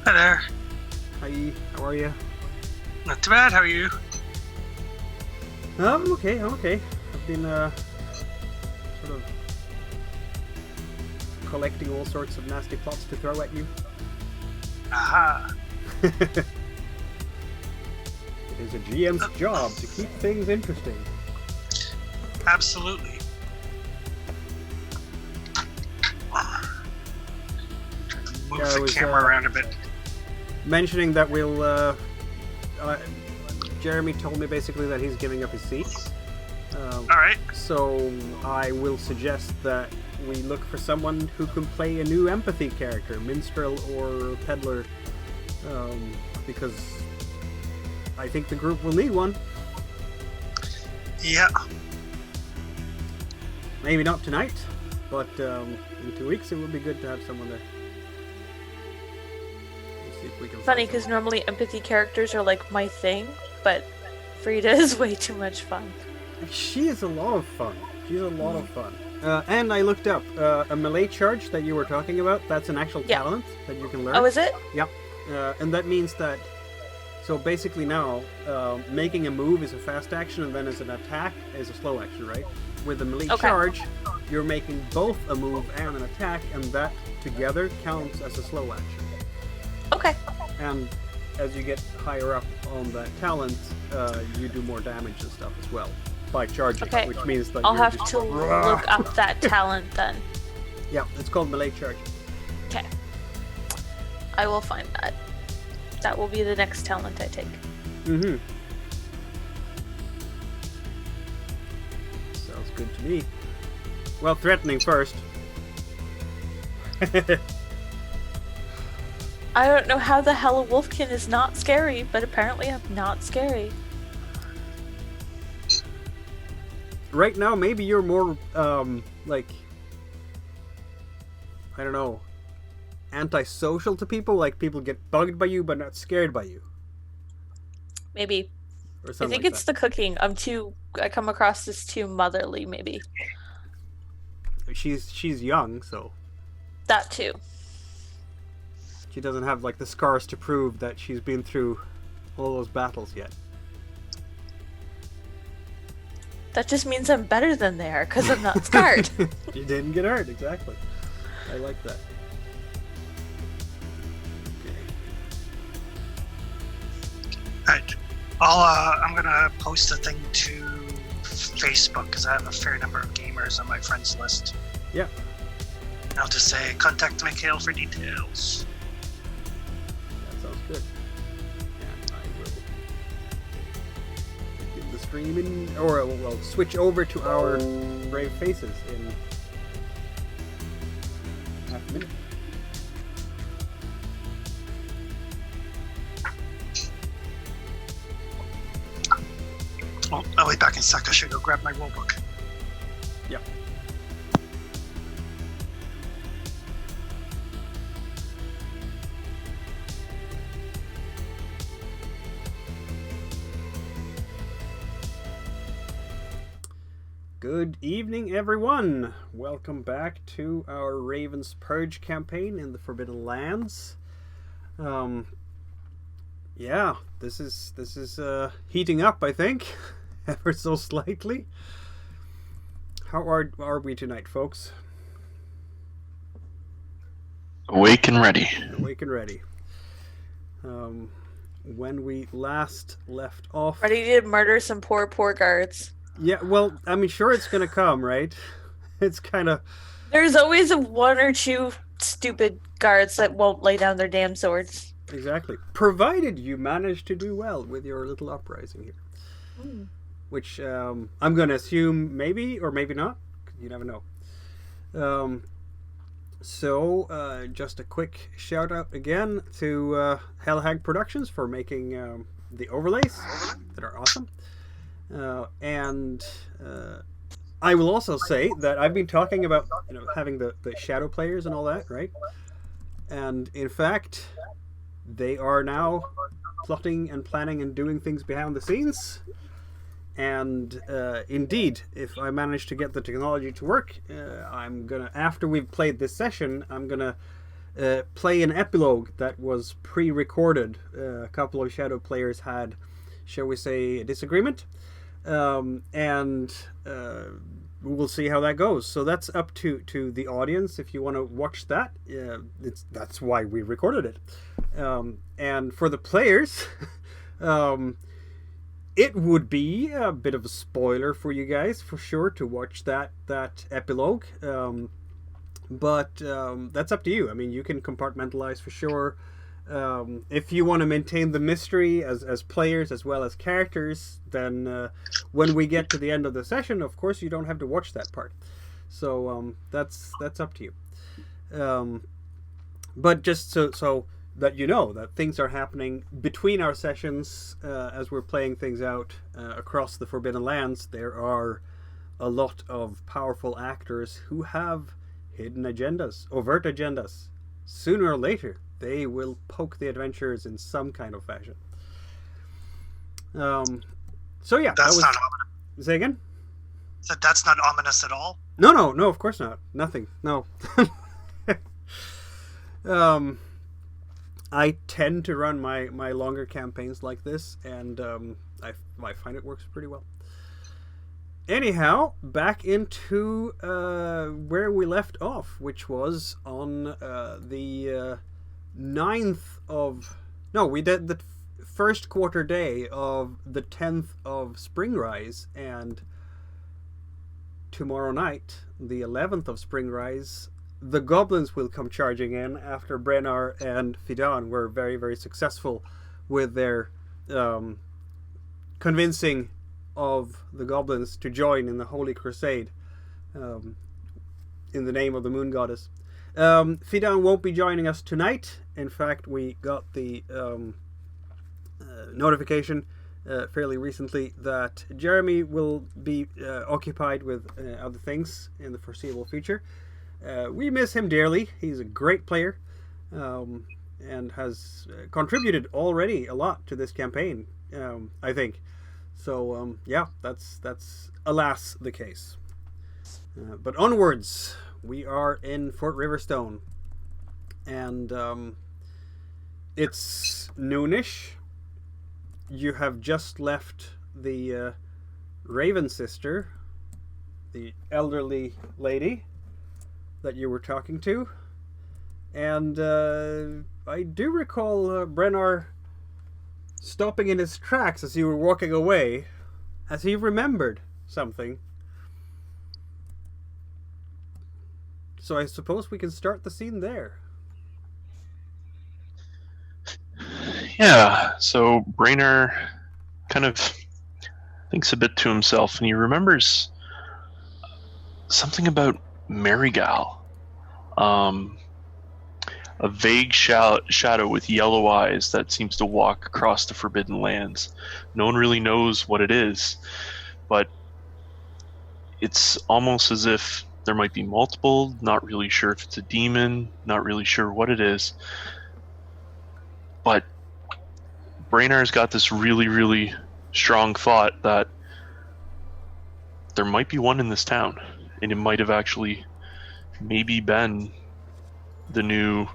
Hi there. Hi, how are you? Not too bad, how are you? I'm okay. I've been sort of collecting all sorts of nasty plots to throw at you. Aha. It is a GM's job to keep things interesting. Absolutely. Move the camera around a bit. Mentioning that we'll... Jeremy told me basically that he's giving up his seat. Alright. So I will suggest that we look for someone who can play a new empathy character, minstrel or peddler, because I think the group will need one. Yeah. Maybe not tonight, but in 2 weeks it would be good to have someone there. Let's see if we can. Funny, because normally empathy characters are like my thing, but Frida is way too much fun. She is a lot of fun. She's a lot of fun. And I looked up a melee charge that you were talking about. That's an actual talent that you can learn. Oh, is it? Yep. And that means that. So basically now, making a move is a fast action, and then as an attack is a slow action, right? With the melee charge, you're making both a move and an attack, and that together counts as a slow action. Okay. And as you get higher up on that talent, you do more damage and stuff as well by charging, which means that I'll have to look up that talent then. Yeah, it's called melee charge. Okay. I will find that. That will be the next talent I take. Mm-hmm. Sounds good to me. Well, threatening first. I don't know how the hell a wolfkin is not scary, but apparently I'm not scary. Right now, maybe you're more, like, I don't know, antisocial to people, like people get bugged by you but not scared by you. Maybe. Or I something think like it's that. the cooking. I come across as too motherly, maybe. She's young, so That too. she doesn't have, like, the scars to prove that she's been through all those battles yet. That just means I'm better than they are, because I'm not scarred. You didn't get hurt, exactly. I like that. Right. I'm gonna post a thing to Facebook because I have a fair number of gamers on my friends list. Yeah. I'll just say contact Mikael for details. That sounds good. And I will get the stream in, or we'll switch over to our brave faces in half a minute. Oh, I'll be back in a sec. I should go grab my rulebook. Yep. Good evening, everyone. Welcome back to our Raven's Purge campaign in the Forbidden Lands. Yeah, this is heating up, I think, ever so slightly. How are we tonight, folks? Awake and ready. Awake and ready. When we last left off... Ready to murder some poor guards. Yeah, well, I mean, sure it's gonna come, right? It's kind of... There's always one or two stupid guards that won't lay down their damn swords. Exactly. Provided you manage to do well with your little uprising here. Mm. Which I'm going to assume maybe or maybe not. You never know. So, just a quick shout out again to Hellhag Productions for making the overlays that are awesome. And I will also say that I've been talking about, having the shadow players and all that, right? And in fact, they are now plotting and planning and doing things behind the scenes. And indeed, if I manage to get the technology to work, I'm gonna, after we've played this session, I'm gonna play an epilogue that was pre-recorded. A couple of Shadow players had, shall we say, a disagreement, and we'll see how that goes. So that's up to the audience if you want to watch that. That's why we recorded it. And for the players, it would be a bit of a spoiler for you guys, for sure, to watch that epilogue. But that's up to you. I mean, you can compartmentalize for sure. If you want to maintain the mystery as players as well as characters, then when we get to the end of the session, of course, you don't have to watch that part. So that's up to you. But just so that you know that things are happening between our sessions as we're playing things out across the Forbidden Lands. There are a lot of powerful actors who have hidden agendas, overt agendas. Sooner or later, they will poke the adventurers in some kind of fashion. So yeah, That's not ominous. Say again? So that's not ominous at all? No, of course not. Nothing. No. I tend to run my longer campaigns like this, and I find it works pretty well. Anyhow, back into where we left off, which was on the 9th of... No, we did the first quarter day of the 10th of Springrise, and tomorrow night, the 11th of Springrise, the goblins will come charging in after Brennar and Fidan were very, very successful with their convincing of the goblins to join in the Holy Crusade in the name of the Moon Goddess. Fidan won't be joining us tonight. In fact, we got the notification fairly recently that Jeremy will be occupied with other things in the foreseeable future. We miss him dearly. He's a great player and has contributed already a lot to this campaign, I think. So, yeah, that's alas the case. But onwards, we are in Fort Riverstone. And it's noonish. You have just left the Raven Sister, the elderly lady that you were talking to. And I do recall Brennar stopping in his tracks as you were walking away, as he remembered something. So I suppose we can start the scene there. Yeah, so Brainer kind of thinks a bit to himself, and he remembers something about Marigal. A vague shadow with yellow eyes that seems to walk across the Forbidden Lands. No one really knows what it is, but it's almost as if there might be multiple, not really sure if it's a demon, not really sure what it is. But Brainard's got this really, really strong thought that there might be one in this town, and it might have actually maybe been the new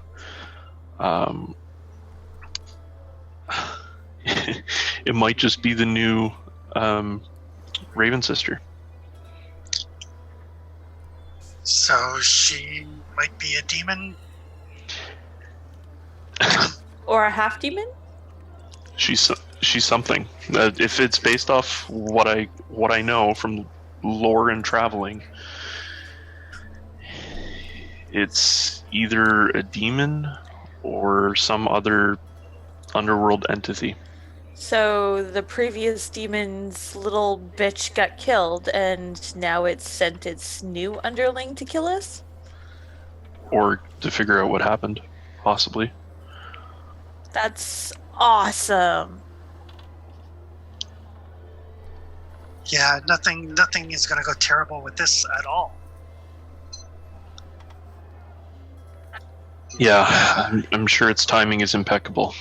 it might just be the new Raven Sister. So she might be a demon? Or a half demon? She's something. If it's based off what I know from lore and traveling, it's either a demon or some other underworld entity. So the previous demon's little bitch got killed, and now it's sent its new underling to kill us? Or to figure out what happened, possibly. That's awesome. Yeah, nothing is going to go terrible with this at all. Yeah, I'm sure its timing is impeccable,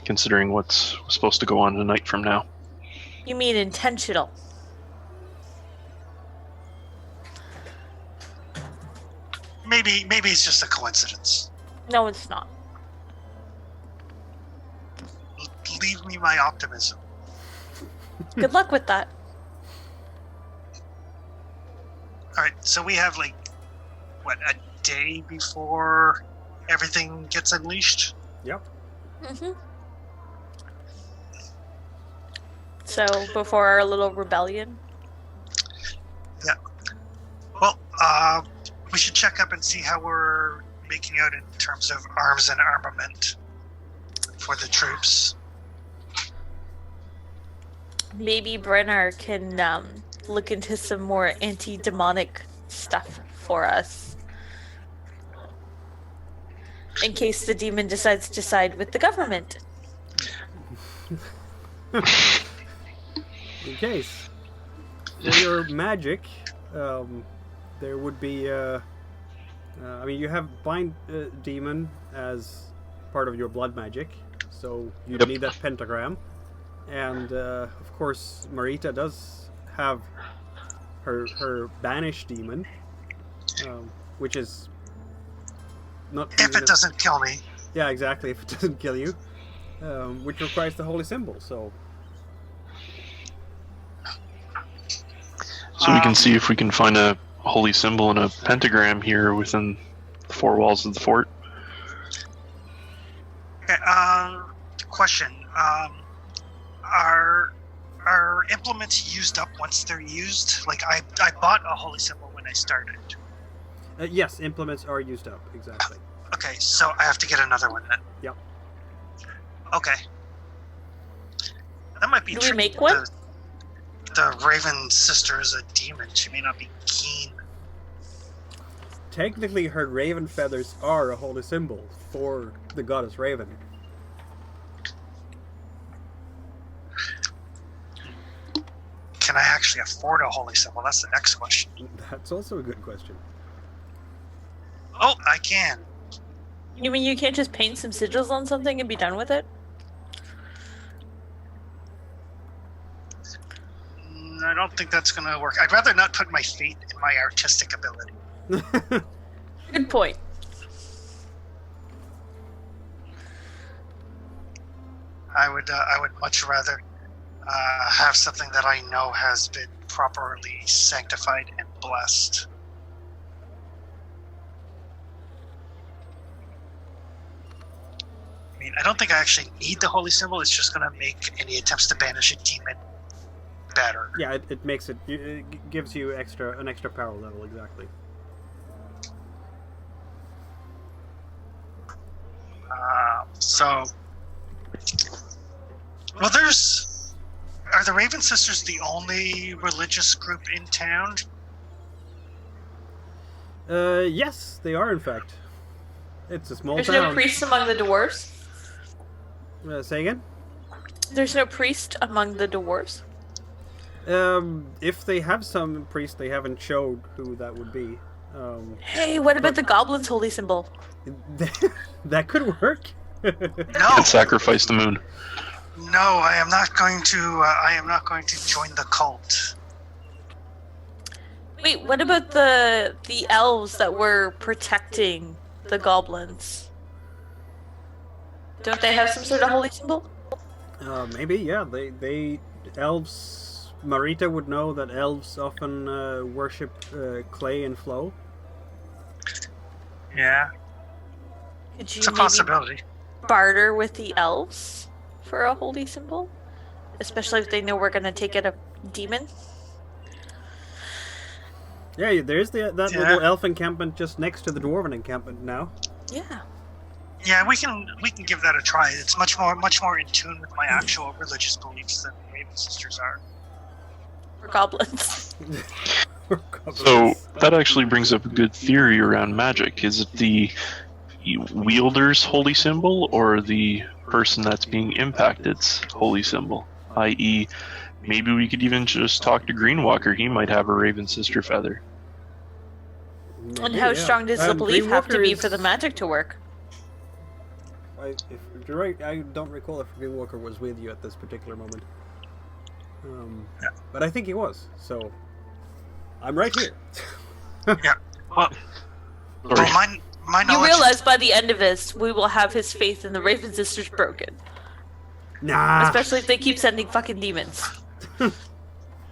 considering what's supposed to go on a night from now. You mean intentional? Maybe it's just a coincidence. No, it's not. Leave me my optimism. Good luck with that. All right, so we have like what, a day before everything gets unleashed? Yep. Mm-hmm. So before our little rebellion. Yeah. Well, we should check up and see how we're making out in terms of arms and armament for the troops. Maybe Brenner can look into some more anti-demonic stuff for us. In case the demon decides to side with the government. In case. For your magic, there would be... I mean, you have Bind Demon as part of your blood magic, so you need that pentagram. And, of course, Marita does have her Banish Demon, which is not... If it doesn't kill me. Yeah, exactly, if it doesn't kill you. Which requires the Holy Symbol, so... So we can see if we can find a holy symbol and a pentagram here within the four walls of the fort. Okay, question. Are implements used up once they're used? Like, I bought a holy symbol when I started. Yes, implements are used up, exactly. Okay, so I have to get another one then. Yep. Okay. That might be Do we tricky. make one? The Raven sister is a demon. She may not be keen. Technically, her raven feathers are a holy symbol for the goddess Raven. Can I actually afford a holy symbol? That's the next question. That's also a good question. Oh, I can. You mean you can't just paint some sigils on something and be done with it? I don't think that's going to work. I'd rather not put my faith in my artistic ability. Good point. I would much rather have something that I know has been properly sanctified and blessed. I mean, I don't think I actually need the holy symbol. It's just going to make any attempts to banish a demon better. Yeah, it makes it gives you an extra power level, exactly. Well, are the Raven Sisters the only religious group in town? Yes, they are in fact. It's a small There's town. no priest among the dwarves? Say again? There's no priest among the dwarves? If they have some priest, they haven't showed who that would be. Hey, what about the goblin's holy symbol? That could work. No. And sacrifice the moon. No, I am not going to. I am not going to join the cult. Wait, what about the elves that were protecting the goblins? Don't they have some sort of holy symbol? Maybe, yeah. They elves. Marita would know that elves often worship clay and flow. Yeah, Could you it's a maybe possibility. barter with the elves for a holy symbol? Especially if they know we're going to take out a demon? Yeah, there's that little elf encampment just next to the dwarven encampment now. Yeah. Yeah, we can give that a try. It's much more in tune with my actual religious beliefs than the Raven Sisters are. For goblins. So that actually brings up a good theory around magic. Is it the wielder's holy symbol or the person that's being impacted's holy symbol? I.e., maybe we could even just talk to Greenwalker. He might have a Raven Sister feather. And how strong does the belief have to be for the magic to work? If you're right, I don't recall if Greenwalker was with you at this particular moment. But I think he was, so I'm right here. Yeah. Well, Sorry. my You knowledge. realize by the end of this, we will have his faith in the Raven Sisters broken. Nah. Especially if they keep sending fucking demons.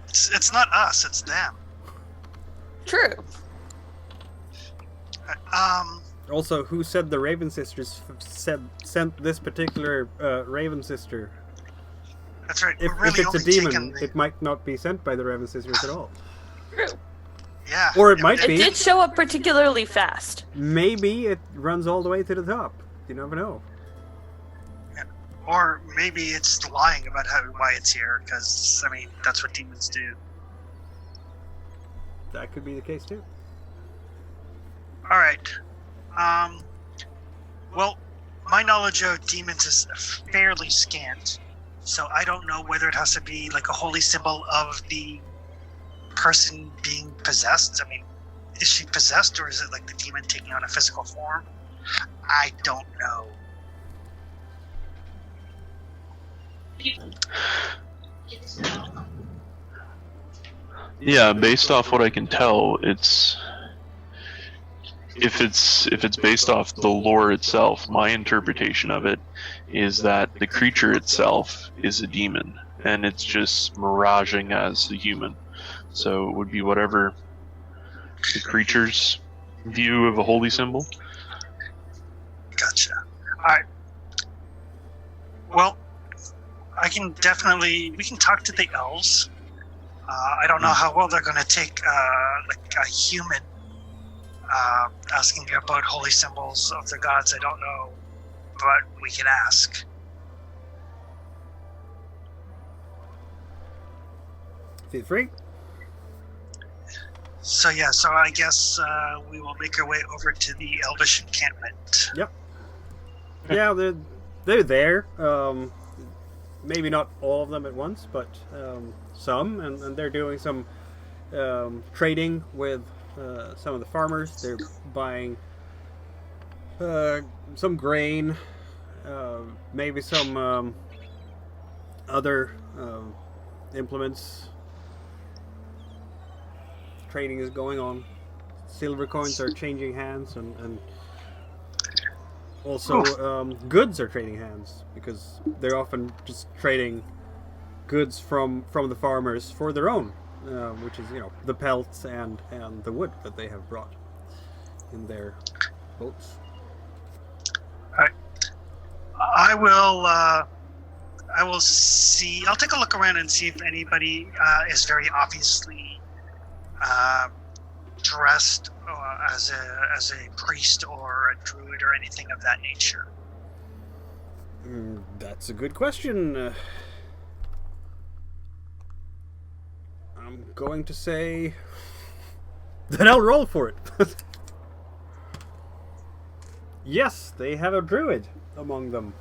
It's not us, it's them. True. Also, who said the Raven Sisters sent this particular Raven Sister? That's right. If We're really it's a only demon, taking it might not be sent by the Raven Sisters at all. True. Yeah. Or it might It be. did show up particularly fast. Maybe it runs all the way to the top. You never know. Or maybe it's lying about why it's here, because, I mean, that's what demons do. That could be the case too. Alright. Well, my knowledge of demons is fairly scant, so I don't know whether it has to be like a holy symbol of the person being possessed. I mean, is she possessed, or is it like the demon taking on a physical form? I don't know. Yeah, based off what I can tell, if it's based off the lore itself, my interpretation of it is that the creature itself is a demon, and it's just miraging as a human. So it would be whatever the creature's view of a holy symbol. Gotcha. Alright. Well, we can talk to the elves. I don't know how well they're going to take like a human asking about holy symbols of their gods. I don't know, but we can ask. Feel free. So yeah, so I guess we will make our way over to the Elvish Encampment. Yep. Yeah, they're there. Maybe not all of them at once, but some, and they're doing some trading with some of the farmers. They're buying some grain, maybe some other implements. Trading is going on. Silver coins are changing hands, and also goods are trading hands, because they're often just trading goods from the farmers for their own, which is, the pelts and the wood that they have brought in their boats. Alright. I'll take a look around and see if anybody is very obviously dressed as a priest or a druid or anything of that nature. That's a good question. I'm going to say that I'll roll for it. Yes, they have a druid among them.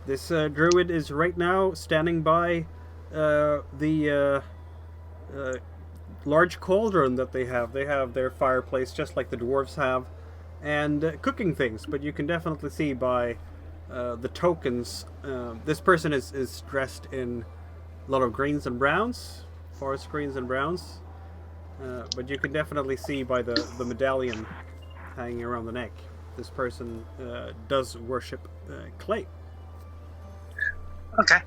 This druid is right now standing by the large cauldron that they have. They have their fireplace just like the dwarves have, and cooking things. But you can definitely see by the tokens. This person is dressed in a lot of greens and browns, forest greens and browns. But you can definitely see by the medallion hanging around the neck. This person does worship clay. Okay.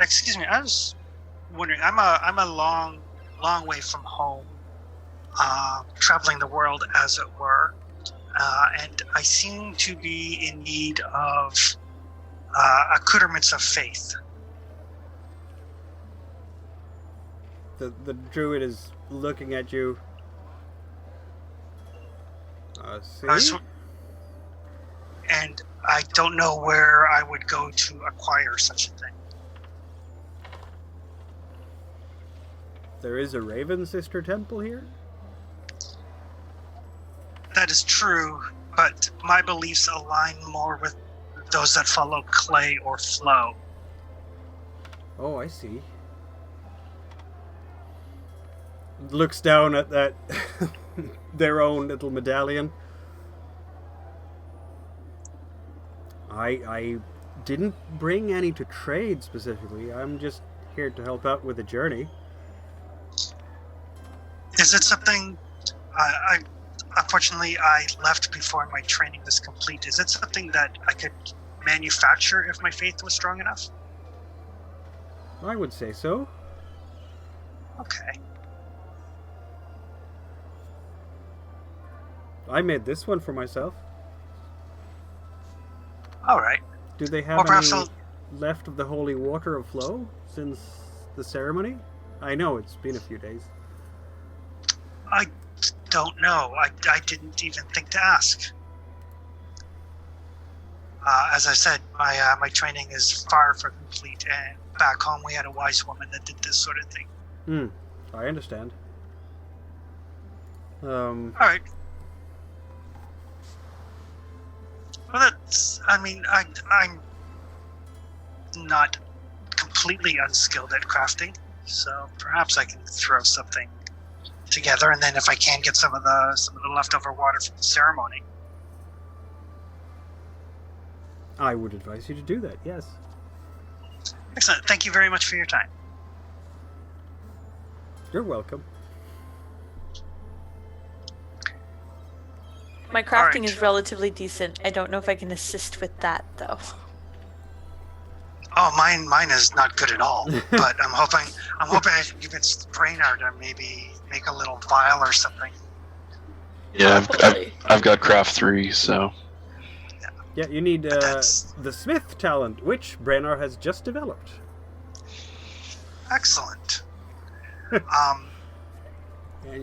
Excuse me. I was wondering. I'm a long way from home, traveling the world, as it were, and I seem to be in need of accoutrements of faith. The druid is looking at you. See? And I don't know where I would go to acquire such a thing. There is a Raven Sister temple here? That is true, but my beliefs align more with those that follow clay or flow. Oh, I see. Looks down at that their own little medallion. I didn't bring any to trade specifically. I'm just here to help out with the journey. Is it something? I unfortunately I left before my training was complete. Is it something that I could manufacture if my faith was strong enough? I would say so. Okay. I made this one for myself. All right. Do they have Or perhaps any I'll- left of the holy water of flow since the ceremony? I know it's been a few days. I don't know. I didn't even think to ask. As I said, my training is far from complete, and back home we had a wise woman that did this sort of thing. I understand. All right. Well, I'm not completely unskilled at crafting, so perhaps I can throw something together, and then if I can get some of the leftover water from the ceremony. I would advise you to do that, yes. Excellent. Thank you very much for your time. You're welcome. My crafting Alright. is relatively decent. I don't know if I can assist with that, though. Oh, mine is not good at all. But I'm hoping I can give it brain art and maybe make a little vial or something. Yeah, Hopefully. I've got craft 3, so Yeah, you need that's- the Smith talent, which Brennar has just developed. Excellent. And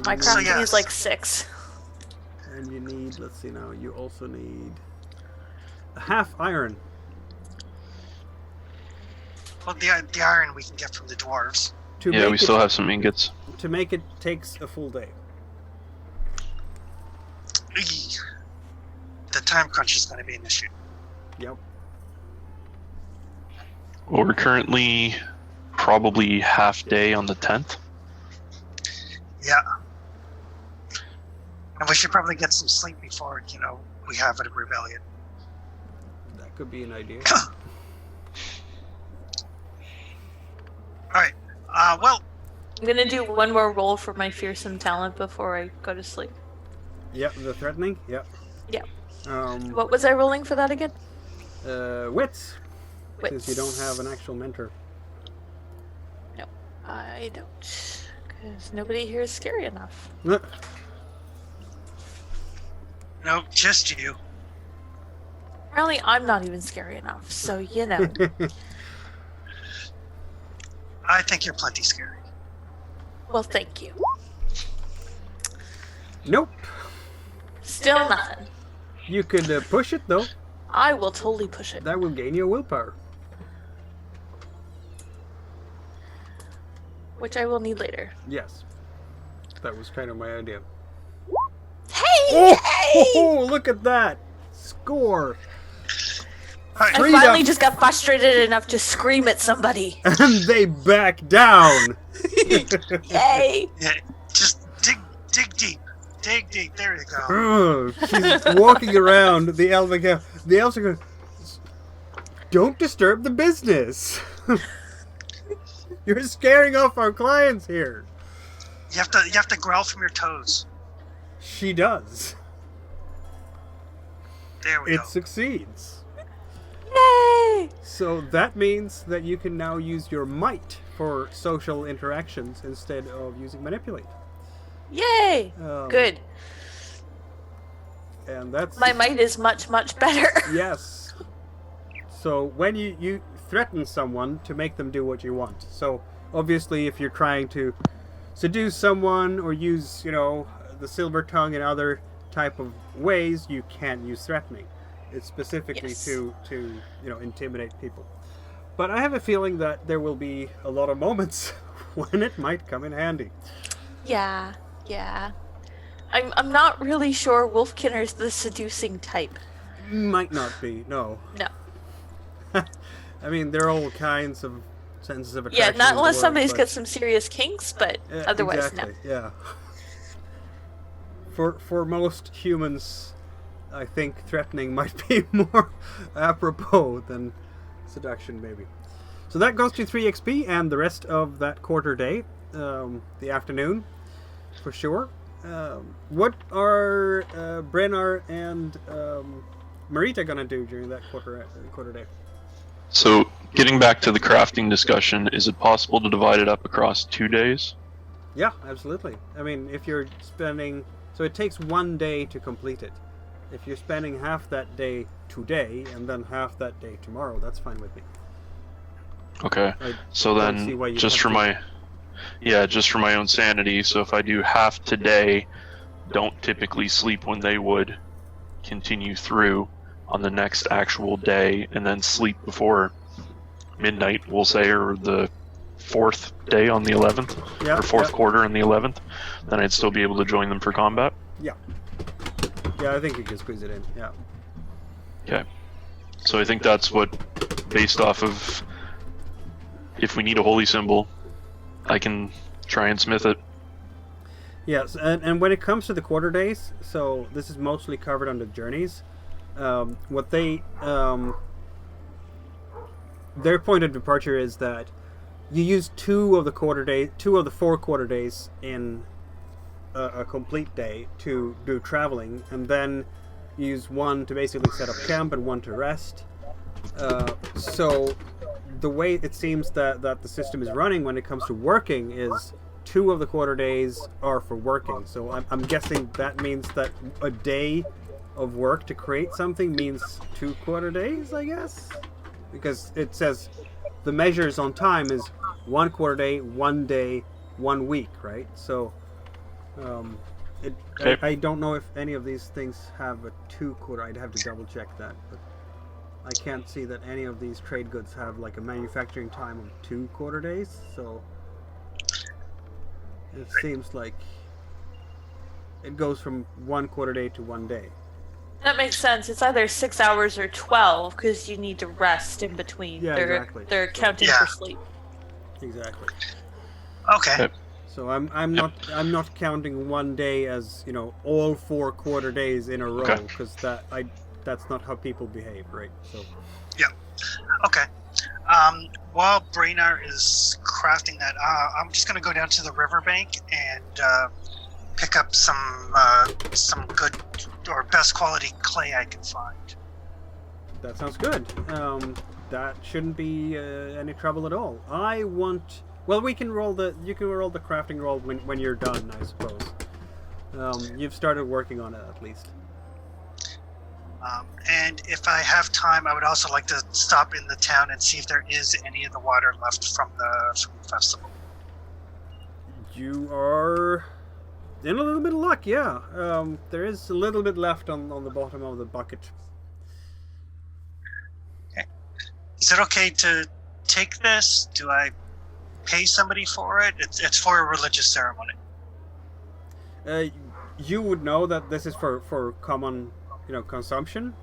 My you So, crafting yes. is like 6. And you need, let's see now, you also need a half iron. Well, the iron we can get from the dwarves. To yeah, make we it, still have some ingots. To make it takes a full day. Eey. The time crunch is going to be an issue. Yep. Well, we're currently probably half day on the 10th. Yeah. And we should probably get some sleep before, we have a rebellion. That could be an idea. Alright. Well, I'm gonna do one more roll for my fearsome talent before I go to sleep. Yep, the threatening. Yep. Yep. Um, What was I rolling for that again? wits. Wits. Since you don't have an actual mentor. No, I don't. Because nobody here is scary enough. no, just you. Apparently, I'm not even scary enough, so you know. I think you're plenty scary. Well, thank you. Nope. Still nothing. You could push it though. I will totally push it. That will gain you willpower. Which I will need later. Yes. That was kind of my idea. Hey! Oh, look at that! Score! Alright, I Freedom. finally just got frustrated enough to scream at somebody. And they back down! Yay! yeah, just dig deep. Dig deep. There you go. Oh, she's walking around the elf again. The elves are going, don't disturb the business. You're scaring off our clients here. You have to growl from your toes. She does. There we It go. succeeds. Yay! So that means that you can now use your might for social interactions instead of using manipulate. Yay! Good. And that's My might is much, much better. yes. So when you threaten someone to make them do what you want. So obviously if you're trying to seduce someone or use, the silver tongue in other type of ways, you can't use threatening. It's specifically Yes. to intimidate people. But I have a feeling that there will be a lot of moments when it might come in handy. Yeah. I'm not really sure Wolfkinner's the seducing type. Might not be, no. No. I mean, there are all kinds of senses of Yeah, attraction. not in the unless world, somebody's but- got some serious kinks, but Yeah, otherwise, exactly, yeah. For most humans, I think threatening might be more apropos than seduction, maybe. So that goes to 3 XP, and the rest of that quarter day, the afternoon, for sure. What are Brennar and Marita gonna do during that quarter day? So, getting back to the crafting discussion, is it possible to divide it up across 2 days? Yeah, absolutely. I mean, if you're spending... So it takes 1 day to complete it. If you're spending half that day today and then half that day tomorrow, that's fine with me. Okay. So then, just for my own sanity, so if I do half today, don't typically sleep when they would, continue through on the next actual day, and then sleep before midnight, we'll say, or the fourth day on the 11th, or fourth quarter on the 11th, then I'd still be able to join them for combat? Yeah. Yeah, I think you can squeeze it in, yeah. Okay. So I think that's what, based off of, if we need a holy symbol, I can try and smith it. Yes, and when it comes to the quarter days, so this is mostly covered under journeys. What their point of departure is that you use 2 of the 4 quarter days in a complete day to do traveling, and then you use 1 to basically set up camp and 1 to rest. So the way it seems that the system is running when it comes to working is 2 of the quarter days are for working. So I'm guessing that means that a day of work to create something means 2 quarter days, I guess? Because it says the measures on time is 1 quarter day, 1 day, 1 week, right? So I don't know if any of these things have a 2 quarter. I'd have to double check that, but I can't see that any of these trade goods have like a manufacturing time of 2 quarter days, so it seems like it goes from 1 quarter day to 1 day. That makes sense. It's either 6 hours or 12 because you need to rest in between. Yeah, exactly. They're counting for sleep. Exactly. Okay. So I'm not counting 1 day as, you know, all 4 quarter days in a row, because that's not how people behave, right? So. Yeah. Okay. While Braynar is crafting that, I'm just going to go down to the riverbank and pick up some good or best quality clay I can find. That sounds good. That shouldn't be any trouble at all. Well, you can roll the crafting roll when you're done, I suppose. You've started working on it at least. And if I have time, I would also like to stop in the town and see if there is any of the water left from the festival. You are in a little bit of luck, yeah. There is a little bit left on the bottom of the bucket. Okay. Is it okay to take this? Do I pay somebody for it? It's for a religious ceremony. You would know that this is for common, consumption.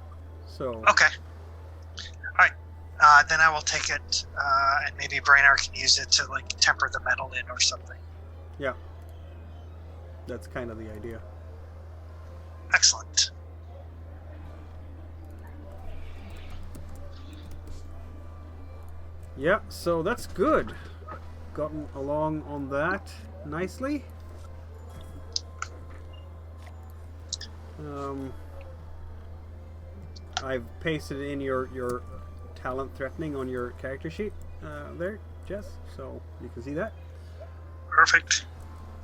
So. Okay. All right. Then I will take it, and maybe Braynar can use it to temper the metal in or something. Yeah. That's kind of the idea. Excellent. Yeah, so that's good. Gotten along on that nicely. I've pasted in your talent threatening on your character sheet there, Jess, so you can see that. Perfect.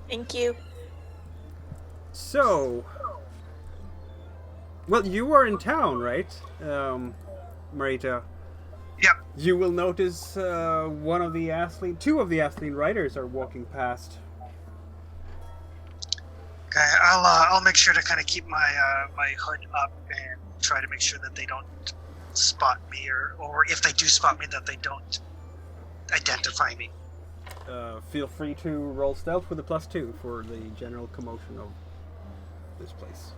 Thank you. So, well, you are in town, right, Marita? Yep. You will notice two of the Athlean riders are walking past. Okay, I'll make sure to kind of keep my my hood up and try to make sure that they don't spot me, or if they do spot me, that they don't identify me. Feel free to roll stealth with a +2 for the general commotion of this place.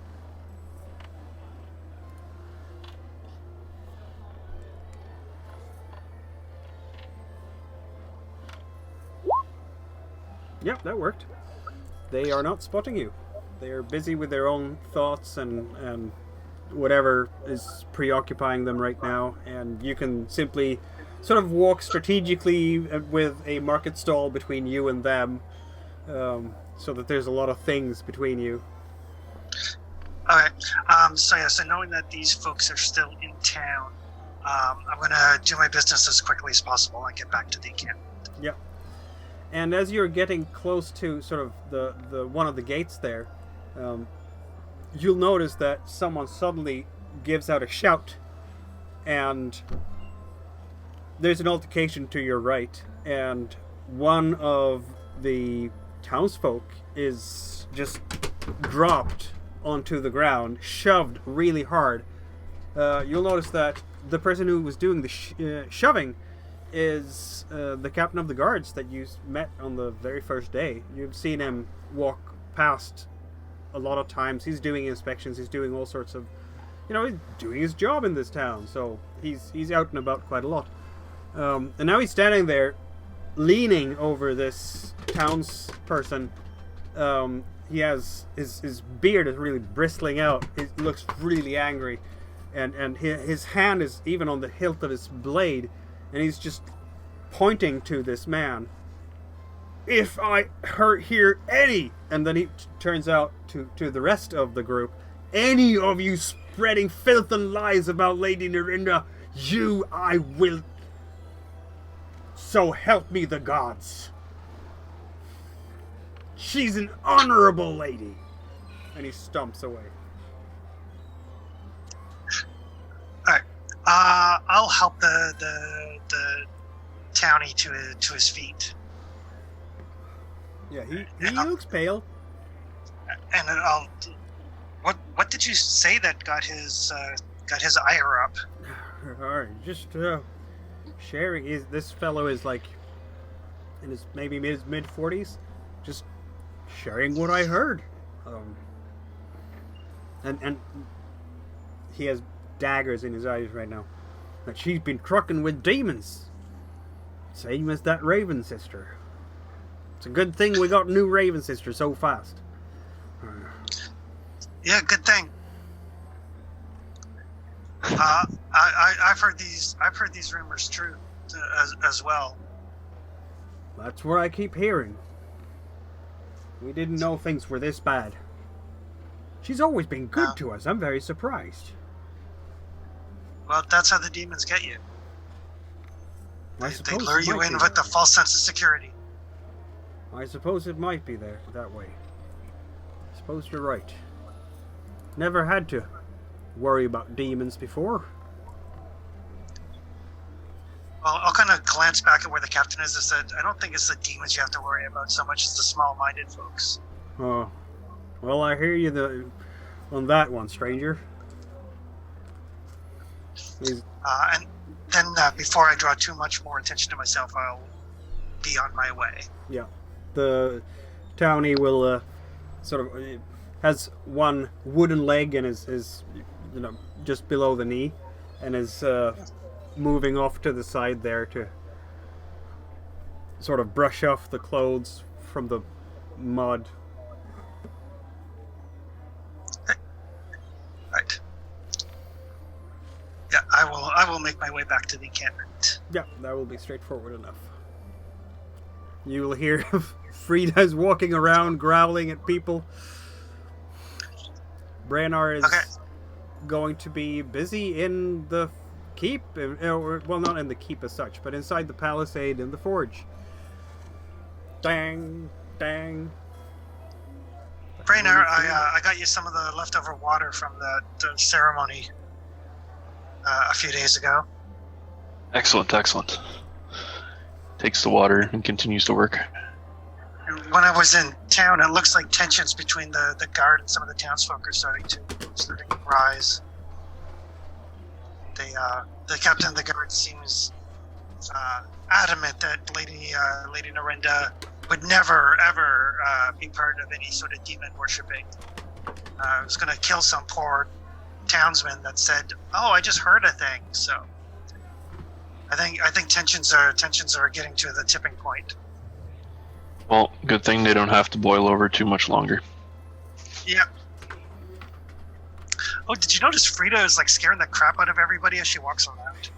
Yep, that worked. They are not spotting you. They are busy with their own thoughts and whatever is preoccupying them right now, and you can simply sort of walk strategically with a market stall between you and them, so that there's a lot of things between you. Okay. So knowing that these folks are still in town, I'm gonna do my business as quickly as possible and get back to the camp. Yep. And as you're getting close to sort of the one of the gates there, you'll notice that someone suddenly gives out a shout, and there's an altercation to your right, and one of the townsfolk is just dropped onto the ground, shoved really hard. You'll notice that the person who was doing the shoving is the captain of the guards that you met on the very first day. You've seen him walk past a lot of times. He's doing inspections, he's doing all sorts of, he's doing his job in this town, so he's out and about quite a lot. And now he's standing there leaning over this townsperson. He has his beard is really bristling out. He looks really angry, and his hand is even on the hilt of his blade, and he's just pointing to this man. If I hear any, and then he turns out to the rest of the group, any of you spreading filth and lies about Lady Narinda, you I will. So help me the gods. She's an honorable lady. And he stomps away. Alright. I'll help the townie to his feet. Yeah, he looks pale. And I'll. What did you say that got his ire up? Alright, just sharing. This fellow is like in his maybe mid 40s, just sharing what I heard. And he has daggers in his eyes right now. That she's been trucking with demons, same as that Raven sister. It's a good thing we got a new Raven sister so fast. Yeah, good thing. I've heard these rumors true as well. That's what I keep hearing. We didn't know things were this bad. She's always been good to us. I'm very surprised. Well, that's how the demons get you. They lure you in with the false sense of security. I suppose it might be that way. I suppose you're right. Never had to worry about demons before. Well, I'll kind of glance back at where the captain is and said, I don't think it's the demons you have to worry about so much as the small-minded folks. Oh. Well, I hear you on that one, stranger. And then before I draw too much more attention to myself, I'll be on my way. Yeah. The townie will sort of has one wooden leg and is just below the knee, and is moving off to the side there to sort of brush off the clothes from the mud. Right. Yeah, I will make my way back to the encampment. Yeah, that will be straightforward enough. You will hear Frida's walking around growling at people. Brannar is going to be busy in the keep, well, not in the keep as such, but inside the Palisade and the Forge. Dang, dang. Brannar, I got you some of the leftover water from the ceremony a few days ago. Excellent, excellent. Takes the water and continues to work. When I was in town, it looks like tensions between the guard and some of the townsfolk are starting to rise. The captain of the guard seems adamant that Lady Narinda would never ever be part of any sort of demon worshipping. Was going to kill some poor townsman that said, "Oh, I just heard a thing." So I think tensions are getting to the tipping point. Well, good thing they don't have to boil over too much longer. Yeah. Oh, did you notice Frida is like scaring the crap out of everybody as she walks around?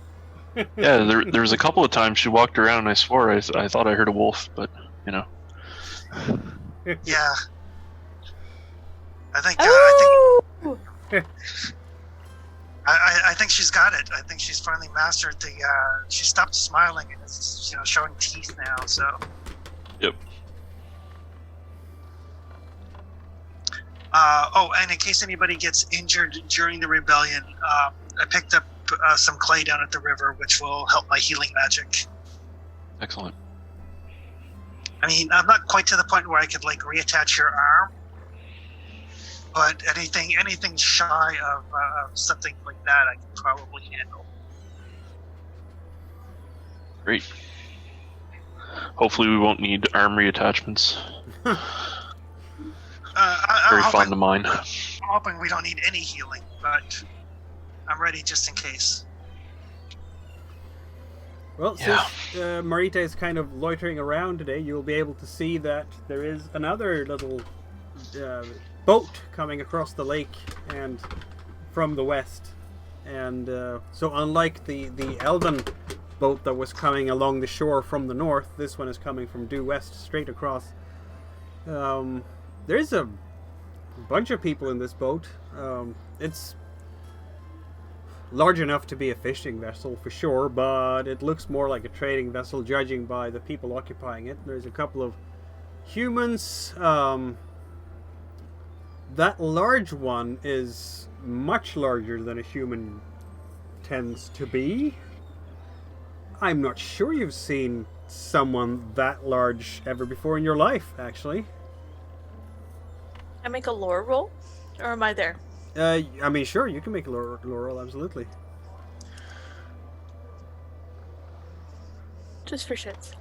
Yeah, there was a couple of times she walked around and I swore I thought I heard a wolf, but Yeah. I think. Oh! I think she's got it. I think she's finally mastered the. She stopped smiling and is, showing teeth now. So. Yep. And in case anybody gets injured during the rebellion, I picked up some clay down at the river, which will help my healing magic. Excellent. I mean, I'm not quite to the point where I could reattach your arm, but anything shy of something like that, I can probably handle. Great. Hopefully, we won't need arm reattachments. Very fond of mine. I'm hoping we don't need any healing, but I'm ready just in case. Well, Yeah. since Marita is kind of loitering around today, you'll be able to see that there is another little boat coming across the lake and from the west. And so unlike the elven boat that was coming along the shore from the north, this one is coming from due west, straight across. There's a bunch of people in this boat. It's large enough to be a fishing vessel for sure, but it looks more like a trading vessel judging by the people occupying it. There's a couple of humans. That large one is much larger than a human tends to be. I'm not sure you've seen someone that large ever before in your life, actually. I make a lore roll? Or am I there? I mean, sure, you can make a lore roll, absolutely. Just for shits.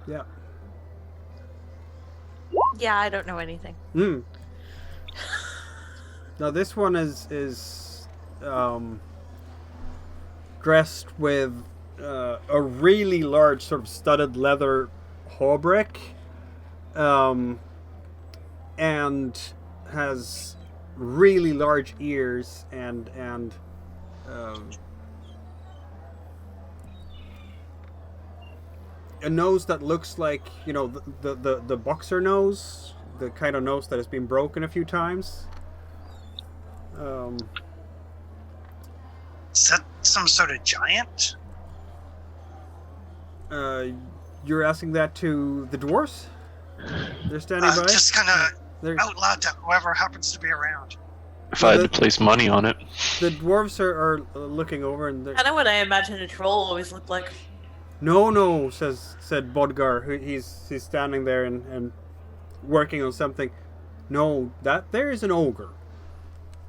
Yeah. Yeah, I don't know anything. Now this one is dressed with a really large sort of studded leather hauberk, and has really large ears and a nose that looks like, the boxer nose, the kind of nose that has been broken a few times. Is that some sort of giant? You're asking that to the dwarves? They're standing by? Just kind of They're- out loud to whoever happens to be around. If I had to place money on it. The dwarves are looking over and they're... Kind of what I imagine a troll always looked like. No, said Bodgar, who he's standing there and working on something. No, that there is an ogre.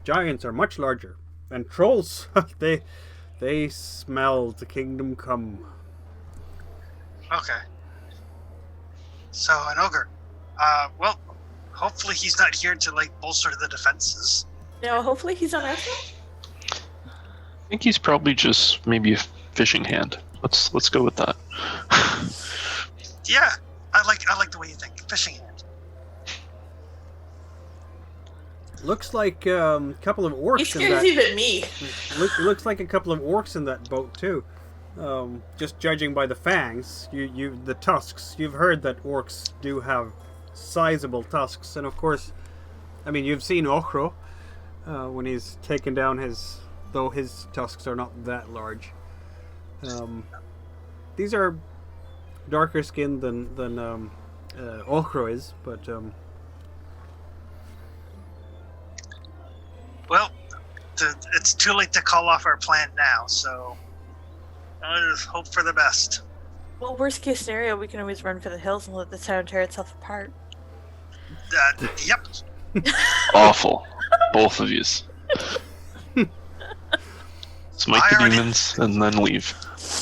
Giants are much larger. And trolls, they smell the kingdom come. Okay. So, an ogre. Well, hopefully he's not here to, bolster the defenses. No, hopefully he's on our side. I think he's probably just maybe a fishing hand. Let's go with that. Yeah, I like the way you think. Fishing hand. Looks like a couple of orcs He in scares that. even me. Looks like a couple of orcs in that boat too. Just judging by the fangs, the tusks. You've heard that orcs do have sizable tusks, and of course, I mean, you've seen Ogre when he's taken down though his tusks are not that large. These are darker skinned than Ogre is, but Well, it's too late to call off our plan now, so I'll just hope for the best. Well, worst case scenario, we can always run for the hills and let the town tear itself apart. Yep. Awful. Both of yous. Smite the already- demons and then leave.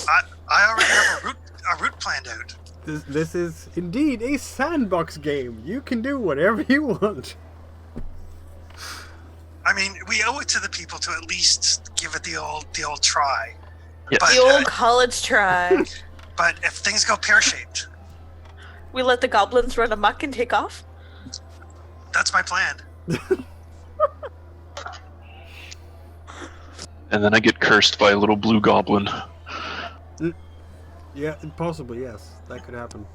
I already have a route planned out. this is indeed a sandbox game. You can do whatever you want. I mean, we owe it to the people to at least give it the old try. Yes. But, The old college try. but if things go pear-shaped, We let the goblins run amok and take off? that's my plan. And then I get cursed by a little blue goblin. Yeah, possibly, yes. That could happen.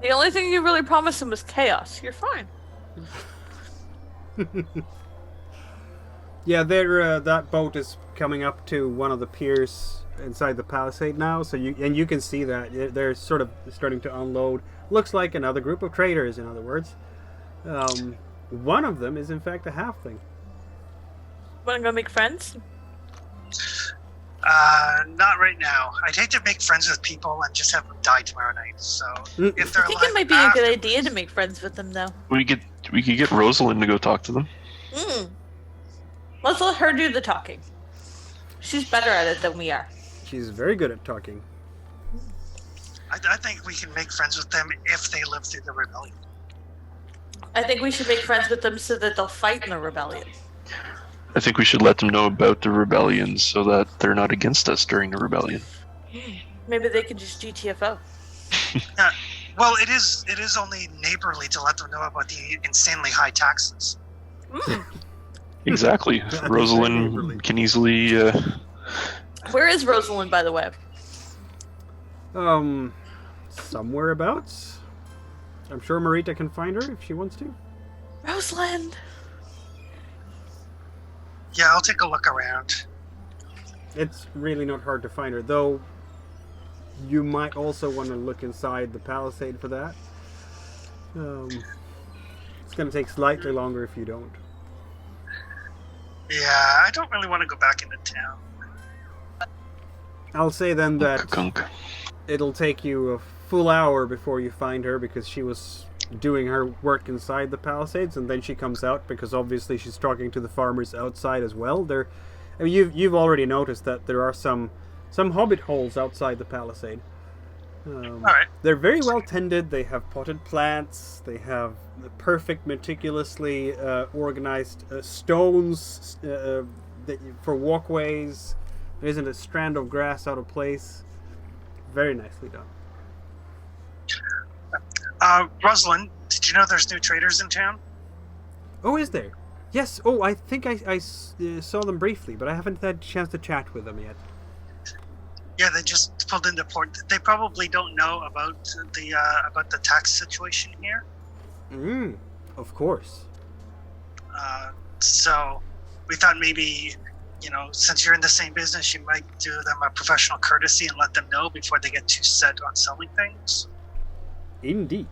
The only thing you really promised him was chaos. You're fine. Yeah, that boat is coming up to one of the piers inside the Palisade now, so you can see that they're sort of starting to unload. Looks like another group of traders, in other words. One of them is in fact a halfling. Wanna go make friends? Not right now. I'd hate to make friends with people and just have them die tomorrow night. So if they're I think alive it might be a good idea to make friends with them, though. We could get Rosalind to go talk to them. Let's let her do the talking. She's better at it than we are. She's very good at talking. I think we can make friends with them if they live through the rebellion. I think we should make friends with them so that they'll fight in the rebellion. I think we should let them know about the rebellion so that they're not against us during the rebellion. Maybe they could just GTFO. Well, it is only neighborly to let them know about the insanely high taxes. Exactly. Rosalind can easily... Where is Rosalind, by the way? Somewhere abouts. I'm sure Marita can find her if she wants to. Rosalind! Yeah, I'll take a look around. It's really not hard to find her, though you might also want to look inside the Palisade for that. It's going to take slightly longer if you don't. Yeah, I don't really want to go back into town. I'll say then that Kunk. it'll take you a full hour before you find her, because she was doing her work inside the Palisades, and then she comes out because obviously she's talking to the farmers outside as well. I mean, you've already noticed that there are some Hobbit Holes outside the Palisade. Alright. They're very well tended. They have potted plants. They have the perfect, meticulously organized stones for walkways. There isn't a strand of grass out of place. Very nicely done. Rosalind, did you know there's new traders in town? Oh, is there? Yes. Oh, I think I saw them briefly, but I haven't had a chance to chat with them yet. Yeah, they just pulled into port. They probably don't know about the tax situation here. Of course. So we thought maybe, since you're in the same business, you might do them a professional courtesy and let them know before they get too set on selling things. Indeed.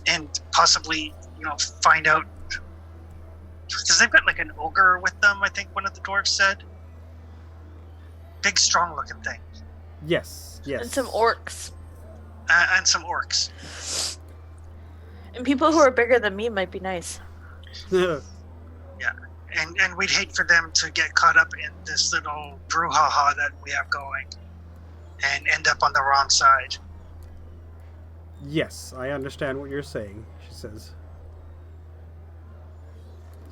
And possibly, find out, because they've got like an ogre with them, I think one of the dwarves said. Big, strong-looking thing. Yes. And some orcs. And some orcs. And people who are bigger than me might be nice. Yeah. And we'd hate for them to get caught up in this little brouhaha that we have going and end up on the wrong side. Yes, I understand what you're saying, she says.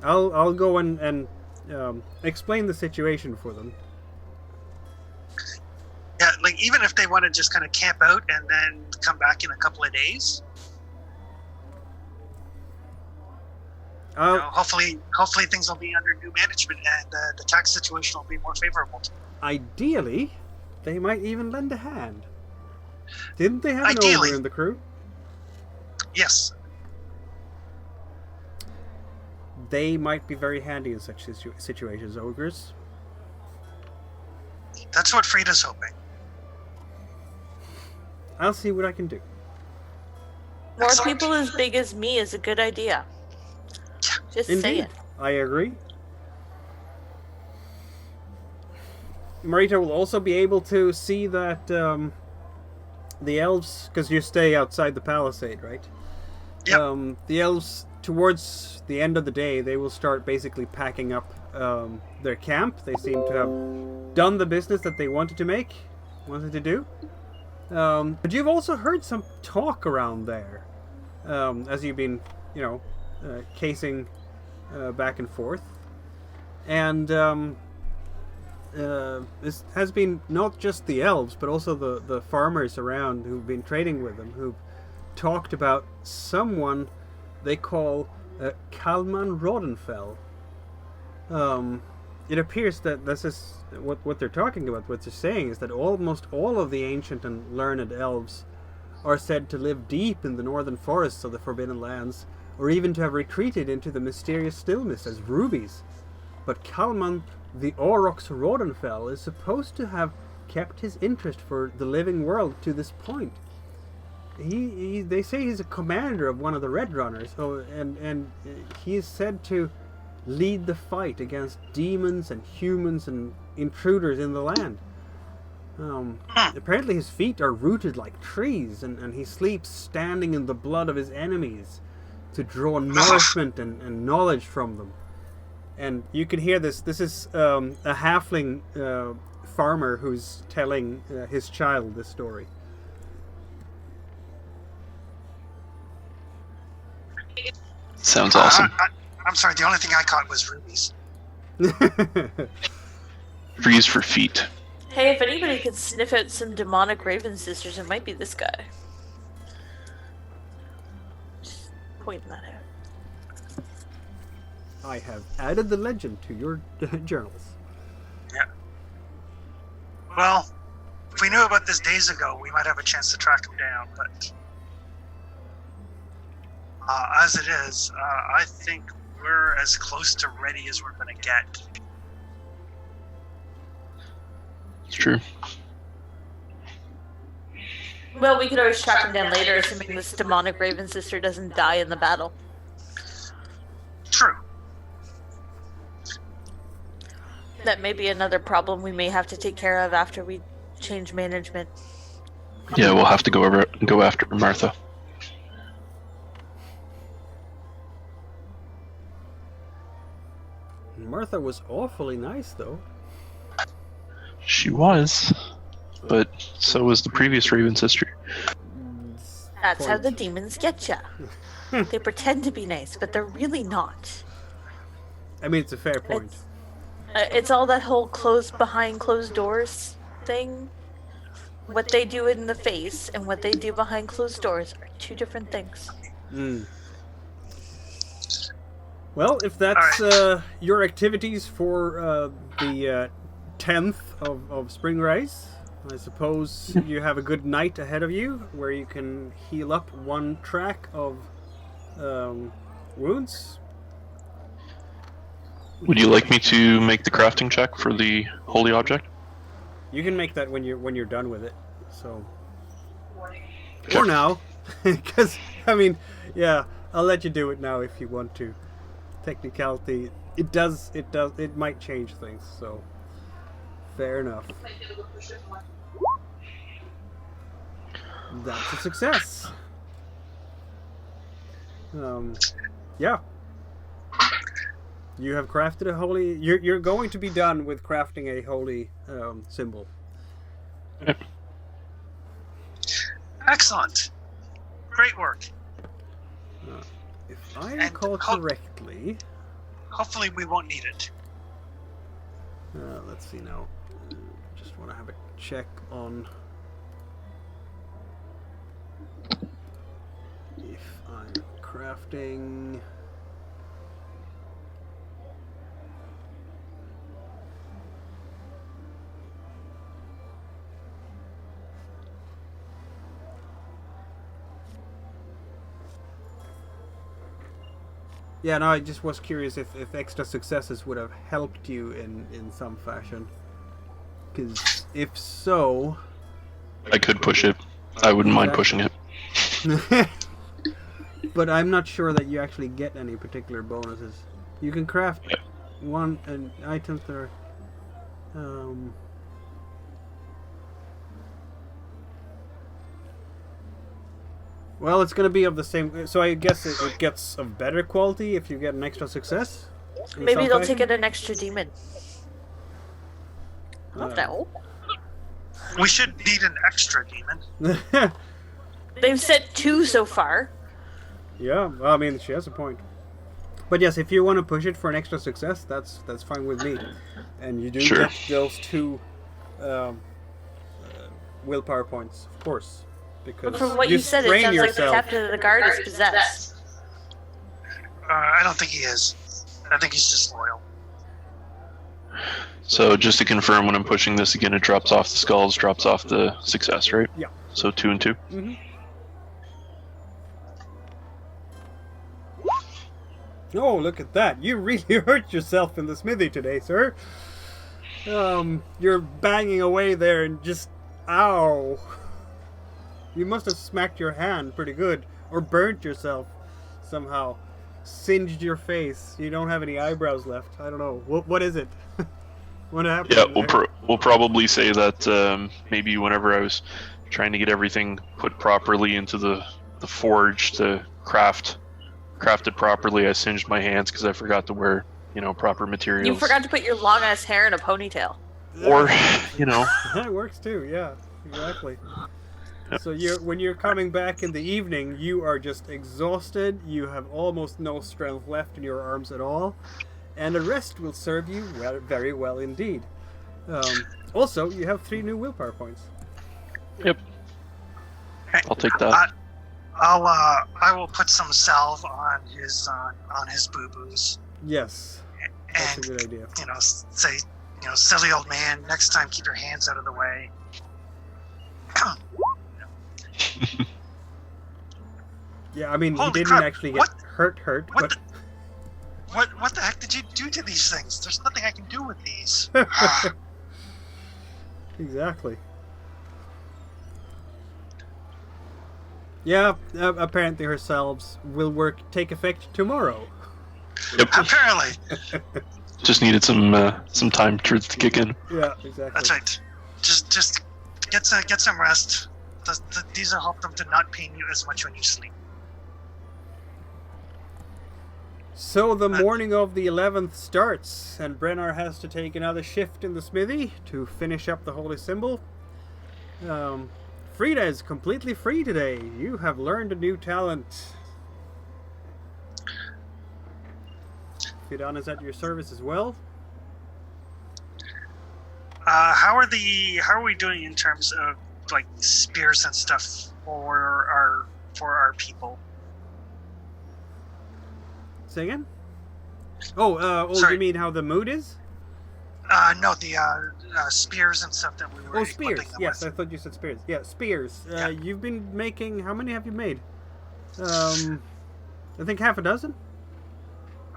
I'll go and explain the situation for them. Yeah, like even if they want to just kind of camp out and then come back in a couple of days. Hopefully things will be under new management and the tax situation will be more favorable to them. Ideally, they might even lend a hand. Didn't they have an Ideally. ogre in the crew? Yes. They might be very handy in such situations, ogres. That's what Frida's hoping. I'll see what I can do. More Excellent. people as big as me is a good idea. Just say Indeed, it. I agree. Marita will also be able to see that the elves, because you stay outside the Palisade, right? Yep. The elves, towards the end of the day, they will start basically packing up their camp. They seem to have done the business that they wanted to do. But you've also heard some talk around there, as you've been, casing back and forth. And this has been not just the elves, but also the farmers around who've been trading with them, who've talked about someone they call Kalman Roddenfell. It appears that this is what they're talking about. What they're saying is that almost all of the ancient and learned elves are said to live deep in the northern forests of the Forbidden Lands, or even to have retreated into the mysterious stillness as rubies. But Kalman the Aurochs Roddenfell is supposed to have kept his interest for the living world to this point. They say he's a commander of one of the Red Runners, and he is said to lead the fight against demons and humans and intruders in the land. Apparently his feet are rooted like trees, and he sleeps standing in the blood of his enemies to draw nourishment and knowledge from them. And you can hear this. This is a halfling farmer who's telling his child this story. Sounds awesome. I'm sorry, the only thing I caught was rubies. Freeze for feet. Hey, if anybody could sniff out some demonic raven sisters, it might be this guy. Just pointing that out. I have added the legend to your journals. Yeah. Well, if we knew about this days ago, we might have a chance to track him down, but as it is, I think we're as close to ready as we're going to get. It's true. Well, we could always track him down later, assuming this demonic raven sister doesn't die in the battle. True. That may be another problem we may have to take care of after we change management. Yeah, we'll have to go after Martha. Martha was awfully nice, though. She was, but so was the previous Raven sister. That's how the demons get ya. They pretend to be nice, but they're really not. I mean, it's a fair point. It's all that whole behind closed doors thing. What they do in the face and what they do behind closed doors are two different things. Mm. Well, if that's your activities for the 10th of Spring Race, I suppose you have a good night ahead of you where you can heal up one track of wounds. Would you like me to make the crafting check for the holy object? You can make that when you're done with it. So, or now, because I mean, yeah, I'll let you do it now if you want to. Technicality, it might change things. So, fair enough. That's a success. Yeah. You have crafted a holy. You're going to be done with crafting a holy symbol. Excellent. Great work. If I recall correctly, hopefully we won't need it. Let's see now. Just want to have a check on if I'm crafting. Yeah, no, I just was curious if extra successes would have helped you in some fashion. Because if so... I could push it. I wouldn't mind pushing it. But I'm not sure that you actually get any particular bonuses. You can craft an items that are... Well, it's going to be of the same... So I guess it gets of better quality if you get an extra success? Maybe they'll take it an extra demon. No. We should need an extra demon. They've said 2 so far. Yeah, well, I mean, she has a point. But yes, if you want to push it for an extra success, that's fine with me. And you do get those 2 willpower points, of course. Because from what you said, it sounds like the captain of the guard is possessed. I don't think he is. I think he's just loyal. So just to confirm, when I'm pushing this again, it drops off the skulls, drops off the success, right? Yeah. So 2 and 2? Mm-hmm. Oh, look at that. You really hurt yourself in the smithy today, sir. You're banging away there and just... Ow. You must have smacked your hand pretty good. Or burnt yourself somehow. Singed your face. You don't have any eyebrows left. I don't know. What is it? What happened? Yeah, we'll probably say that maybe whenever I was trying to get everything put properly into the forge to craft it properly, I singed my hands because I forgot to wear, proper materials. You forgot to put your long ass hair in a ponytail. Or, That works too, yeah. Exactly. Yep. So when you're coming back in the evening, you are just exhausted, you have almost no strength left in your arms at all, and a rest will serve you very well indeed. Also, you have 3 new willpower points. Yep. I'll take that. I will put some salve on his boo-boos. Yes, that's a good idea. Say, silly old man, next time keep your hands out of the way. Yeah, I mean, Holy he didn't crap. actually get hurt, but... What the heck did you do to these things? There's nothing I can do with these. Exactly. Yeah, apparently her salves will take effect tomorrow. Yep. Apparently. Just needed some time to kick in. Yeah, exactly. That's right. Just get some rest. These will help them to not pain you as much when you sleep. So the morning of the 11th starts, and Brennar has to take another shift in the smithy to finish up the holy symbol. Frida is completely free today. You have learned a new talent. Fidan is at your service as well. How are we doing in terms of like spears and stuff for our people? Say again? Oh, Sorry. you mean how the mood is? No, the spears and stuff that we were. Oh, spears. equipping them Yes, with. I thought you said spears. Yeah, spears. Yeah. You've been making... How many have you made? I think half a dozen?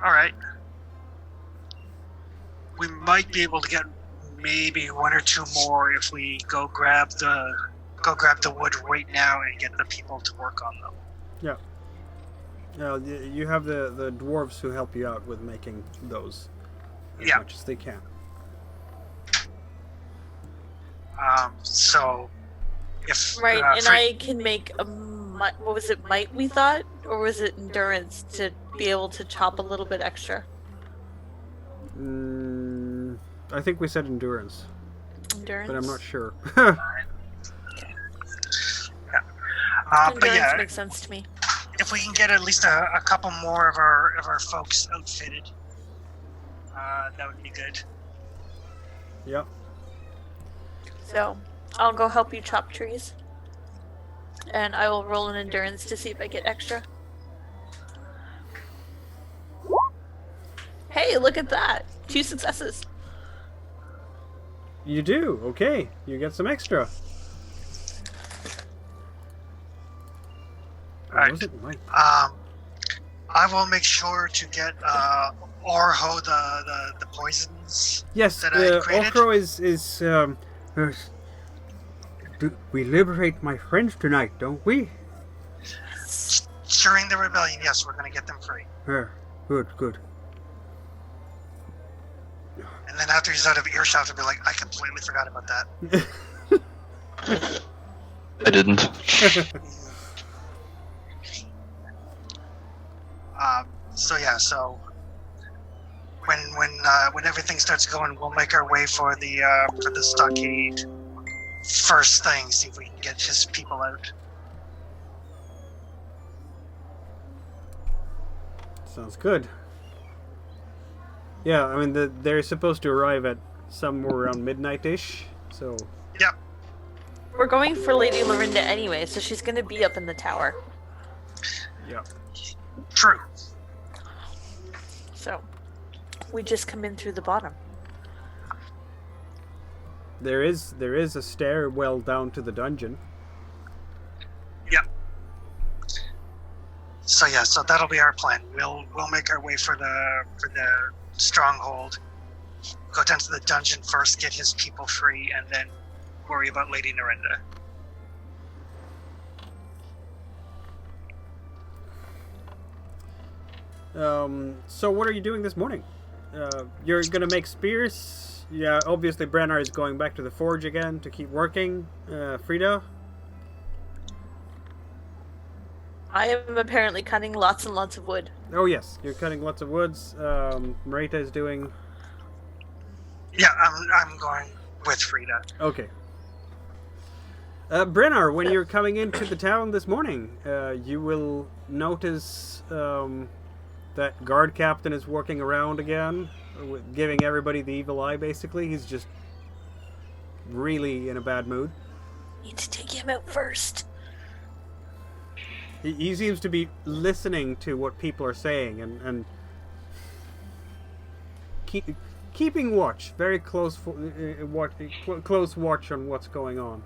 All right. We might be able to get maybe 1 or 2 more if we go grab the wood right now and get the people to work on them. Yeah. You have the dwarves who help you out with making those as much as they can. So if Right, and I can make a what was it, might we thought, or was it endurance to be able to chop a little bit extra? I think we said endurance, Endurance. but I'm not sure. but Endurance yeah, makes sense to me. if we can get at least a couple more of our folks outfitted, that would be good. Yep. So I'll go help you chop trees, and I will roll an endurance to see if I get extra. Hey, look at that! 2 successes. You do. Okay. You get some extra. Alright. Was it Mike? I will make sure to get Orho the poisons. Yes, that I created? Okro is we liberate my friends tonight, don't we? During the rebellion, yes, we're going to get them free. Good. And then after he's out of earshot, he'll be like, I completely forgot about that. I didn't. So when everything starts going, we'll make our way for the stockade first thing. See if we can get his people out. Sounds good. Yeah, I mean they're supposed to arrive at somewhere around midnight-ish. So. Yep. We're going for Lady Lorinda anyway, so she's going to be up in the tower. Yeah. True. So we just come in through the bottom. There is a stairwell down to the dungeon. Yep. So So that'll be our plan. We'll make our way for the stronghold. Go down to the dungeon first, get his people free, and then worry about Lady Narinda. So what are you doing this morning? You're gonna make spears? Yeah, obviously Brennar is going back to the forge again to keep working. Frida? I am apparently cutting lots and lots of wood. Oh yes, you're cutting lots of woods. Marita is doing... Yeah, I'm going with Frida. Okay. Brennar, when you're coming into the town this morning, you will notice that guard captain is working around again, giving everybody the evil eye, basically. He's just really in a bad mood. Need to take him out first. He seems to be listening to what people are saying and keeping watch, very close close watch on what's going on.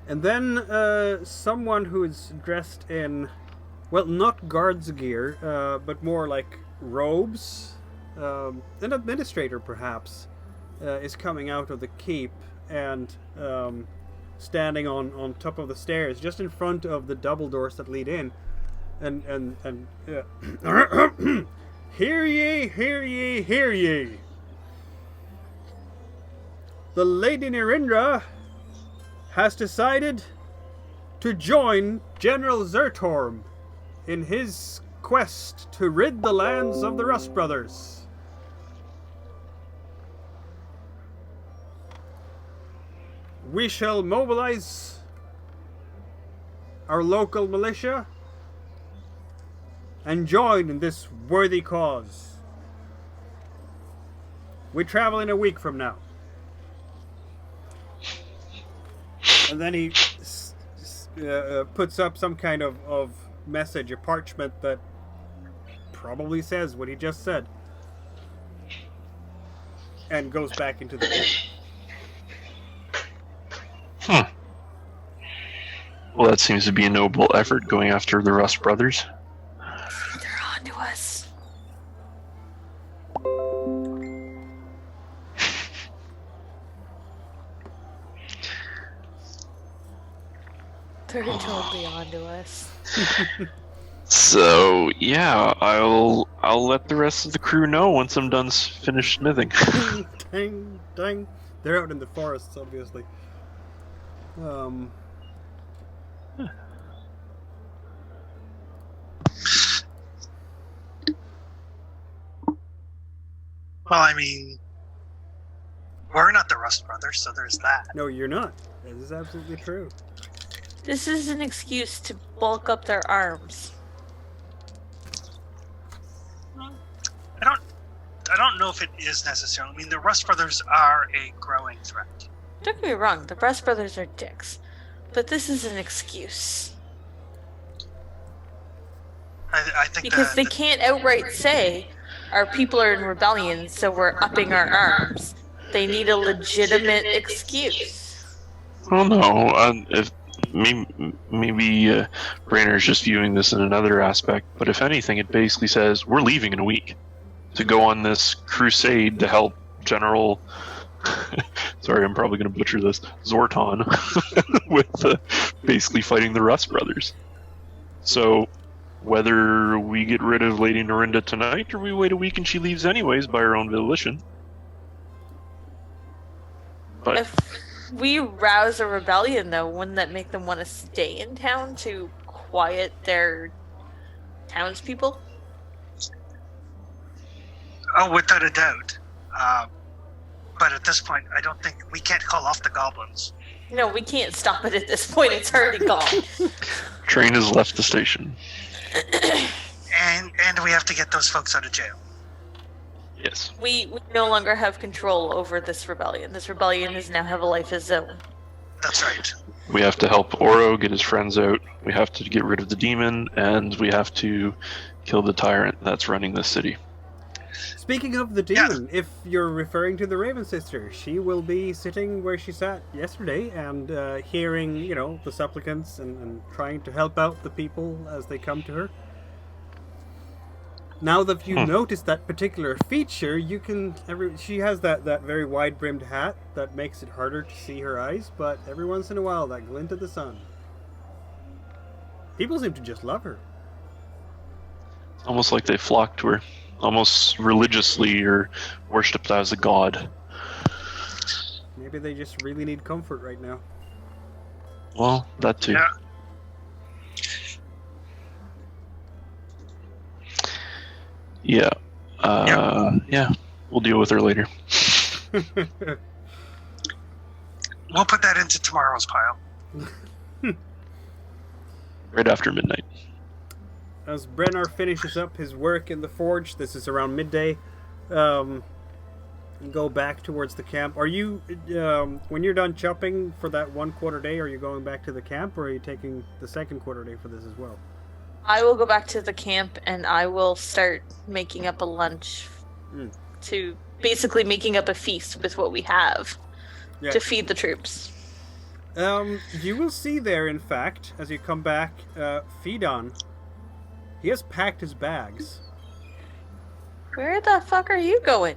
And then someone who is dressed in, well, not guards gear, but more like robes, an administrator perhaps, is coming out of the keep and standing on top of the stairs, just in front of the double doors that lead in, and hear ye, hear ye, hear ye! The Lady Narindra has decided to join General Zertorm in his quest to rid the lands of the Rust Brothers. We shall mobilize our local militia and join in this worthy cause. We travel in a week from now. And then he puts up some kind of message, a parchment that probably says what he just said. And goes back into the cave. Well, that seems to be a noble effort going after the Rust Brothers. They're on to us. They're totally on to us. So yeah, I'll let the rest of the crew know once I'm done finished smithing. Dang, dang. They're out in the forests, obviously. Well, I mean, we're not the Rust Brothers, so there's that. No, you're not. That is absolutely true. This is an excuse to bulk up their arms. I don't know if it is necessarily. I mean, the Rust Brothers are a growing threat. Don't get me wrong, the Rust Brothers are dicks. But this is an excuse. I think because they can't outright say, our people are in rebellion, so we're upping our arms. They need a legitimate excuse. Oh no, if maybe Brainer's just viewing this in another aspect, but if anything, it basically says we're leaving in a week to go on this crusade to help General... Sorry, I'm probably going to butcher this. Zorton with basically fighting the Rust Brothers. So, whether we get rid of Lady Narinda tonight or we wait a week and she leaves anyways by her own volition. But if we rouse a rebellion, though, wouldn't that make them want to stay in town to quiet their townspeople? Oh, without a doubt. But at this point, I don't think we can't call off the goblins. No, we can't stop it at this point. It's already gone. Train has left the station. And we have to get those folks out of jail. Yes. We no longer have control over this rebellion. This rebellion is now have a life of its own. That's right. We have to help Oro get his friends out. We have to get rid of the demon, and we have to kill the tyrant that's running this city. Speaking of the demon, if you're referring to the Raven Sister, she will be sitting where she sat yesterday and hearing, the supplicants and trying to help out the people as they come to her. Now that you've noticed that particular feature, you can... she has that very wide-brimmed hat that makes it harder to see her eyes, but every once in a while, that glint of the sun. People seem to just love her. It's almost like they flock to her. Almost religiously or worshipped as a god. Maybe they just really need comfort right now. Well, that too. Yeah. Yeah. We'll deal with her later. We'll put that into tomorrow's pile. Right after midnight. As Brennar finishes up his work in the forge, this is around midday, and go back towards the camp. Are you, when you're done chopping for that 1 quarter day, are you going back to the camp, or are you taking the 2nd quarter day for this as well? I will go back to the camp, and I will start making up a lunch to basically making up a feast with what we have to feed the troops. You will see there, in fact, as you come back, Pheidon. He has packed his bags. Where the fuck are you going?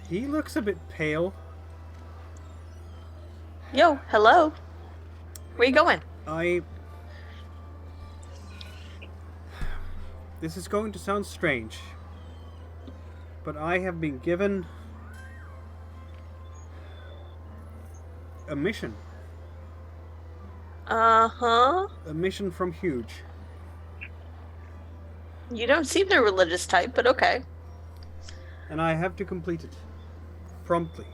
He looks a bit pale. Yo, hello. Where you going? This is going to sound strange, but I have been given a mission. Uh-huh. A mission from Huge. You don't seem the religious type, but okay. And I have to complete it. Promptly.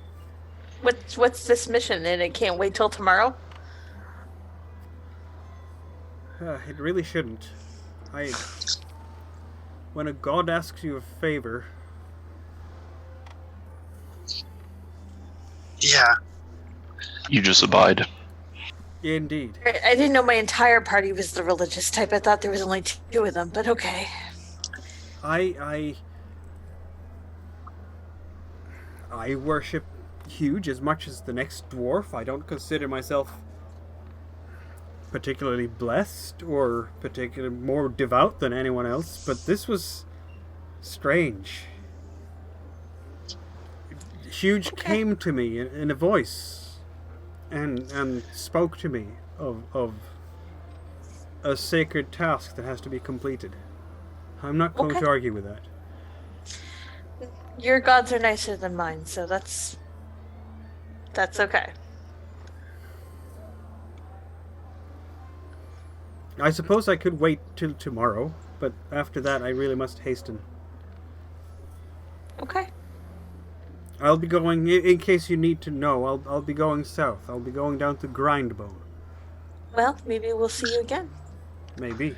What's this mission, and it can't wait till tomorrow? It really shouldn't. When a god asks you a favor... Yeah. You just abide. Indeed. I didn't know my entire party was the religious type. I thought there was only 2 of them, but okay. I worship Huge as much as the next dwarf. I don't consider myself particularly blessed or particularly more devout than anyone else, but this was strange. Huge came to me in a voice and spoke to me of a sacred task that has to be completed. I'm not going to argue with that. Your gods are nicer than mine, so that's okay. I suppose I could wait till tomorrow, but after that I really must hasten. Okay. I'll be going, in case you need to know, I'll be going south. I'll be going down to Grindbone. Well, maybe we'll see you again. Maybe.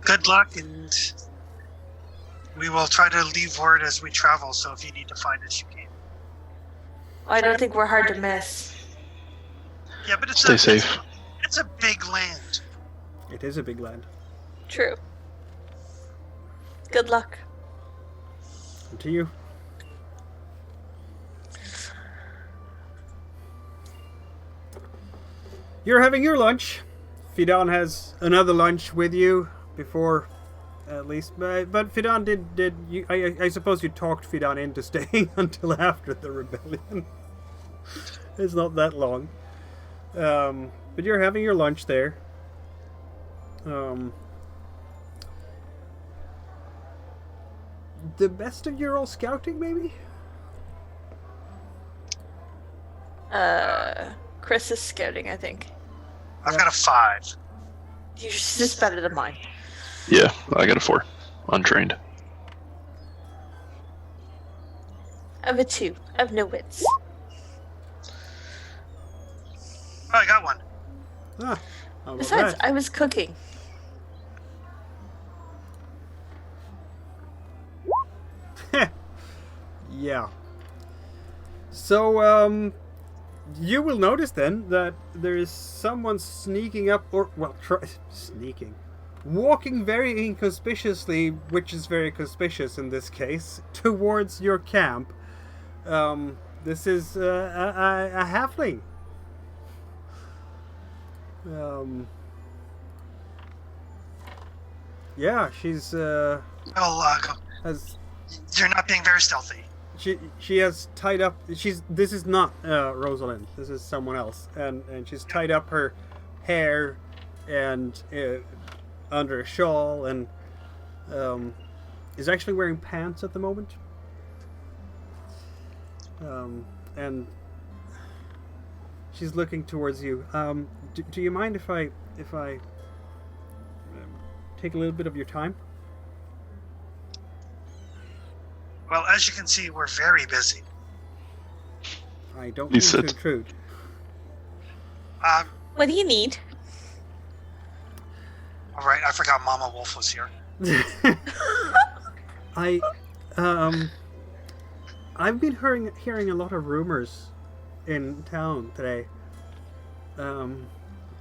Good luck, and we will try to leave word as we travel, so if you need to find us, you can. I don't think we're hard to miss. Yeah, but Stay safe. It's a big land. It is a big land. True. Good luck. And to you. You're having your lunch. Pheidon has another lunch with you before, at least. But Pheidon did you? I suppose you talked Pheidon into staying until after the rebellion. It's not that long. But you're having your lunch there. The best of your all scouting, maybe? Chris is scouting, I think. I've got a 5. Yours is better than mine. Yeah, I got a 4. Untrained. I have a 2. I have no wits. Oh, I got 1. Ah, how about Besides, that? I was cooking. Yeah. So, you will notice then that there is someone sneaking up, or, well, sneaking. walking very inconspicuously, which is very conspicuous in this case, towards your camp. This is a halfling. Yeah, she's Well, has you're not being very stealthy. she has tied up. This is not Rosalind. This is someone else, and she's tied up her hair and under a shawl, and is actually wearing pants at the moment. And she's looking towards you. Do you mind if I take a little bit of your time? Well, as you can see, we're very busy. I don't mean to intrude. What do you need? All right, I forgot Mama Wolf was here. I've been hearing a lot of rumors in town today.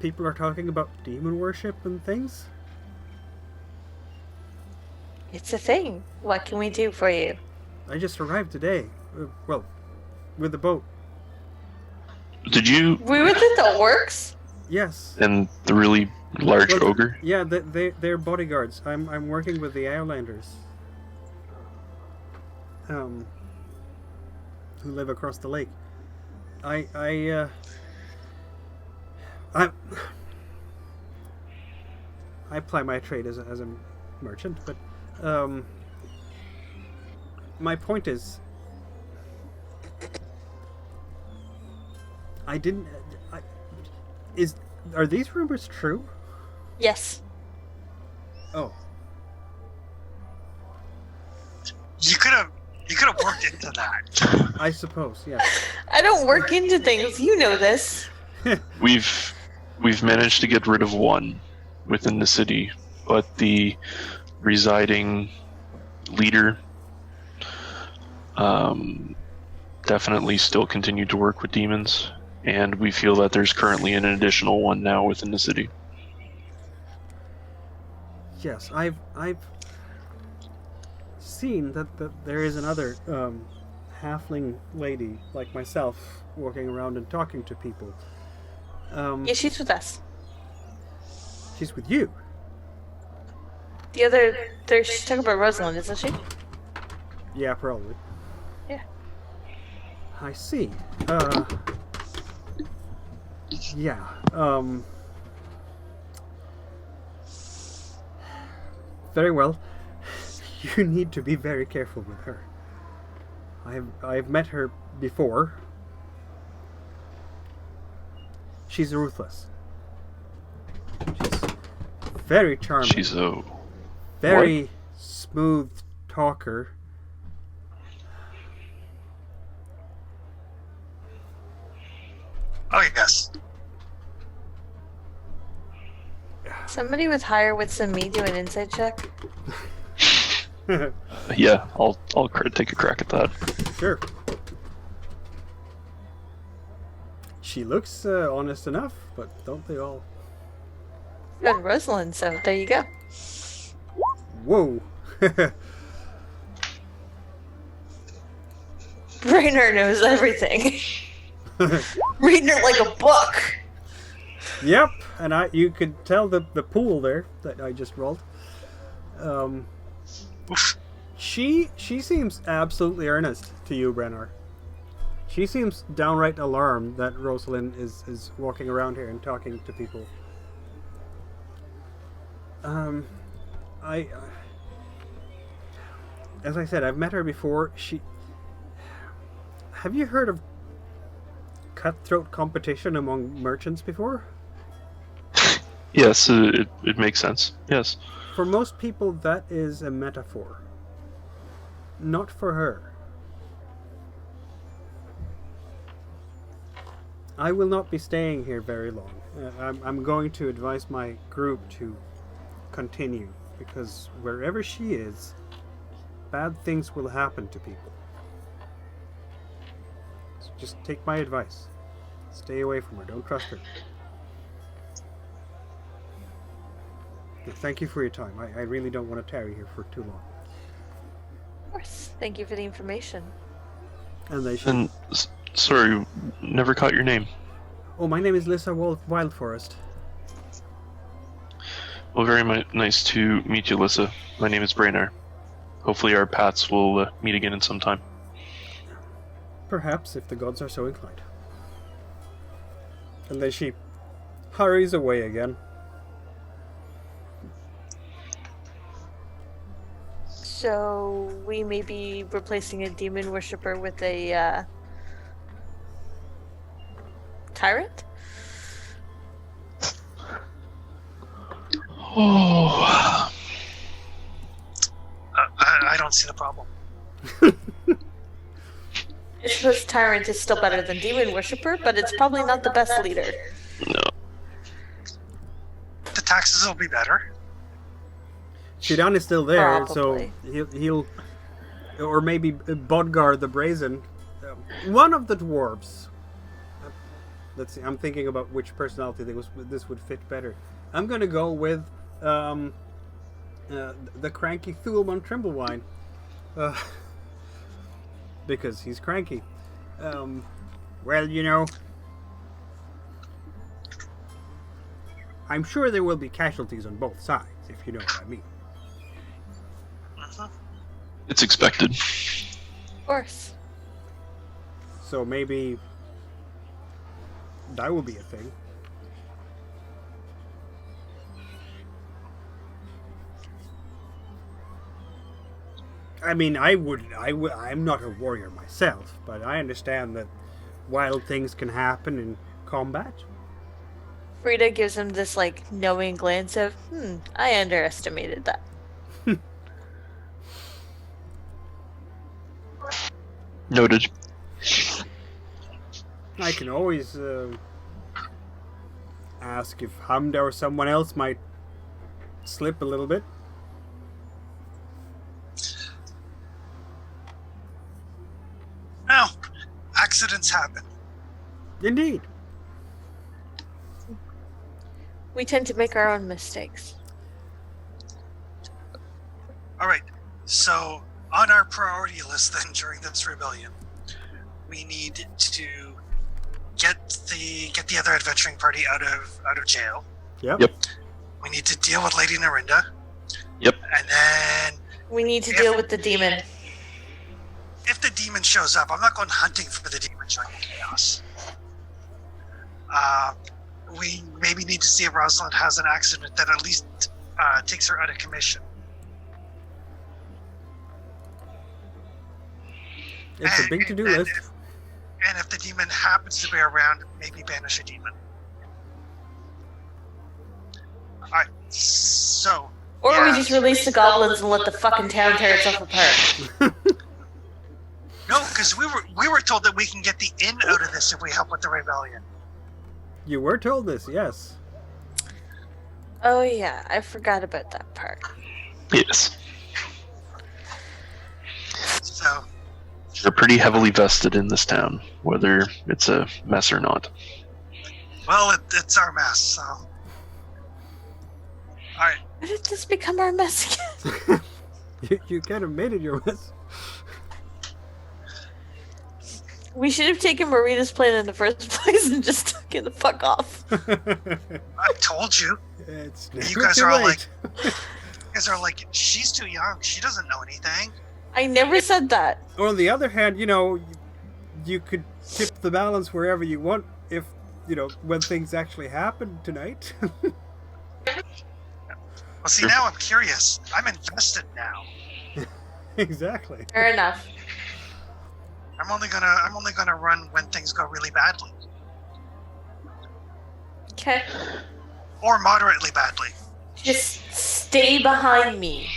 People are talking about demon worship and things. It's a thing. What can we do for you? I just arrived today. Well, with the boat. Did you? We were the orcs? Yes. And the really large ogre? Yeah, they're bodyguards. I'm working with the Islanders. Who live across the lake. I ply my trade as a merchant, but my point is, are these rumors true? Yes. Oh. You could have worked into that. I suppose, yes. I don't work into things. You know this. We've managed to get rid of one within the city, but the residing leader definitely still continued to work with demons, and we feel that there's currently an additional one now within the city. Yes, I've seen that there is another halfling lady like myself walking around and talking to people. Yeah, she's with us. She's with you? She's talking about Rosalind, isn't she? Yeah, probably. Yeah. I see. Yeah. Very well. You need to be very careful with her. I've met her before. She's ruthless. She's very charming. She's a very smooth talker. Oh, yes. Somebody with higher wits than me do an insight check. Yeah, I'll take a crack at that. Sure. She looks honest enough, but don't they all? Good, Rosalind, so there you go. Whoa. Rainer knows everything. Reading it like a book. Yep, and you could tell the pool there that I just rolled. She seems absolutely earnest to you, Brennar. She seems downright alarmed that Rosalind is walking around here and talking to people. As I said, I've met her before. Have you heard of cutthroat competition among merchants before? Yes, it makes sense. Yes. For most people, that is a metaphor. Not for her. I will not be staying here very long. I'm going to advise my group to continue, because wherever she is, bad things will happen to people. So just take my advice. Stay away from her. Don't trust her. Thank you for your time. I really don't want to tarry here for too long. Of course. Thank you for the information. And they should... And, sorry, never caught your name. Oh, my name is Lissa Wildforest. Well, very nice to meet you, Lissa. My name is Braynar. Hopefully our paths will meet again in some time. Perhaps, if the gods are so inclined. And then she hurries away again. So we may be replacing a demon worshipper with a tyrant? Oh. I don't see the problem. I suppose tyrant is still better than demon worshipper, but it's probably not the best leader. No. The taxes will be better. Shidan is still there, Probably. so he'll... Or maybe Bodgar the Brazen. One of the dwarves. Let's see, I'm thinking about which personality this would fit better. I'm going to go with the cranky Thulman Trimblewine. Because he's cranky. Well, you know... I'm sure there will be casualties on both sides, if you know what I mean. It's expected. Of course. So maybe that will be a thing. I mean, I'm not a warrior myself, but I understand that wild things can happen in combat. Frida gives him this, like, knowing glance of, I underestimated that. Noted. I can always ask if Hamda or someone else might slip a little bit. No, accidents happen. Indeed. We tend to make our own mistakes. All right, so on our priority list then during this rebellion, we need to get the other adventuring party out of jail. Yep. We need to deal with Lady Narinda. Yep. And then We need to deal with the demon. if the demon shows up, I'm not going hunting for the demon during chaos. We maybe need to see if Rosalind has an accident that at least takes her out of commission. It's a big to-do list. And if the demon happens to be around, maybe banish a demon. Alright, so... Or yeah. we just release the goblins and let the fucking town tear itself apart. No, because we were told that we can get the inn out of this if we help with the rebellion. You were told this, yes. Oh yeah, I forgot about that part. Yes. So... They're pretty heavily vested in this town, whether it's a mess or not. Well, it's our mess, so... Alright. Why did this become our mess again? You kind of made it your mess. We should have taken Marina's plan in the first place and just get the fuck off. I told you. It's You guys are all like... You guys are like, she's too young. She doesn't know anything. I never said that. On the other hand, you know, you could tip the balance wherever you want if, you know, when things actually happen tonight. Well, see, now I'm curious. I'm invested now. Exactly. Fair enough. I'm only gonna run when things go really badly. Okay. Or moderately badly. Just stay behind me.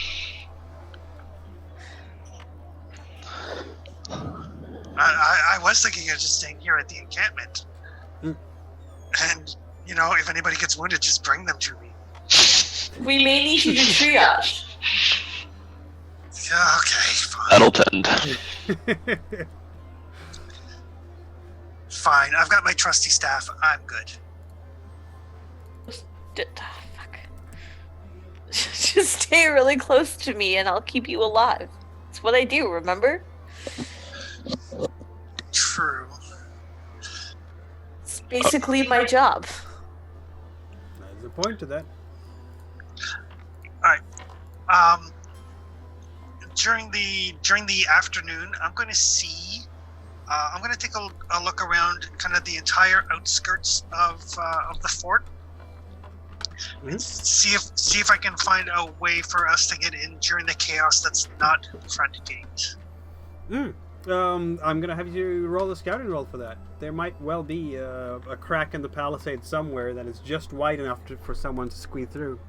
I was thinking of just staying here at the encampment. And, you know, if anybody gets wounded, just bring them to me. We may need you to triage. Yeah, okay, fine. That'll tend. Fine, I've got my trusty staff. I'm good. Fuck. Just stay really close to me and I'll keep you alive. It's what I do, remember? True. It's basically my job. There's a point to that. Alright. During the afternoon, I'm going to see. I'm going to take a look around, kind of the entire outskirts of the fort. Mm-hmm. See if I can find a way for us to get in during the chaos that's not the front gate. I'm gonna have you roll a scouting roll for that. There might well be a crack in the palisade somewhere that is just wide enough for someone to squeeze through.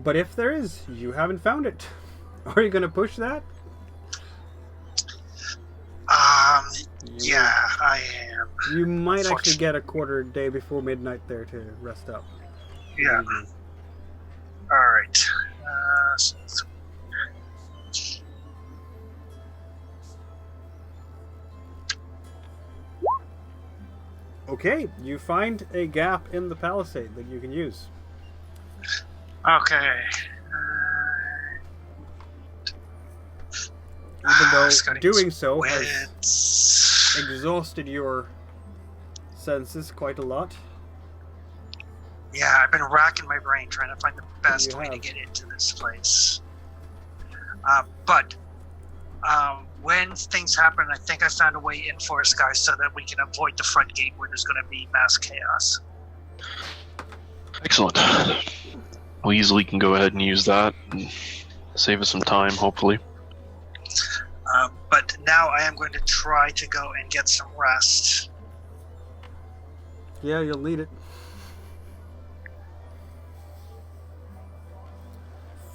But if there is, you haven't found it. Are you gonna push that? Yeah, I am. You might actually get a quarter day before midnight there to rest up. Yeah. Alright. Okay, you find a gap in the palisade that you can use. Okay. Even though doing so has wits. exhausted your senses quite a lot. Yeah, I've been racking my brain trying to find the best way to get into this place. But when things happen, I think I found a way in for us, guys, so that we can avoid the front gate where there's going to be mass chaos. Excellent. We easily can go ahead and use that and save us some time, hopefully. But now I am going to try to go and get some rest. Yeah, you'll need it.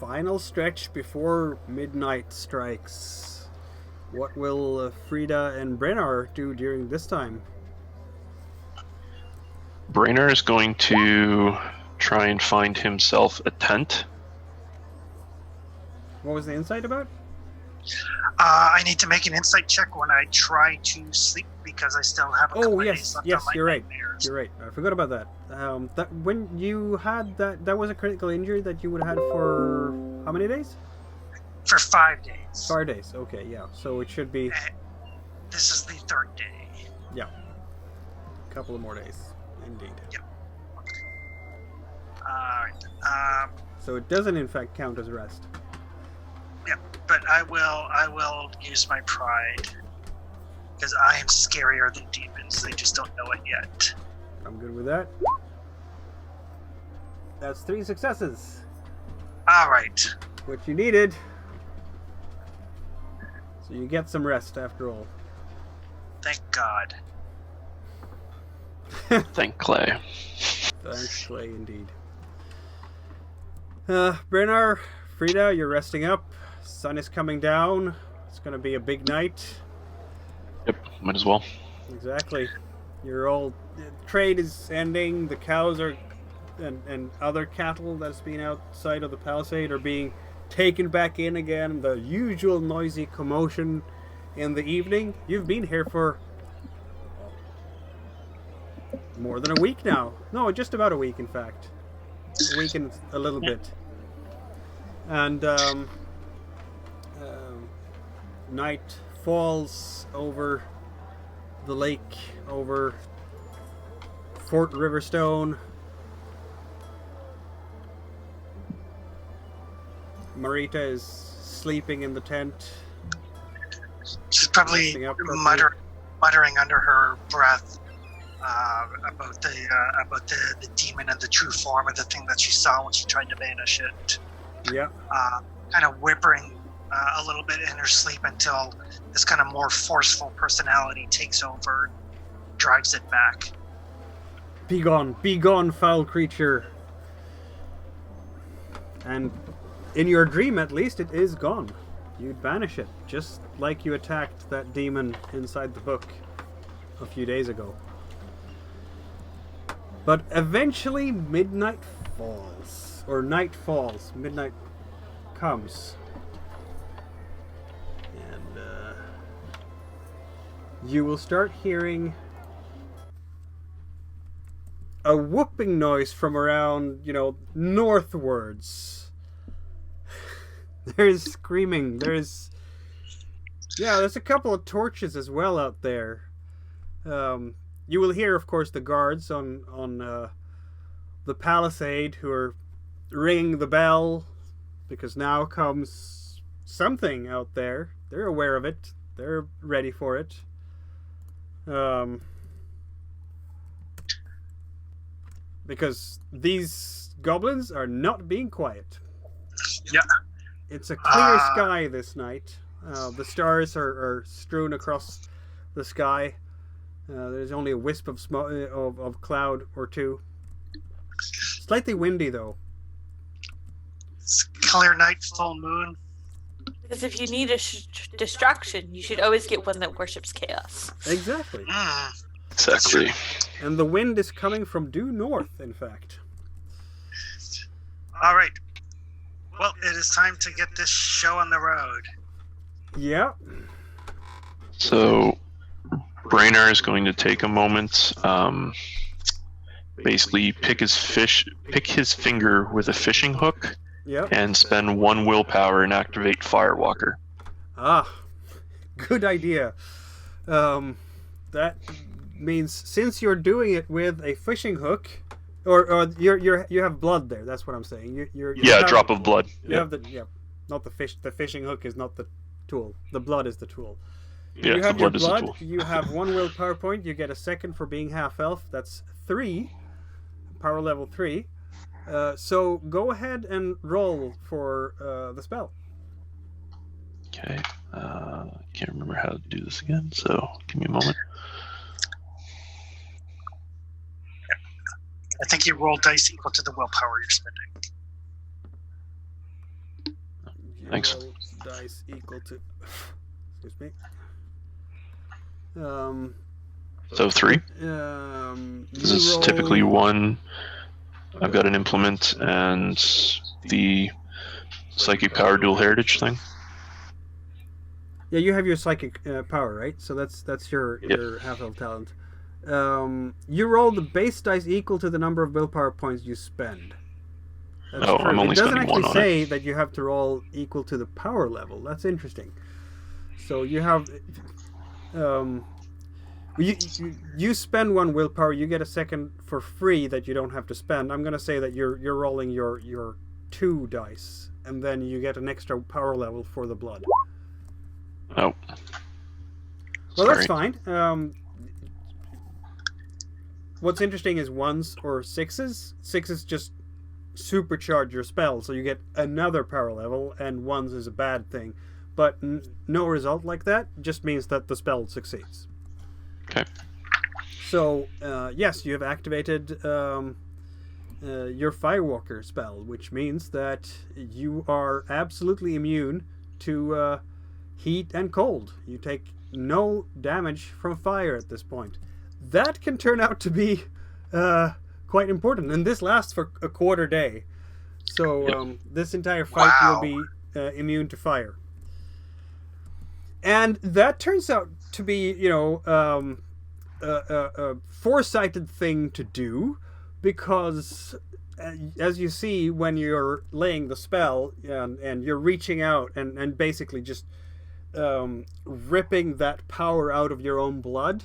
Final stretch before midnight strikes. What will Frida and Brennar do during this time? Brainer is going to try and find himself a tent. What was the insight about? I need to make an insight check when I try to sleep because I still have a couple of days left on my you're right. nightmares. You're right. I forgot about that. That when you had that was a critical injury that you would have had for how many days? For 5 days. 5 days. Okay, yeah. So it should be. This is the third day. Yeah. A couple of more days, indeed. Yep. Alright. So it doesn't in fact count as rest. Yeah, but I will use my pride. Because I am scarier than demons. They just don't know it yet. I'm good with that. That's 3 successes. Alright. What you needed. So you get some rest after all. Thank God. Thank Clay. Thanks, Clay, indeed. Brennar, Frida, you're resting up. Sun is coming down. It's going to be a big night. Yep, might as well. Exactly. Your old trade is ending. The cows are, and other cattle that's been outside of the palisade are being taken back in again. The usual noisy commotion in the evening. You've been here for more than a week now. No, just about a week, in fact. A week and a little bit. And night falls over the lake, over Fort Riverstone. Marita is sleeping in the tent. She's probably muttering under her breath about the demon and the true form of the thing that she saw when she tried to banish it. Yeah. Kind of whimpering a little bit in her sleep until this kind of more forceful personality takes over, drives it back. Be gone, foul creature. And in your dream, at least, it is gone. You'd banish it, just like you attacked that demon inside the book a few days ago. But eventually, midnight falls. Or night falls. Midnight comes. And you will start hearing a whooping noise from around, northwards. There's screaming. There's a couple of torches as well out there. You will hear, of course, the guards on the Palisade who are ringing the bell, because now comes something out there. They're aware of it. They're ready for it. Because these goblins are not being quiet. Yeah. It's a clear sky this night. The stars are strewn across the sky. There's only a wisp of smoke, of cloud or two. Slightly windy, though. It's clear night, full moon. Because if you need a distraction, you should always get one that worships chaos. Exactly. Exactly. And the wind is coming from due north, in fact. All right. Well, it is time to get this show on the road. Yeah. So, Braynar is going to take a moment, basically pick his finger with a fishing hook, yep, and spend 1 willpower and activate Firewalker. Good idea. That means since you're doing it with a fishing hook, or you have blood there. That's what I'm saying. A drop of blood. You have not the fish. The fishing hook is not the tool. The blood is the tool. Yeah, you have the blood your is the blood. tool. You have 1 willpower point. You get a second for being half elf. That's 3. Power level 3. So go ahead and roll for the spell. Okay. Can't remember how to do this again, so give me a moment. I think you roll dice equal to the willpower you're spending. Thanks. Roll dice equal to. Excuse me. So 3. This is typically 1. I've got an implement and the psychic power dual heritage thing. Yeah, you have your psychic power, right? So that's your half elf talent. You roll the base dice equal to the number of willpower points you spend. That's true. I'm only it doesn't spending 1 actually on say it. that you have to roll equal to the power level. That's interesting. So you have, you spend 1 willpower, you get a second for free that you don't have to spend. I'm gonna say that you're rolling your 2 dice, and then you get an extra power level for the blood. Oh. Well, Sorry. that's fine. What's interesting is 1s or 6s. 6s just supercharge your spell, so you get another power level, and 1s is a bad thing. But no result like that just means that the spell succeeds. Okay. So, yes, you have activated your Firewalker spell, which means that you are absolutely immune to heat and cold. You take no damage from fire at this point. That can turn out to be quite important, and this lasts for a quarter day. So this entire fight will be immune to fire. And that turns out to be, a foresighted thing to do, because as you see when you're laying the spell and you're reaching out and basically just ripping that power out of your own blood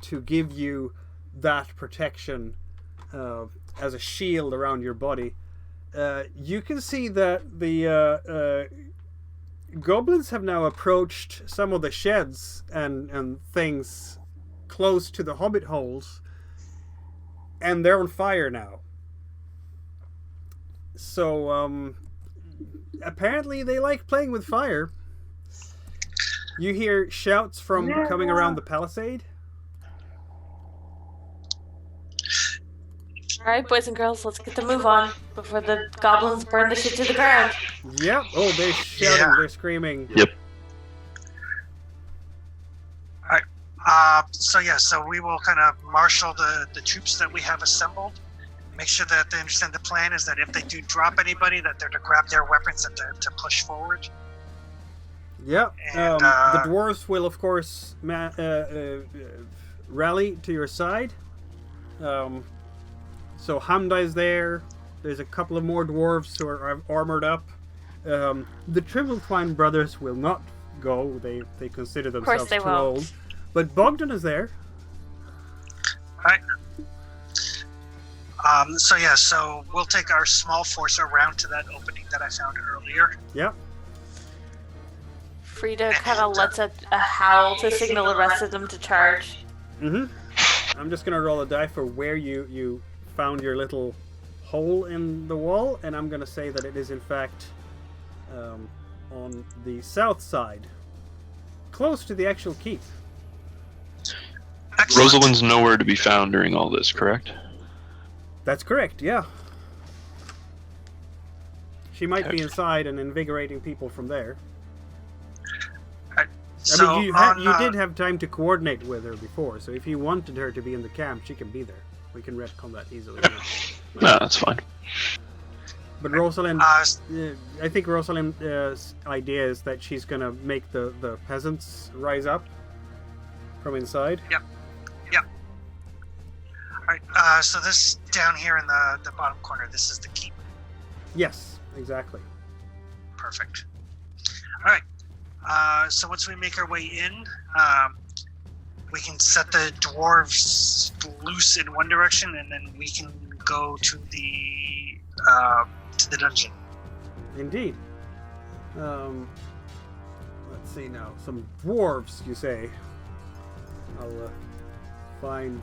to give you that protection as a shield around your body, you can see that the goblins have now approached some of the sheds and things close to the Hobbit Holes, and they're on fire now. So apparently they like playing with fire. You hear shouts from coming around the Palisade. Alright, boys and girls, let's get the move on before the goblins burn the shit to the ground. Yep. Oh, they're shouting, they're screaming. Yep. Alright. So we will kind of marshal the troops that we have assembled. Make sure that they understand the plan is that if they do drop anybody, that they're to grab their weapons and to push forward. Yep. And, the dwarves will, of course, rally to your side. So Hamda is there. There's a couple of more dwarves who are armored up. The Triple-Twine brothers will not go. They consider themselves too old. But Bogdan is there. Alright. So we'll take our small force around to that opening that I found earlier. Yeah. Frida kind of lets out a howl to signal the rest of them to charge. Mm-hmm. I'm just going to roll a die for where you found your little hole in the wall, and I'm going to say that it is in fact on the south side, close to the actual keep. Excellent. Rosalind's nowhere to be found during all this, correct? That's correct, yeah. She might be inside and invigorating people from there. So I mean, you did have time to coordinate with her before, so if you wanted her to be in the camp, she can be there. We can retcon that easily. No, that's fine. But Rosalind, I think Rosalind's idea is that she's going to make the peasants rise up from inside. Yep. Alright, so this down here in the bottom corner, this is the keep. Yes, exactly. Perfect. Alright, so once we make our way in, we can set the dwarves loose in one direction, and then we can go to the dungeon. Indeed. Let's see now. Some dwarves, you say? I'll find.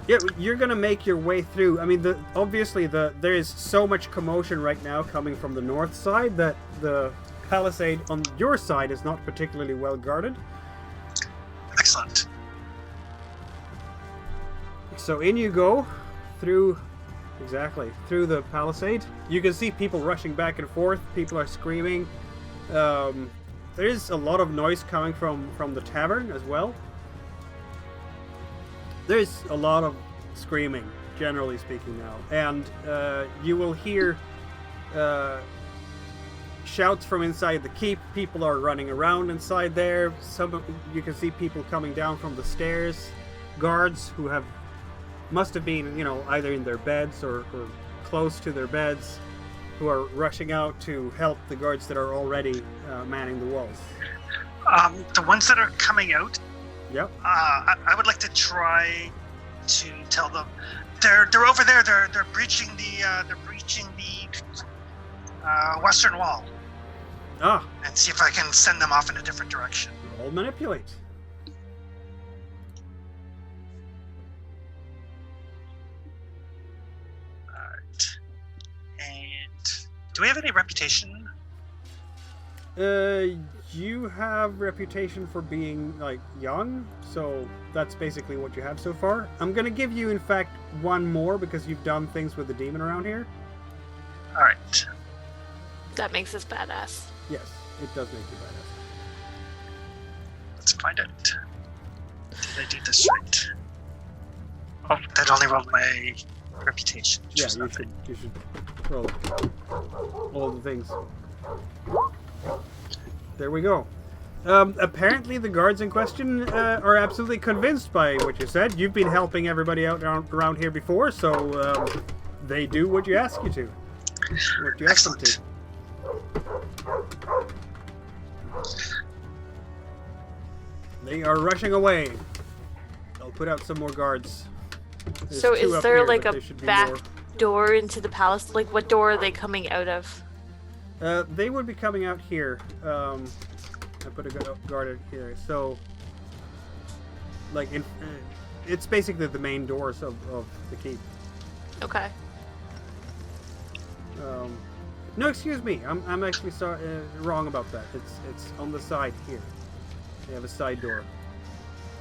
Yeah, you're gonna make your way through. I mean, obviously there is so much commotion right now coming from the north side that the palisade on your side is not particularly well guarded. Excellent. So in you go through the palisade. You can see people rushing back and forth. People are screaming. There is a lot of noise coming from the tavern as well. There's a lot of screaming, generally speaking now, and you will hear shouts from inside the keep. People are running around inside there. You can see people coming down from the stairs. Guards who must have been, either in their beds or close to their beds, who are rushing out to help the guards that are already manning the walls. The ones that are coming out. Yep. I would like to try to tell them they're over there. They're breaching the western wall. And see if I can send them off in a different direction. Roll manipulate. Alright. And do we have any reputation? You have reputation for being, young, so that's basically what you have so far. I'm gonna give you, in fact, one more because you've done things with the demon around here. Alright. That makes us badass. Yes, it does make you badass. Let's find out. Did I do this right? Oh, that only rolled my reputation. Yeah, you should roll all the things. There we go. Apparently the guards in question are absolutely convinced by what you said. You've been helping everybody out around here before, so they do what you ask you to. What you ask them to. They are rushing away. I'll put out some more guards. So is there a back door into the palace? What door are they coming out of? They would be coming out here. I put a guard here. So, it's basically the main doors of the keep. Okay. No, excuse me. I'm actually wrong about that. It's on the side here. They have a side door.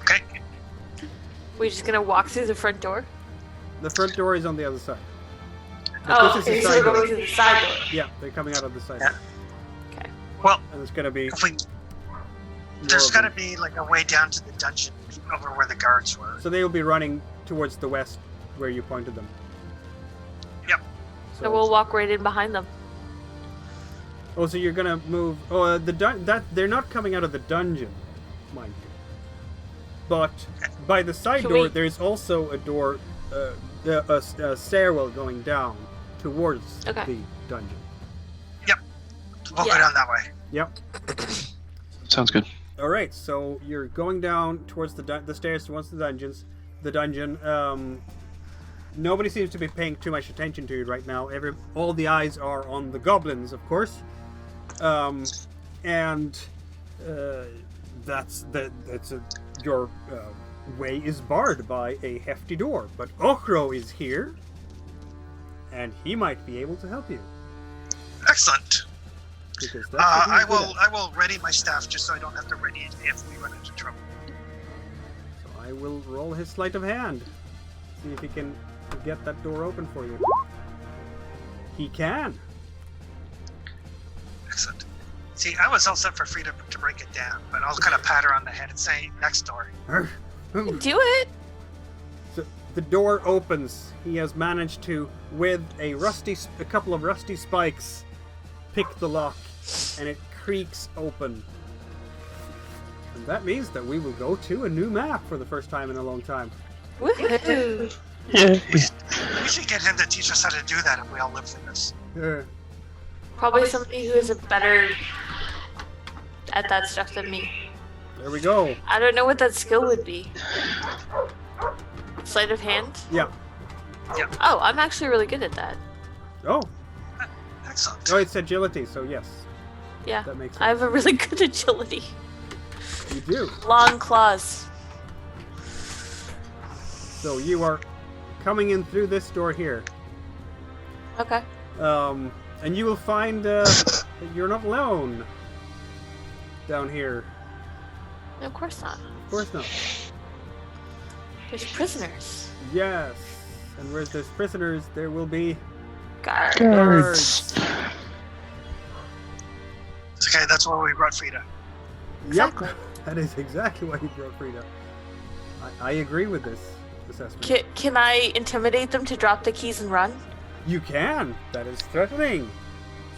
Okay. We're just gonna walk through the front door? The front door is on the other side. Oh, okay, so we're going to the side door. Yeah, they're coming out of the side door. Okay. Well, and it's gonna be. There's gotta be a way down to the dungeon over where the guards were. So they will be running towards the west, where you pointed them. Yep. So we'll walk right in behind them. Oh, so you're gonna move? Oh, they're not coming out of the dungeon, mind you. But by the side Can door, we- there's also a door, a stairwell going down towards Okay. the dungeon. We'll Yeah. go down that way. Yep. Sounds good. All right, so you're going down towards the stairs towards the dungeon. Nobody seems to be paying too much attention to you right now. All the eyes are on the goblins, of course, and your way is barred by a hefty door. But Ogre is here, and he might be able to help you. Excellent. Because that's what he's good at. I will ready my staff just so I don't have to ready it if we run into trouble. So I will roll his sleight of hand. See if he can get that door open for you. He can. Excellent. See, I was all set for freedom to break it down, but I'll kind of pat her on the head and say, next door. Do it. So the door opens. He has managed to, with a couple of rusty spikes, pick the lock, and it creaks open. And that means that we will go to a new map for the first time in a long time. Woohoo! Yeah. We should get him to teach us how to do that if we all live through this. Probably somebody who is better at that stuff than me. There we go. I don't know what that skill would be. Sleight of hand? Yeah. Oh, I'm actually really good at that. Oh, Excellent. it's agility, so yes. Yeah. That makes sense. I have a really good agility. You do. Long claws. So you are coming in through this door here. Okay. And you will find that you're not alone down here. No, of course not. Of course not. There's prisoners. Yes. And where there's prisoners, there will be Guards. guards. It's okay, that's why we brought Frida. Exactly. Yep. That is exactly why you brought Frida. I agree with this assessment. Can I intimidate them to drop the keys and run? You can. That is threatening.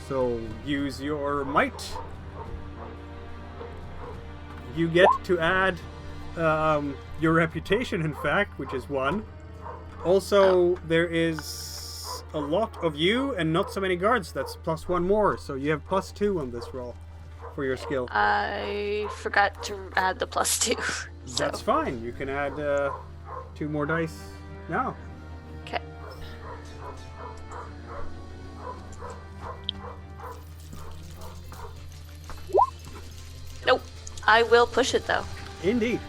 So use your might. You get to add your reputation, in fact, which is 1. Also, there is a lot of you and not so many guards. That's +1 more. So you have +2 on this roll for your skill. I forgot to add the +2. So. That's fine. You can add 2 more dice now. Okay. Nope. I will push it though. Indeed.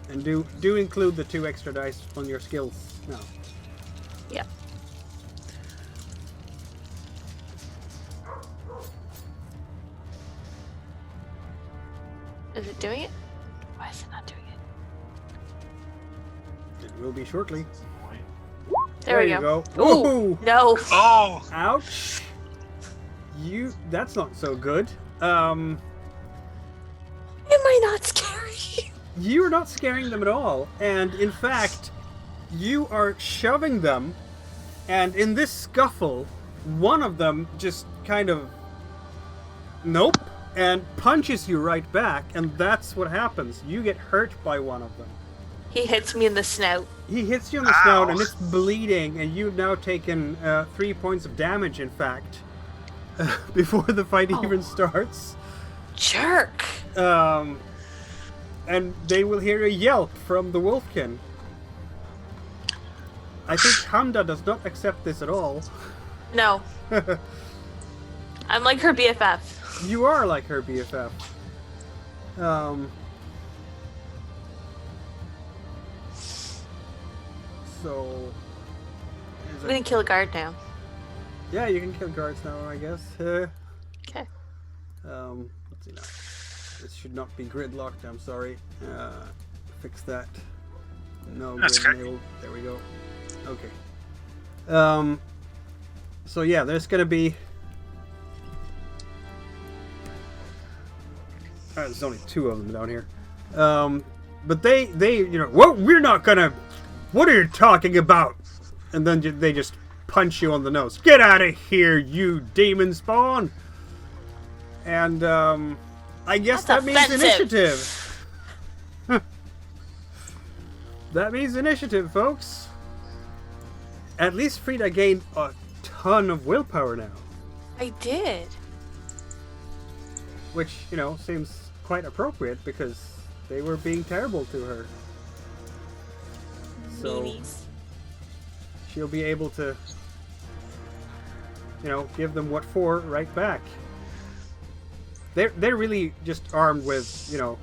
And do include the 2 extra dice on your skills now. Yeah. Is it doing it? Why is it not doing it? It will be shortly. There we you go. Ooh, Ooh. no. Oh! Ouch. That's not so good. Am I not scary? You're not scaring them at all. And in fact, you are shoving them, and in this scuffle, one of them just kind of nope, and punches you right back, and that's what happens. You get hurt by one of them. He hits me in the snout. He hits you in the Ow. snout, and it's bleeding, and you've now taken 3 points of damage, in fact, before the fight even starts. Jerk. And they will hear a yelp from the Wolfkin. I think Hamda does not accept this at all. No. I'm like her BFF. You are like her BFF. So... I'm gonna kill a guard now. Yeah, you can kill guards now, I guess. Okay. Let's see now. This should not be gridlocked, I'm sorry. Fix that. No That's grid okay. enabled. There we go. Okay. So yeah, there's gonna be... there's only 2 of them down here. But they, whoa, we're not gonna... What are you talking about? And then they just punch you on the nose. Get out of here, you demon spawn! And, I guess That's that means offensive. initiative. That means initiative, folks. At least Frida gained a ton of willpower now. I did. Which, you know, seems quite appropriate because they were being terrible to her. So Meanies. she'll be able to, you know, give them what for right back. They're really just armed with, you know,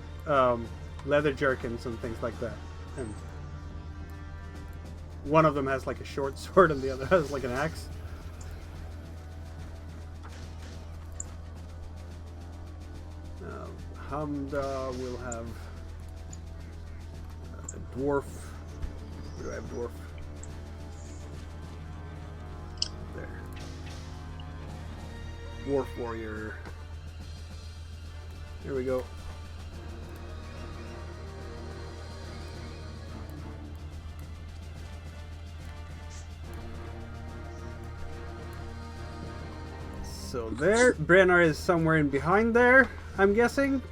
leather jerkins and things like that. And one of them has like a short sword and the other has like an axe. Hamda will have a dwarf. Where do I have dwarf? There. Dwarf warrior. Here we go. So there, Brennar is somewhere in behind there, I'm guessing.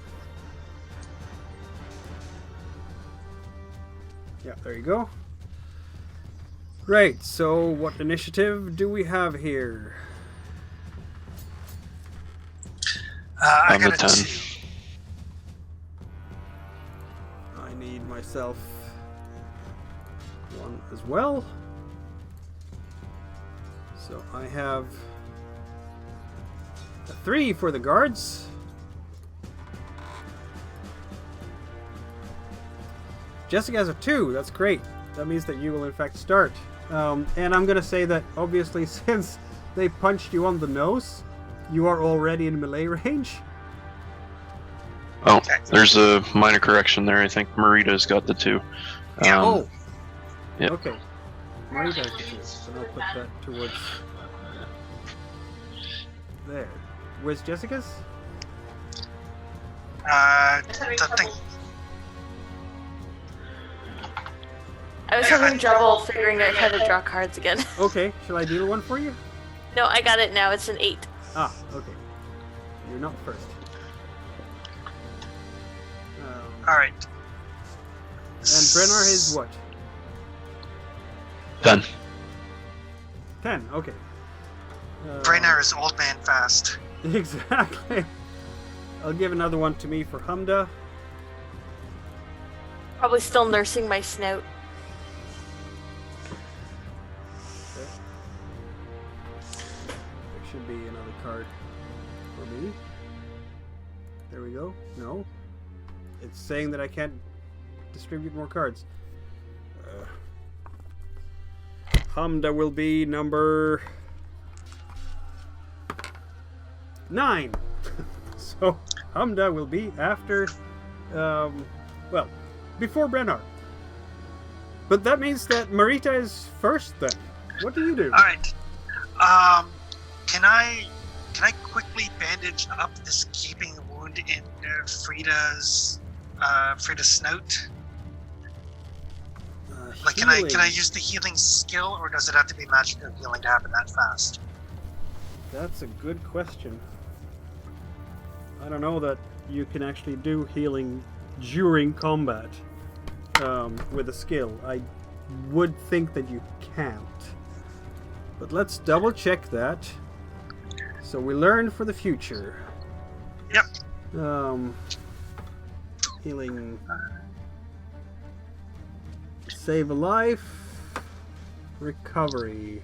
Yeah, there you go. Right, so what initiative do we have here? I I'm a got 10. 2. I need myself one as well. So I have a 3 for the guards. Jessica has a 2. That's great. That means that you will in fact start. And I'm gonna say that obviously since they punched you on the nose, you are already in melee range. Oh, there's a minor correction there. I think Marita's got the 2. Oh. Yep. Okay. Marita has the 2. So I'll put that towards there. Where's Jessica's? The thing. I was having trouble figuring out how to draw cards again. Okay, shall I deal one for you? No, I got it now. It's an 8. Ah, okay. You're not first. Alright. And Brennar is what? 10. 10, okay. Brennar is old man fast. Exactly. I'll give another one to me for Hamda. Probably still nursing my snout. There should be another card for me. There we go. No. It's saying that I can't distribute more cards. Hamda will be number 9. So Hamda will be after, well, before Brennar. But that means that Marita is first then. What do you do? Alright. Can I quickly bandage up this gaping wound in Frida's snout? Like, can I use the healing skill, or does it have to be magical healing to happen that fast? That's a good question. I don't know that you can actually do healing during combat with a skill. I would think that you can't. But let's double check that. So we learn for the future. Yep. Healing. Save a life. Recovery.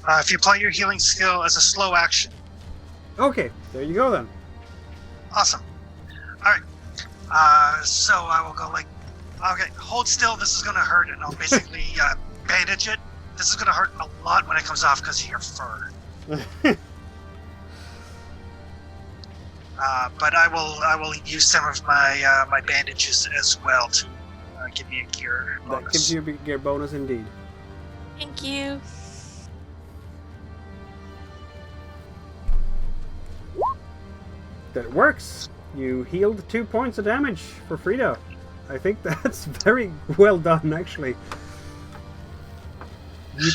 If you apply your healing skill as a slow action. Okay, there you go then. Awesome. Alright. So I will go like, okay, hold still, this is gonna hurt, and I'll basically bandage it. This is gonna hurt a lot when it comes off because of your fur. But I will use some of my my bandages as well to give me a gear bonus. That gives you a big gear bonus indeed. Thank you. That works. You healed 2 points of damage for Frida. I think that's very well done, actually. You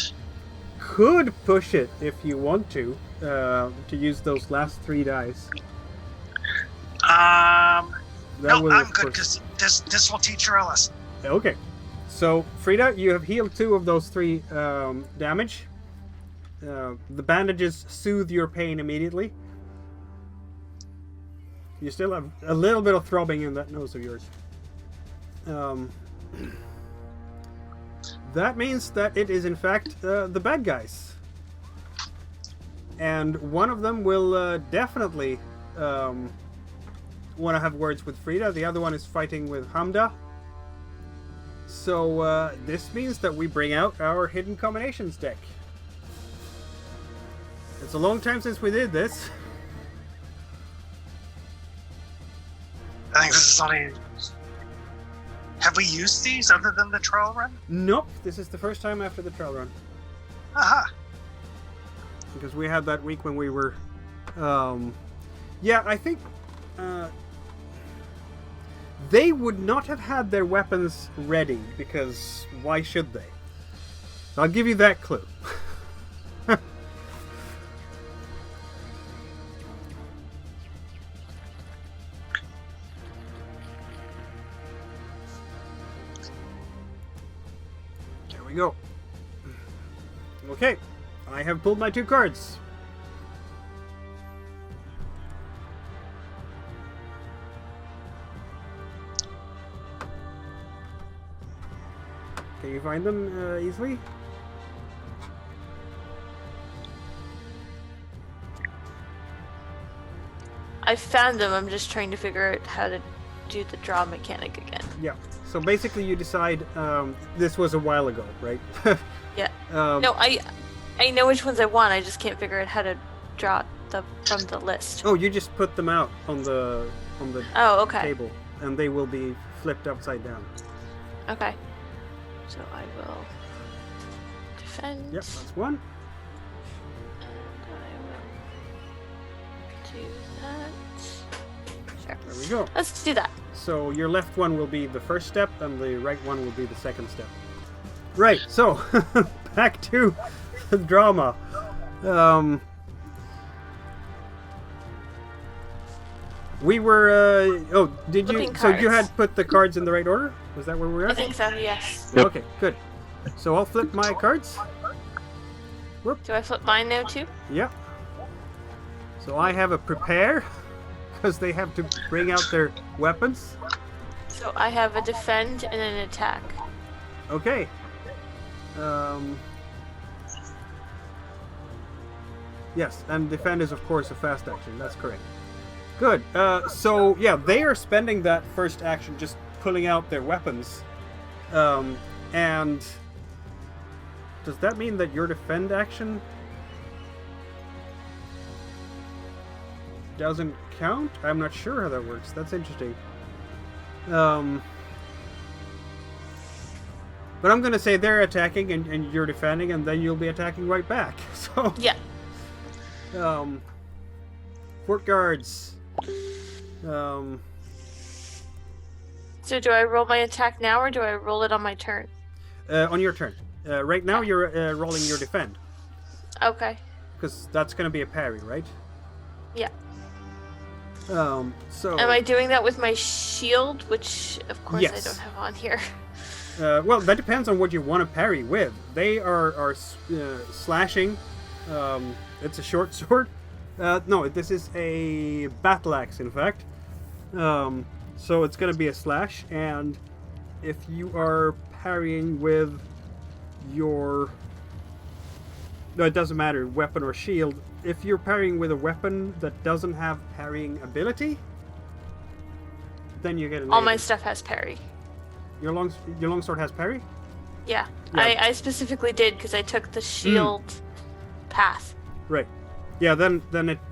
could push it if you want to use those last 3 dice. No, I'm good because this will teach her a lesson. Okay. So, Frida, you have healed 2 of those 3 damage. The bandages soothe your pain immediately. You still have a little bit of throbbing in that nose of yours. That means that it is in fact the bad guys. And one of them will definitely want to have words with Frida. The other one is fighting with Hamda. So this means that we bring out our Hidden Combinations deck. It's a long time since we did this. I think this is only... Have we used these other than the trial run? Nope, this is the first time after the trial run. Aha! Because we had that week when we were... yeah, I think... they would not have had their weapons ready, because why should they? I'll give you that clue. There we go. Okay, I have pulled my 2 cards. Can you find them easily? I found them. I'm just trying to figure out how to do the draw mechanic again. Yeah. So basically, you decide. This was a while ago, right? Yeah. No, I know which ones I want. I just can't figure out how to draw from the list. Oh, you just put them out on the okay. table, and they will be flipped upside down. Okay. So I will defend. Yep, that's one. And I will do that. Sure. There we go. Let's do that. So your left one will be the first step, and the right one will be the second step. Right, so back to the drama. We were, did you, Flipping so you cards. had put the cards in the right order? Was that where we were? I think so, yes. Yep. Okay, good. So I'll flip my cards. Whoop. Do I flip mine now too? Yeah. So I have a prepare, because they have to bring out their weapons. So I have a defend and an attack. Okay. Yes, and defend is of course a fast action. That's correct. Good. So yeah, they are spending that first action just pulling out their weapons. And does that mean that your defend action doesn't count? I'm not sure how that works. That's interesting. But I'm gonna say they're attacking and you're defending, and then you'll be attacking right back. So Yeah. Fort guards. So do I roll my attack now or do I roll it on my turn? On your turn. Right now you're rolling your defend, Okay. because that's gonna be a parry, right? Yeah. So. Am I doing that with my shield, which of course Yes. I don't have on here? Well, that depends on what you want to parry with. They are slashing. It's a short sword. No, this is a battle axe, in fact. So it's going to be a slash, and if you are parrying with your... No, it doesn't matter, weapon or shield. If you're parrying with a weapon that doesn't have parrying ability, then you get an All my aid. stuff has parry. Your longsword has parry? Yeah. Yeah. I specifically did because I took the shield path. Right. Yeah, then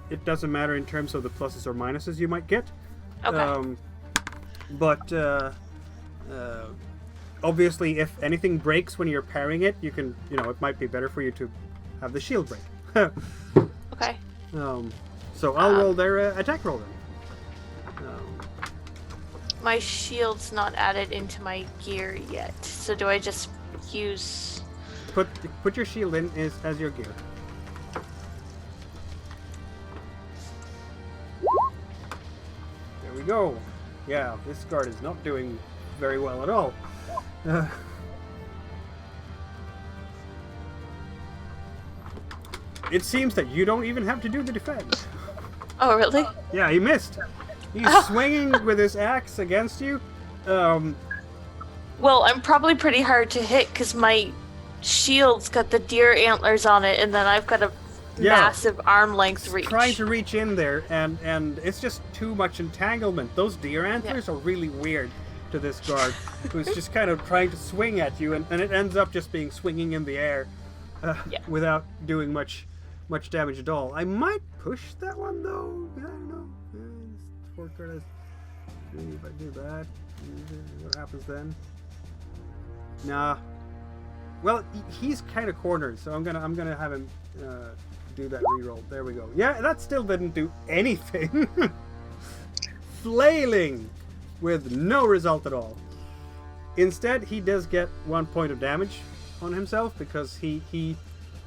it doesn't matter in terms of the pluses or minuses you might get. Okay. But obviously, if anything breaks when you're parrying it, you can, it might be better for you to have the shield break. Okay. So I'll roll their attack roll then. My shield's not added into my gear yet. So do I just use put your shield in as your gear. There we go. Yeah, this guard is not doing very well at all. It seems that you don't even have to do the defense. Oh, really? Yeah, he missed. He's swinging with his axe against you. Well, I'm probably pretty hard to hit because my shield's got the deer antlers on it, and then I've got a massive arm length reach. Trying to reach in there, and it's just too much entanglement. Those deer antlers are really weird to this guard, who's just kind of trying to swing at you, and it ends up just being swinging in the air without doing much damage at all. I might push that one though. I don't know. If I do that, what happens then? Nah. Well, he's kind of cornered, so I'm gonna have him do that reroll. There we go. Yeah, that still didn't do anything. Flailing with no result at all. Instead, he does get 1 point of damage on himself because he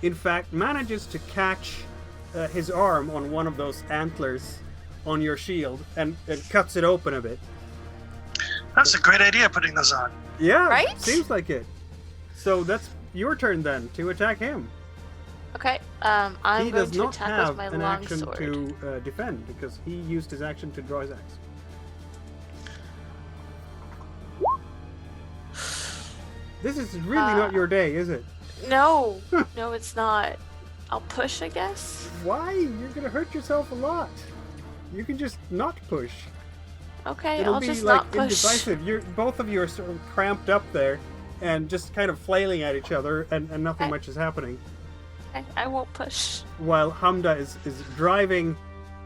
in fact manages to catch his arm on one of those antlers on your shield and cuts it open a bit. That's a great idea, putting those on. Yeah, right? Seems like it. So that's your turn then to attack him. Okay, I'm He going does to not attack have with my an long action sword. to defend because he used his action to draw his axe. This is really not your day, is it? No, no, it's not. I'll push, I guess. Why? You're gonna hurt yourself a lot. You can just not push. Okay, It'll I'll be just like not push. indecisive. Both of you are sort of cramped up there, and just kind of flailing at each other, and nothing much is happening. Okay, I won't push. While Hamda is driving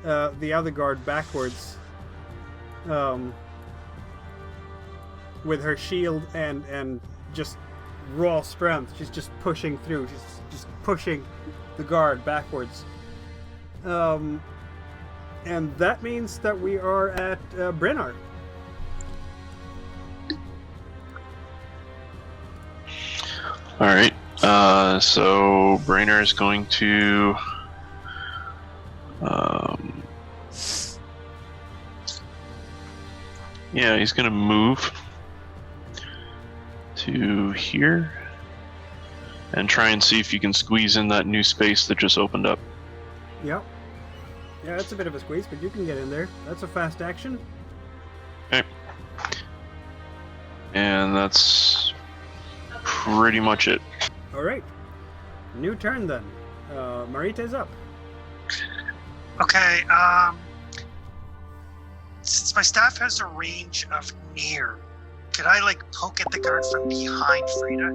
the other guard backwards, with her shield and just raw strength. She's just pushing through. She's just pushing the guard backwards. And that means that we are at Brynnar. All right. So Brainer is going to he's going to move to here and try and see if you can squeeze in that new space that just opened up. Yep. Yeah, that's a bit of a squeeze, but you can get in there. That's a fast action. Okay. And that's pretty much it. Alright. New turn then. Marita's up. Okay, since my staff has a range of near, could I, like, poke at the guard from behind Frida?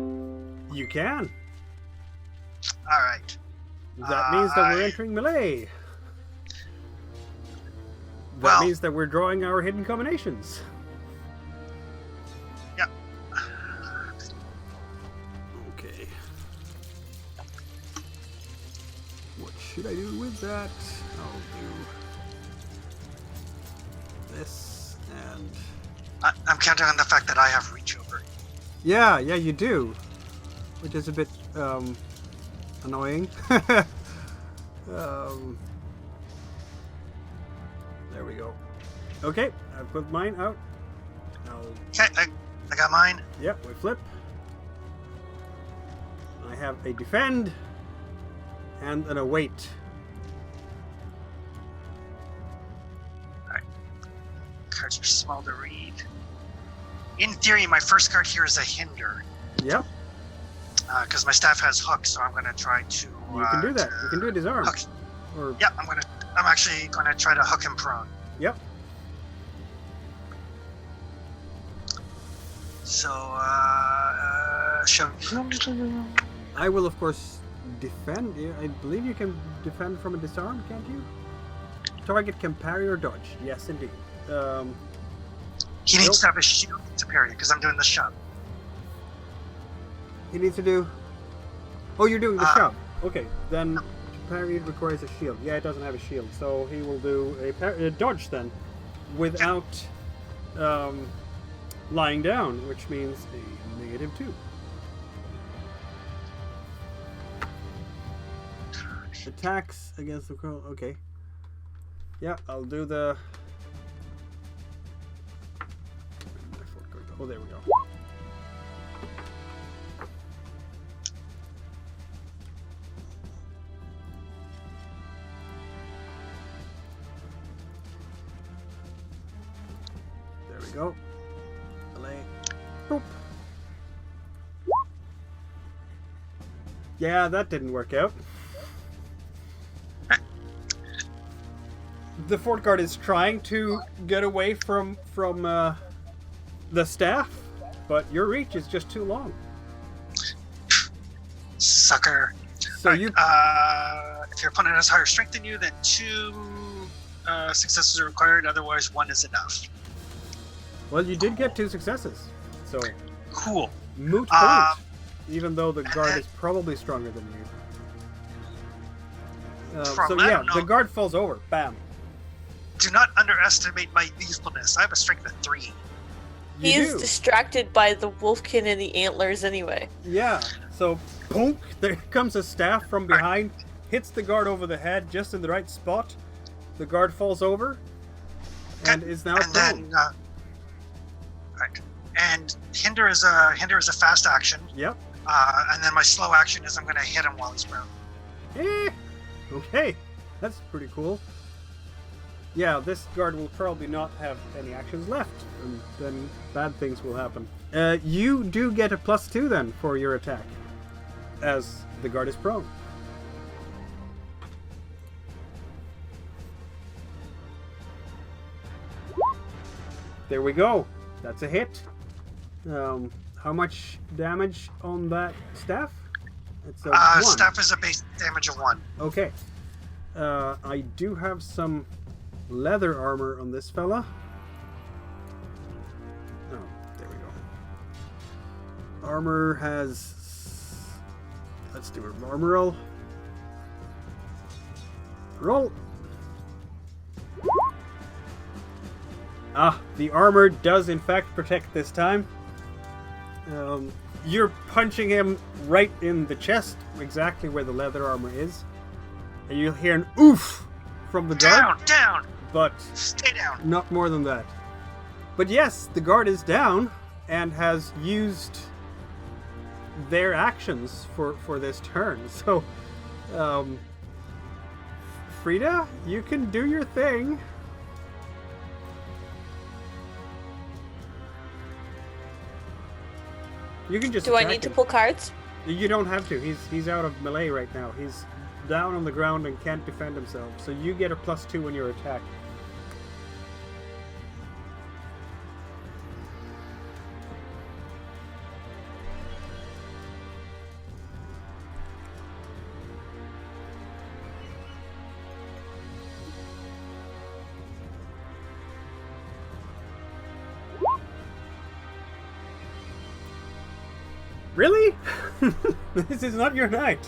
You can. Alright. That means that we're entering melee. That means that we're drawing our hidden combinations. Yep. Okay. What should I do with that? I'll do this and... I'm counting on the fact that I have reach over. Yeah, you do. Which is a bit, annoying. There we go. Okay, I put mine out. Okay, I got mine. Yep, we flip. I have a defend and an await. Alright. Cards are small to read. In theory, my first card here is a hinder. Yep, Because my staff has hooks, so I'm going to try to... you can do that. You can do it disarmed. Hook. Or, Yeah, I'm actually going to try to hook him prone. Yep. So, show... I will, of course, defend. I believe you can defend from a disarm, can't you? Target can parry or dodge. Yes, indeed. He needs to have a shield to parry, because I'm doing the shove. He needs to do... Oh, you're doing the shove. Okay, then parry requires a shield. Yeah, it doesn't have a shield, so he will do a dodge then, without lying down, which means a -2. Attacks against the crow. Okay. Yeah, I'll do the. Oh, there we go. There we go. Delay. Boop. Yeah, that didn't work out. The fort guard is trying to get away from the staff, but your reach is just too long. Sucker. So Right, you if your opponent has higher strength than you, then 2 successes are required. Otherwise, 1 is enough. well, you did get 2 successes, so Cool. moot point. Even though the guard then- is probably stronger than you. So From, I yeah, don't know. the guard falls over. Bam. Do not underestimate my usefulness. I have a strength of 3. You He is do. distracted by the wolfkin and the antlers anyway. Yeah. So, bonk, there comes a staff from behind, hits the guard over the head just in the right spot. The guard falls over and is now And prone. then, right. And hinder is a fast action. Yep. And then my slow action is I'm going to hit him while he's prone. Okay. That's pretty cool. Yeah, this guard will probably not have any actions left, and then bad things will happen. You do get a +2 then for your attack, as the guard is prone. There we go. That's a hit. How much damage on that staff? It's a 1. Staff is a base damage of 1. Okay. I do have some leather armor on this fella. Oh, there we go. Armor has... Let's do a armor roll. Roll! Ah, the armor does in fact protect this time. You're punching him right in the chest, exactly where the leather armor is. And you'll hear an oof from the guard. Down! But Stay down! not more than that. But yes, the guard is down and has used their actions for this turn. So, Frida, you can do your thing. You can just Do I attack need to him. pull cards? You don't have to. He's out of melee right now. He's down on the ground and can't defend himself. So you get a +2 when your attack. Really? This is not your night.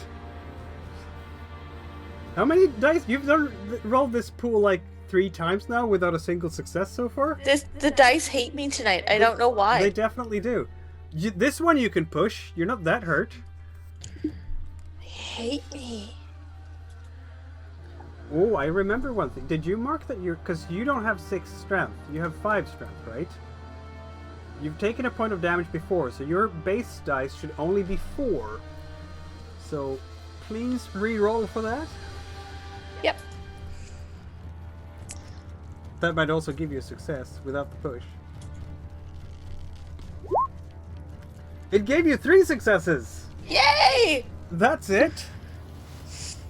How many dice? You've rolled this pool like 3 times now without a single success so far? The dice hate me tonight. I don't know why. They definitely do. This one you can push. You're not that hurt. They hate me. Oh, I remember one thing. Did you mark that you're... Because you don't have 6 strength. You have 5 strength, right? You've taken a point of damage before, so your base dice should only be 4. So, please re-roll for that. Yep. That might also give you a success without the push. It gave you 3 successes! Yay! That's it!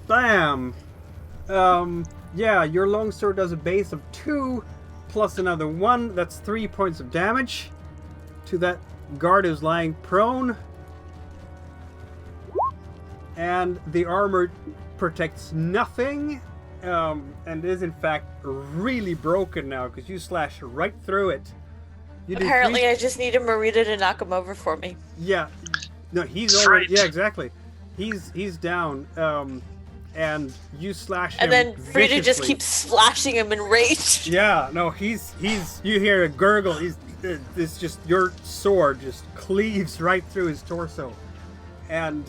Bam! Yeah, your longsword does a base of 2 plus another 1. That's 3 points of damage to that guard who's lying prone. And the armor protects nothing, and is in fact really broken now because you slash right through it. You do Apparently, 3 I just need a Marita to knock him over for me. Yeah, no, he's That's already. right. Yeah, exactly. He's down, and you slash him. And then Frida just viciously. keeps slashing him in rage. Yeah, no, he's. You hear a gurgle. It's just your sword just cleaves right through his torso, and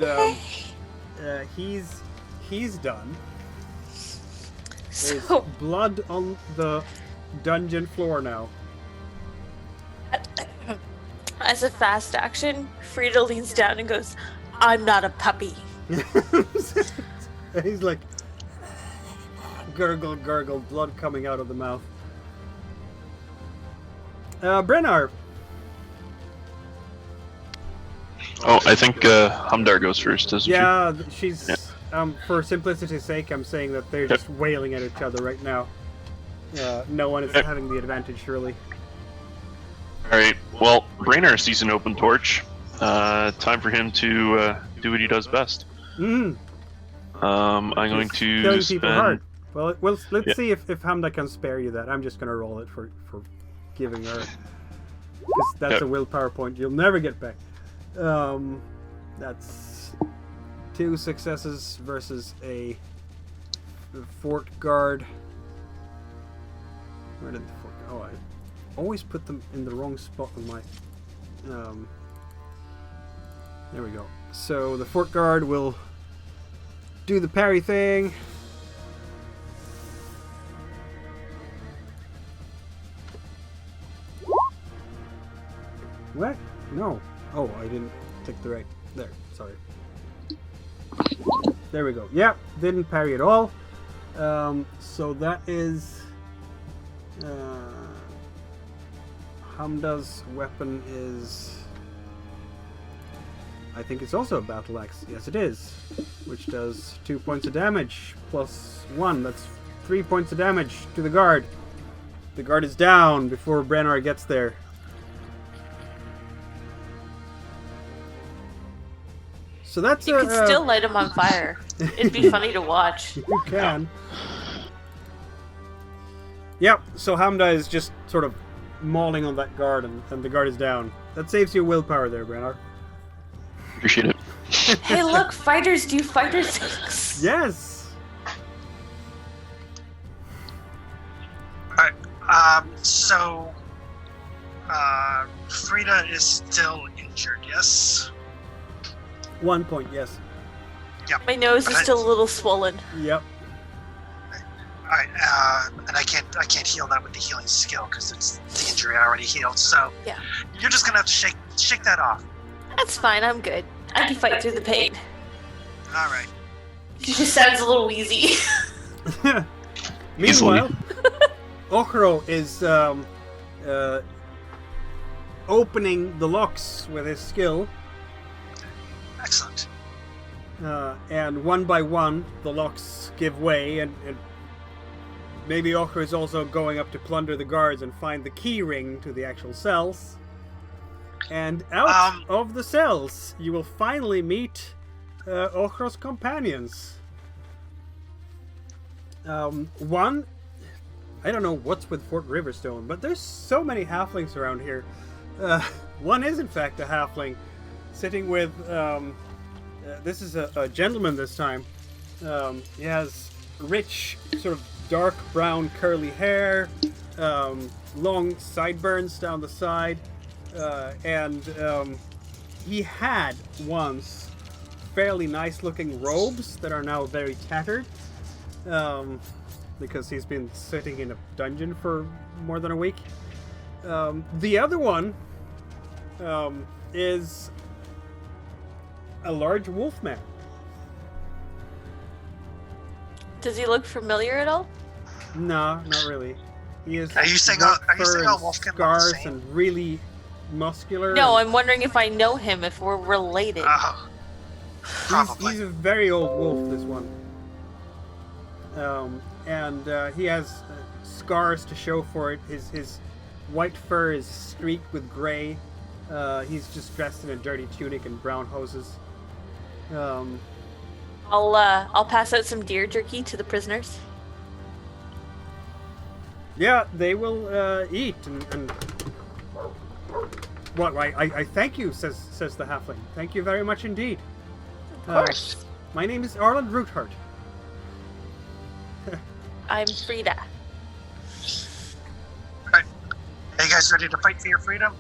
he's done. There's So blood on the dungeon floor now. as a fast action, Frida leans down and goes, "I'm not a puppy." He's like, gurgle, gurgle, blood coming out of the mouth. Brennar. Oh, I think Hamdar goes first, doesn't Yeah, she's. For simplicity's sake, I'm saying that they're just wailing at each other right now. No one is having the advantage, really. she? Alright, well, Brainer sees an open torch. Time for him to do what he does best. I'm going to killing spend... people hard. Well, let's see if Hamda can spare you that. I'm just gonna roll it for giving her. 'Cause that's a willpower point you'll never get back. That's 2 successes versus a fort guard. Where did the fort go? Oh, I always put them in the wrong spot on my... there we go. So the fort guard will do the parry thing. What? No. Oh, I didn't take the right... There, sorry. There we go. Yep, didn't parry at all. So that is... Hamda's weapon is... I think it's also a battle axe. Yes, it is. Which does 2 points of damage plus 1. That's 3 points of damage to the guard. The guard is down before Brennar gets there. So that's You could still light him on fire. It'd be funny to watch. You can. Yep, so Hamda is just sort of mauling on that guard, and the guard is down. That saves you willpower there, Brennar. Appreciate it. Hey, look, fighters do fighter things. Yes! Alright, so Frida is still injured, yes? 1 point, yes. Yep. My nose is still a little swollen. Yep. Alright, and I can't heal that with the healing skill because it's the injury I already healed. So Yeah. you're just gonna have to shake that off. That's fine, I'm good. I can fight through the pain. All right. She just sounds a little wheezy. Meanwhile, Ogre is opening the locks with his skill. Excellent. And one by one, the locks give way, and maybe Ogre is also going up to plunder the guards and find the key ring to the actual cells. And out of the cells, you will finally meet Ogre's companions. One, I don't know what's with Fort Riverstone, but there's so many halflings around here. One is, in fact, a halfling, sitting with... this is a gentleman this time. He has rich, sort of dark brown curly hair, long sideburns down the side, and he had once fairly nice looking robes that are now very tattered, because he's been sitting in a dungeon for more than a week. The other one is a large wolf man. Does he look familiar at all? No, not really. He is. Are you saying all wolf can look the scars same? and really muscular? No, and I'm wondering if I know him, if we're related. Probably. he's a very old wolf. This one. And he has scars to show for it. His white fur is streaked with gray. He's just dressed in a dirty tunic and brown hoses. I'll pass out some deer jerky to the prisoners. Yeah, they will eat and what? I thank you, says the halfling. Thank you very much indeed. Of course. My name is Arlen Roothart. I'm Frida. Alright. Are you guys ready to fight for your freedom?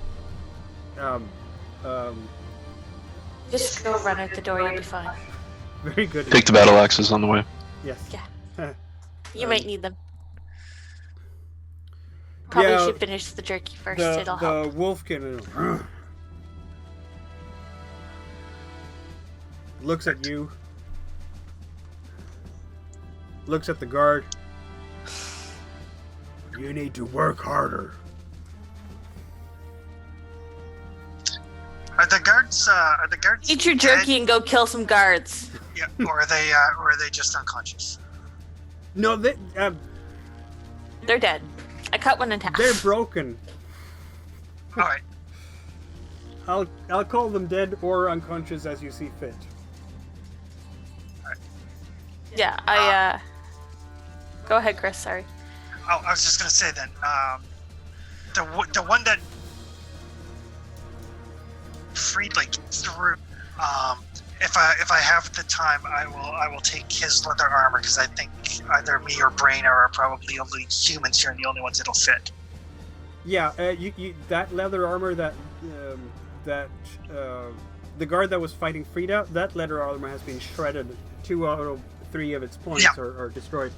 Just go run out the door, you'll be fine. Very good. Take the battle axes on the way. Yes. Yeah. You might need them. Probably should finish the jerky first. It'll help. The wolfkin looks at you. Looks at the guard. You need to work harder. Are the guards? Eat your jerky and go kill some guards. Yeah, or are they just unconscious? No, They're dead. I cut one in half. they're broken. All right. I'll call them dead or unconscious as you see fit. Yeah, Go ahead, Chris. Sorry. Oh, I was just gonna say then. The one that freed like through. If I have the time, I will take his leather armor because I think either me or Brainer are probably only humans here and the only ones it'll fit. Yeah, you that leather armor that the guard that was fighting Frida, that leather armor has been shredded. 2 out of 3 of its points are destroyed.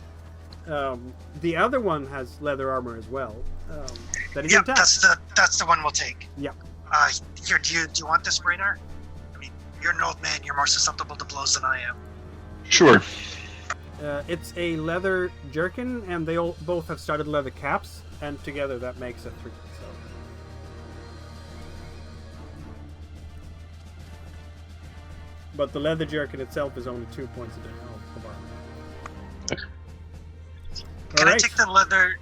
The other one has leather armor as well. That is intact. That's the one we'll take. Yep. Here, do you want this, Brainer? I mean, you're an old man. You're more susceptible to blows than I am. Sure. It's a leather jerkin, and they both have studded leather caps, and together that makes a 3. So. But the leather jerkin itself is only 2 points of armor. Can I take the leather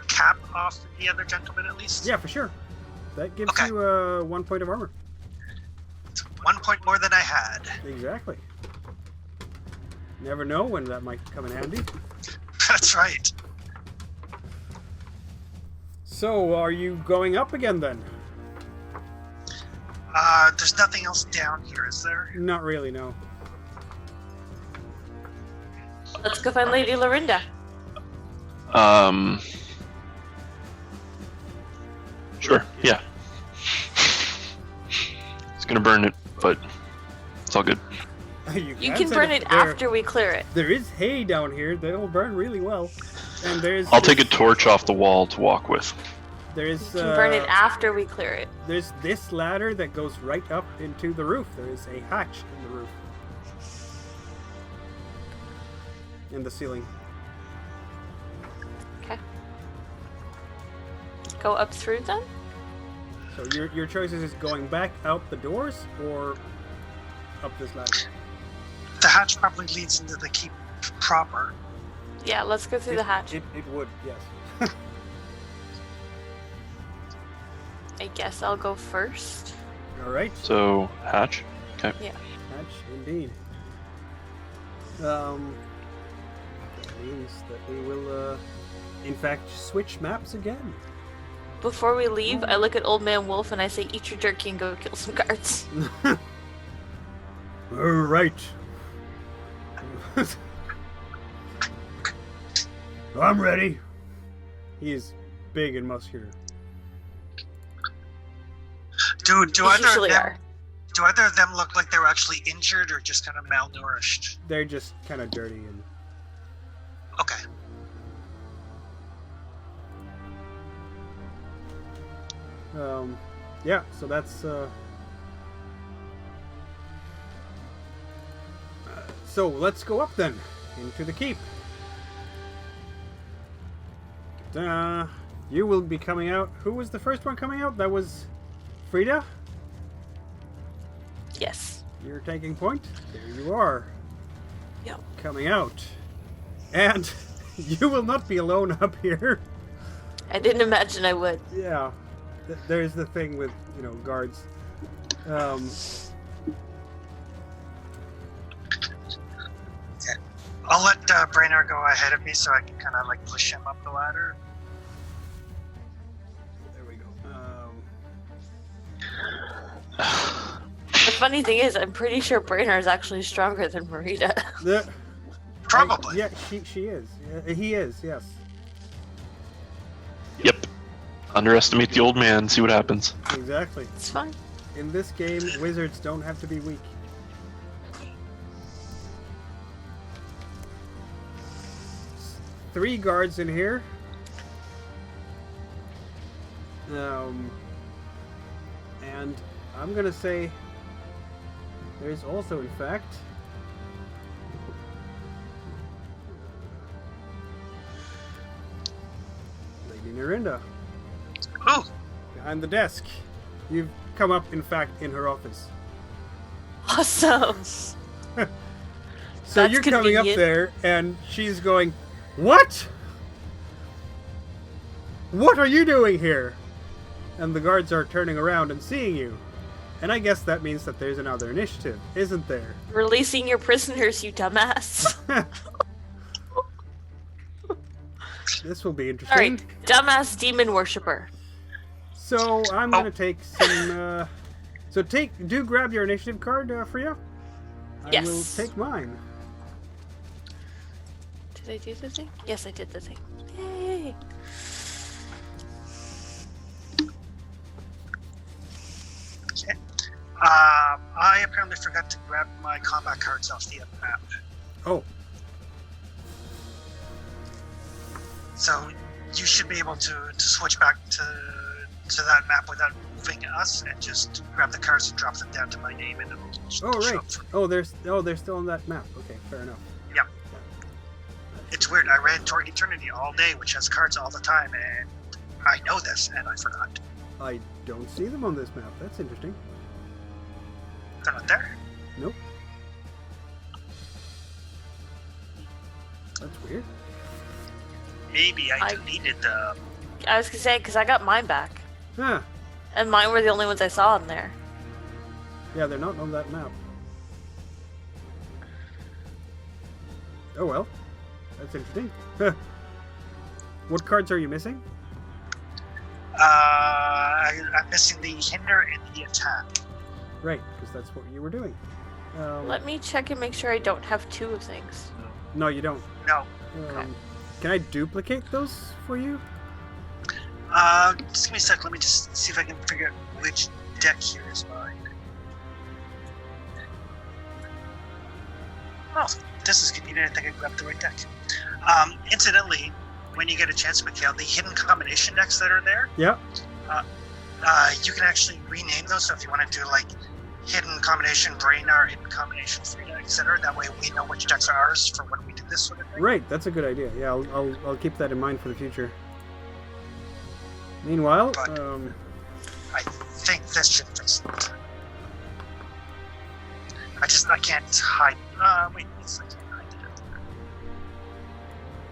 cap off the other gentleman at least? Yeah, for sure. That gives you 1 point of armor. It's 1 point more than I had. Exactly. Never know when that might come in handy. That's right. So, are you going up again then? There's nothing else down here, is there? Not really, no. Let's go find Lady Lorinda. Sure, yeah. It's gonna burn it, but it's all good. You can burn it after we clear it. There is hay down here. They'll burn really well. And there's... I'll take a torch off the wall to walk with. There's, you can burn it after we clear it. There's this ladder that goes right up into the roof. There is a hatch in the roof. In the ceiling. Okay. Go up through then? So your choices is going back out the doors or up this ladder? The hatch probably leads into the keep proper. Yeah, let's go through the hatch. It would, yes. I guess I'll go first. Alright. So, hatch? Okay. Yeah. Hatch, indeed. That means that we will, in fact, switch maps again. Before we leave, I look at Old Man Wolf and I say, eat your jerky and go kill some guards. Alright. I'm ready. He is big and muscular. Do either of them look like they were actually injured or just kind of malnourished? They're just kind of dirty and... Okay. Yeah, so that's, so let's go up then, into the keep. You will be coming out. Who was the first one coming out? That was Frida? Yes. You're taking point. There you are. Yep. Coming out. And you will not be alone up here. I didn't imagine I would. Yeah. There's the thing with, guards. I'll let Brainer go ahead of me so I can kind of like push him up the ladder. There we go. The funny thing is, I'm pretty sure Brainer is actually stronger than Marita. Probably. Yeah, she is. He is, yes. Yep. Underestimate the old man, see what happens. Exactly. It's fine. In this game, wizards don't have to be weak. 3 guards in here. And I'm gonna say there's also, in fact, Lady Narinda. Oh, Behind the desk. You've come up, in fact, in her office. Awesome. So That's you're coming up convenient. there, and she's going, "What? What are you doing here?" And the guards are turning around and seeing you. And I guess that means that there's another initiative, isn't there? Releasing your prisoners, you dumbass. This will be interesting. Alright, dumbass demon worshipper. So I'm gonna take some. Do grab your initiative card, Freya. Yes. I will take mine. Did I do the thing? Yes, I did the thing. Yay! okay. I apparently forgot to grab my combat cards off the map. Oh, So you should be able to switch back to that map without moving us, and just grab the cards and drop them down to my name, and it'll oh show right. up for me. They're still on that map. Okay, fair enough. Yeah. It's weird. I ran Toward Eternity all day, which has cards all the time, and I know this, and I forgot. I don't see them on this map. That's interesting. They're not there. Nope. That's weird. Maybe I deleted them. I was gonna say, because I got mine back. Huh. And mine were the only ones I saw in there. Yeah, they're not on that map. Oh well. That's interesting. What cards are you missing? I'm missing the hinder and the attack. Right, because that's what you were doing. Let me check and make sure I don't have 2 things. No, you don't. No. Okay. Can I duplicate those for you? Just give me a sec. Let me just see if I can figure out which deck here is mine. Oh, this is convenient. I think I grabbed the right deck. Incidentally, when you get a chance, Mikael, the hidden combination decks that are there, Yeah. you can actually rename those. So if you want to do like hidden combination Brainar, hidden combination Frida, etc., that way we know which decks are ours for when we do this sort of thing. Right, that's a good idea. Yeah, I'll keep that in mind for the future. Meanwhile, But- I think this should fix it. I can't hide. Wait, yes, I can hide it up there.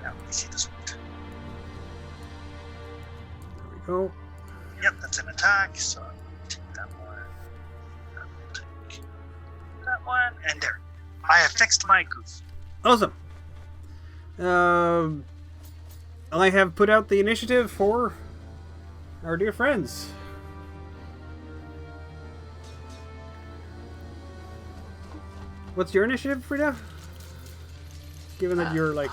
Now let me see this one. there we go. Yep, that's an attack, so I'm going to take that one. I'm going to take that one, and there. I have fixed my goof. Awesome. I have put out the initiative for our dear friends. What's your initiative, Frida? Given that you're like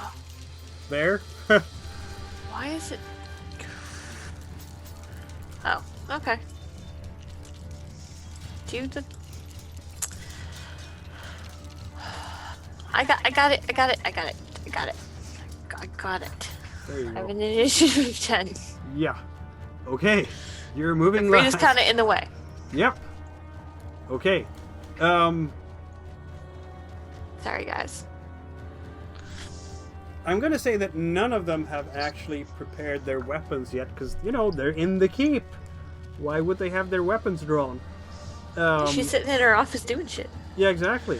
there. Why is it? Oh, okay. Do the. I got it. I got it. There you I have go. an initiative of 10. Yeah. Okay. You're moving Rita's last. kind of in the way. Yep. Okay. Sorry, guys. I'm going to say that none of them have actually prepared their weapons yet, because, you know, they're in the keep. Why would they have their weapons drawn? She's sitting in her office doing shit. Yeah, exactly.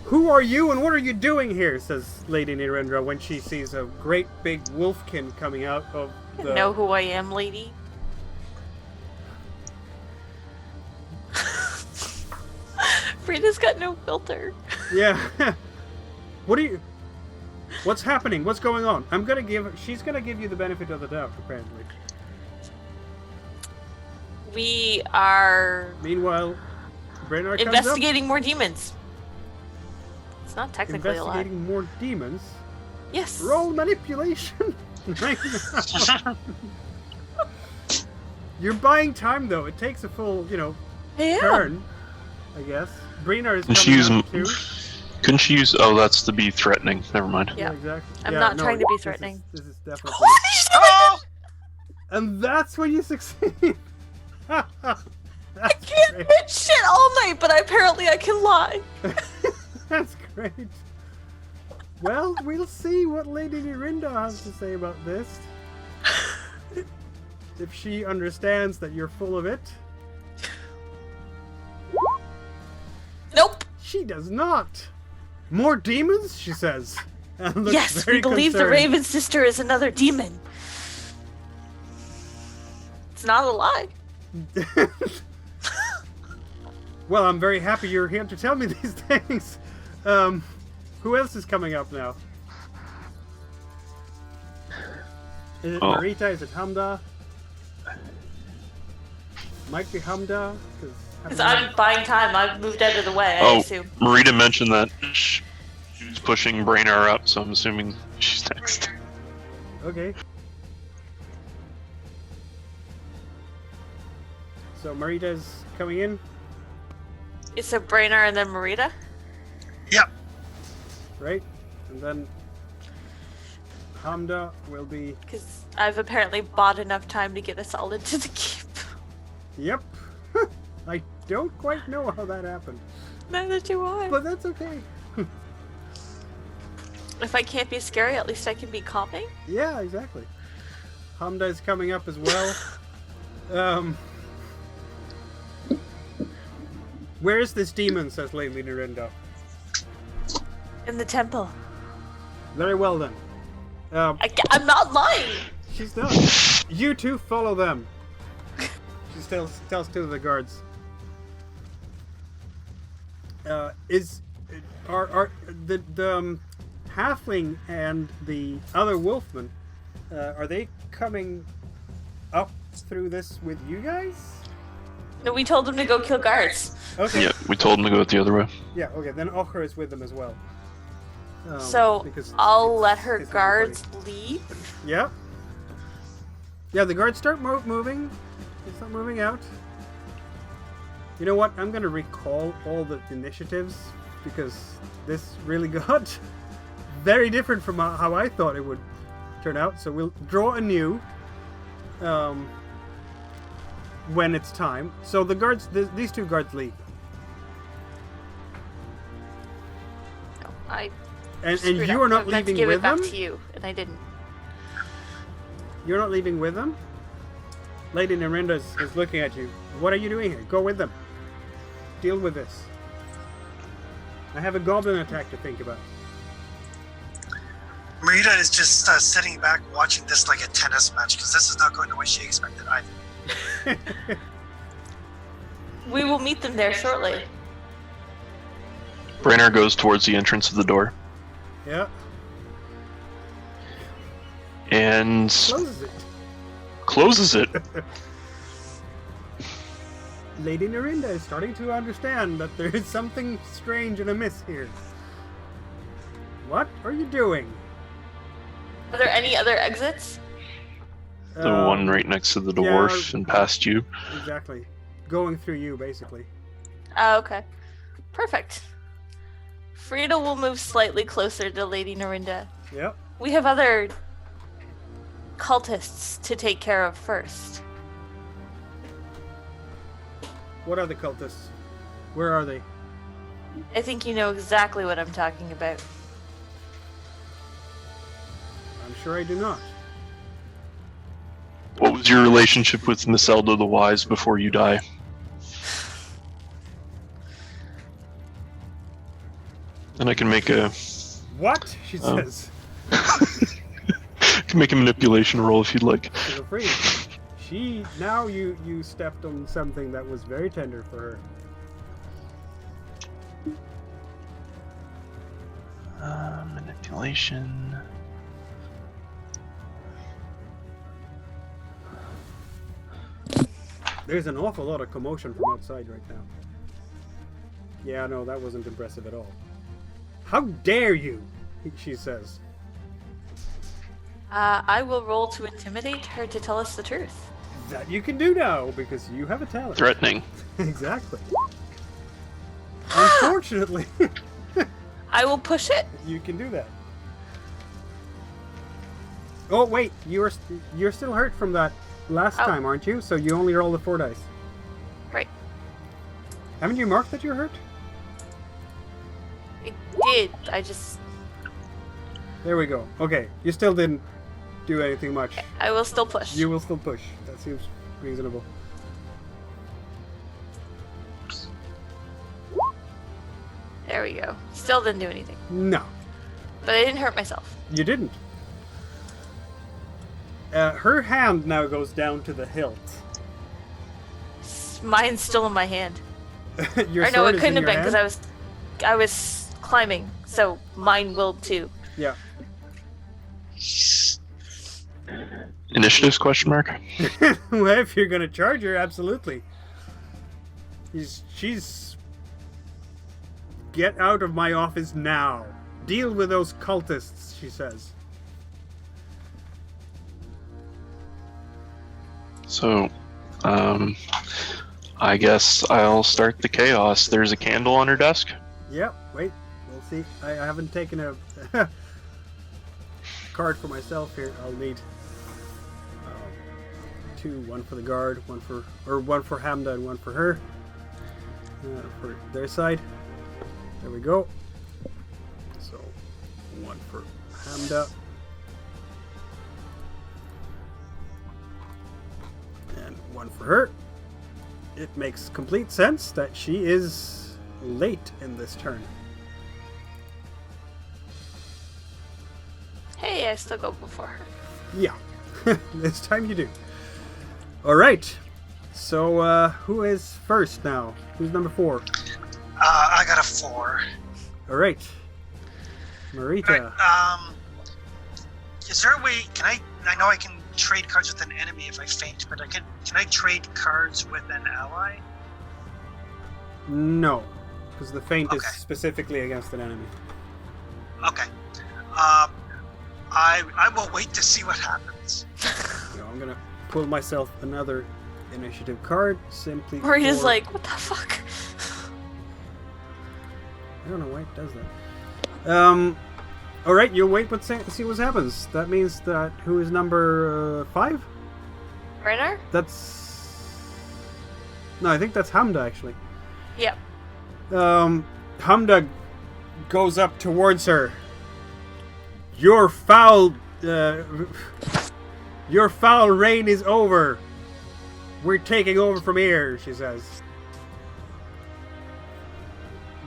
Who are you and what are you doing here? Says Lady Narendra when she sees a great big wolfkin coming out of You the... know who I am, lady. Rita's got no filter. Yeah. What are you... What's happening? What's going on? She's gonna give you the benefit of the doubt, apparently. We are Meanwhile, Brainard comes investigating more demons. It's not up, technically a lie. investigating more demons. Yes. Roll manipulation. You're buying time though. It takes a full, Yeah. turn, I guess. Breenar is She coming use up too. Couldn't she use? Oh, that's to be threatening. Never mind. Yeah. Exactly. I'm not trying to be threatening. This is definitely. Oh! And that's when you succeed. I can't hit shit all night, but apparently I can lie. That's great. Well, we'll see what Lady Nirinda has to say about this. If she understands that you're full of it. Nope. She does not. More demons, she says. And looks Yes, very we believe the concerned. Raven Sister is another demon. It's not a lie. Well, I'm very happy you're here to tell me these things. Who else is coming up now? Is it Marita? Is it Hamda? Might be Hamda? Because I'm buying time. I've moved out of the way, I assume. Marita mentioned that she's pushing Brainar up, so I'm assuming she's next. Okay. So Marita's coming in? It's a Brainer and then Marita? Yep. Right? And then Hamda will be... Because I've apparently bought enough time to get us all into the keep. Yep. I don't quite know how that happened. Neither do I. But that's okay. If I can't be scary, at least I can be calming. Yeah, exactly. Hamda is coming up as well. Where is this demon, says Lady Nirinda. In the temple. Very well then. I'm not lying! She's not. You two follow them. She tells two of the guards. Are the halfling and the other wolfman, are they coming up through this with you guys? No, we told them to go kill guards. Okay. Yeah, we told him to go the other way. Yeah, okay, then Ogre is with them as well. So, because I'll let her it's guards leave. Yeah. Yeah, the guards start moving. They start moving out. You know what? I'm going to recall all the initiatives because this really got very different from how I thought it would turn out. So we'll draw anew when it's time. So the guards, these two guards leave. No, I And screwed you up. are not I meant to leaving give with it back them? to you, and I didn't. You're not leaving with them? Lady Nirinda is looking at you. What are you doing here? Go with them. Deal with this. I have a goblin attack to think about. Marita is just sitting back watching this like a tennis match because this is not going the way she expected either. We will meet them there shortly. Brainar goes towards the entrance of the door Yeah. and Closes it. closes it. Lady Nirinda is starting to understand that there is something strange and amiss here. What are you doing? Are there any other exits? The one right next to the dwarf and past you. Exactly. Going through you, basically. Oh, okay. Perfect. Frida will move slightly closer to Lady Nirinda. Yep. We have other cultists to take care of first. What are the cultists? Where are they? I think you know exactly what I'm talking about. I'm sure I do not. What was your relationship with Miss Elda the Wise before you die? And I can make a What? She says. I can make a manipulation roll if you'd like. Feel free. Now you stepped on something that was very tender for her. Manipulation. There's an awful lot of commotion from outside right now. Yeah, no, that wasn't impressive at all. How dare you? She says. I will roll to intimidate her to tell us the truth. That you can do now, because you have a talent. Threatening. Exactly. Unfortunately. I will push it. You can do that. Oh wait, you're still hurt from that last time, aren't you? So you only roll the 4 dice. Right. Haven't you marked that you're hurt? It did. I just... There we go. Okay, you still didn't do anything much. I will still push. You will still push. That seems reasonable. There we go. Still didn't do anything. No. But I didn't hurt myself. You didn't. Her hand now goes down to the hilt. Mine's still in my hand. Your or no, sword it is couldn't in have your been because I was climbing, so mine will too. Yeah. Initiatives, question mark? Well, if you're gonna charge her, absolutely. She's... Get out of my office now. Deal with those cultists, she says. So, I guess I'll start the chaos. There's a candle on her desk. Yep, wait. We'll see. I haven't taken a card for myself here. I'll need 2. One for the guard, one for Hamda and one for her. For their side. There we go. So, 1 for Hamda. And 1 for her. It makes complete sense that she is late in this turn. Hey, I still go before her. Yeah. This time you do. Alright. So, who is first now? Who's number 4? I got a 4. Alright. Marita. Right, is there a way, I know I can trade cards with an enemy if I faint, but can I trade cards with an ally? No. Because the feint is specifically against an enemy. Okay. I will wait to see what happens. I'm gonna pull myself another initiative card, simply Marita's like, what the fuck? I don't know why it does that. Alright, you'll wait but see what happens. That means that who is number 5? Renner? No, I think that's Hamda actually. Yep. Hamda goes up towards her. Your foul reign is over. We're taking over from here, she says.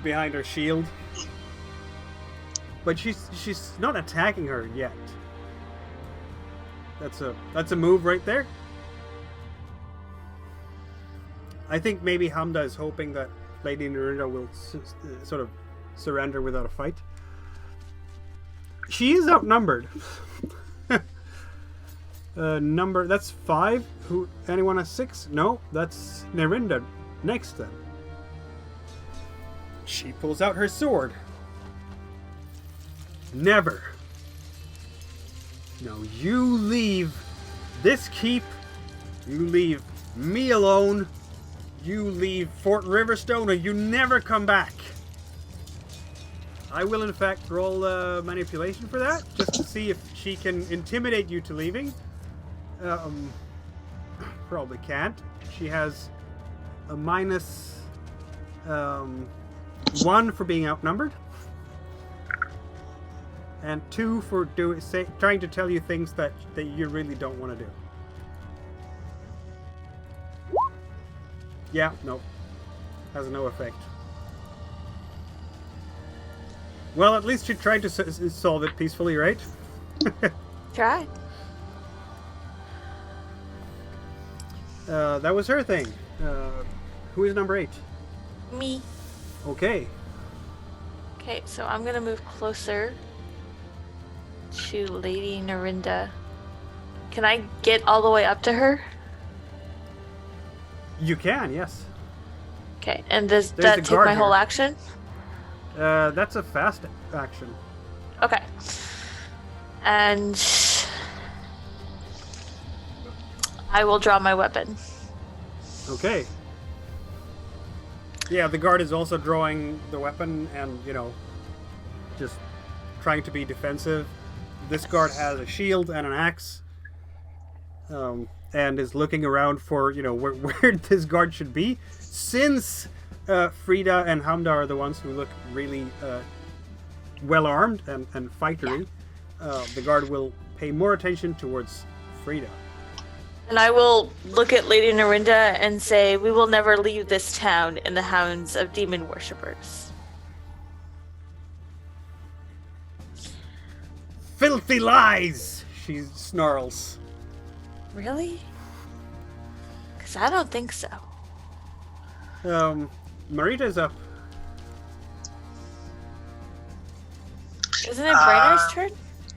Behind her shield. But she's not attacking her yet. That's a move right there. I think maybe Hamda is hoping that Lady Nerida will sort of surrender without a fight. She is outnumbered. That's 5. Anyone has 6? No, that's Nerida. Next then. She pulls out her sword. Never. No, you leave this keep. You leave me alone. You leave Fort Riverstone, or you never come back. I will, in fact, roll manipulation for that, just to see if she can intimidate you to leaving. Probably can't. She has a minus 1 for being outnumbered, and 2 for trying to tell you things that you really don't want to do. Yeah, nope. Has no effect. Well, at least you tried to solve it peacefully, right? Tried. That was her thing. Who is number 8? Me. Okay. Okay, so I'm gonna move closer to Lady Nerida. Can I get all the way up to her? You can, yes. Okay, and does There's that the take my guard whole here. action? That's a fast action. Okay. And I will draw my weapon. Okay. Yeah, the guard is also drawing the weapon, and, just trying to be defensive. This guard has a shield and an axe, and is looking around for, where this guard should be. Since Frida and Hamda are the ones who look really well armed and fightery, the guard will pay more attention towards Frida. And I will look at Lady Narinda and say, we will never leave this town in the hounds of demon worshippers. Filthy lies! She snarls. Really? Because I don't think so. Marita's up. Isn't it Brainard's turn?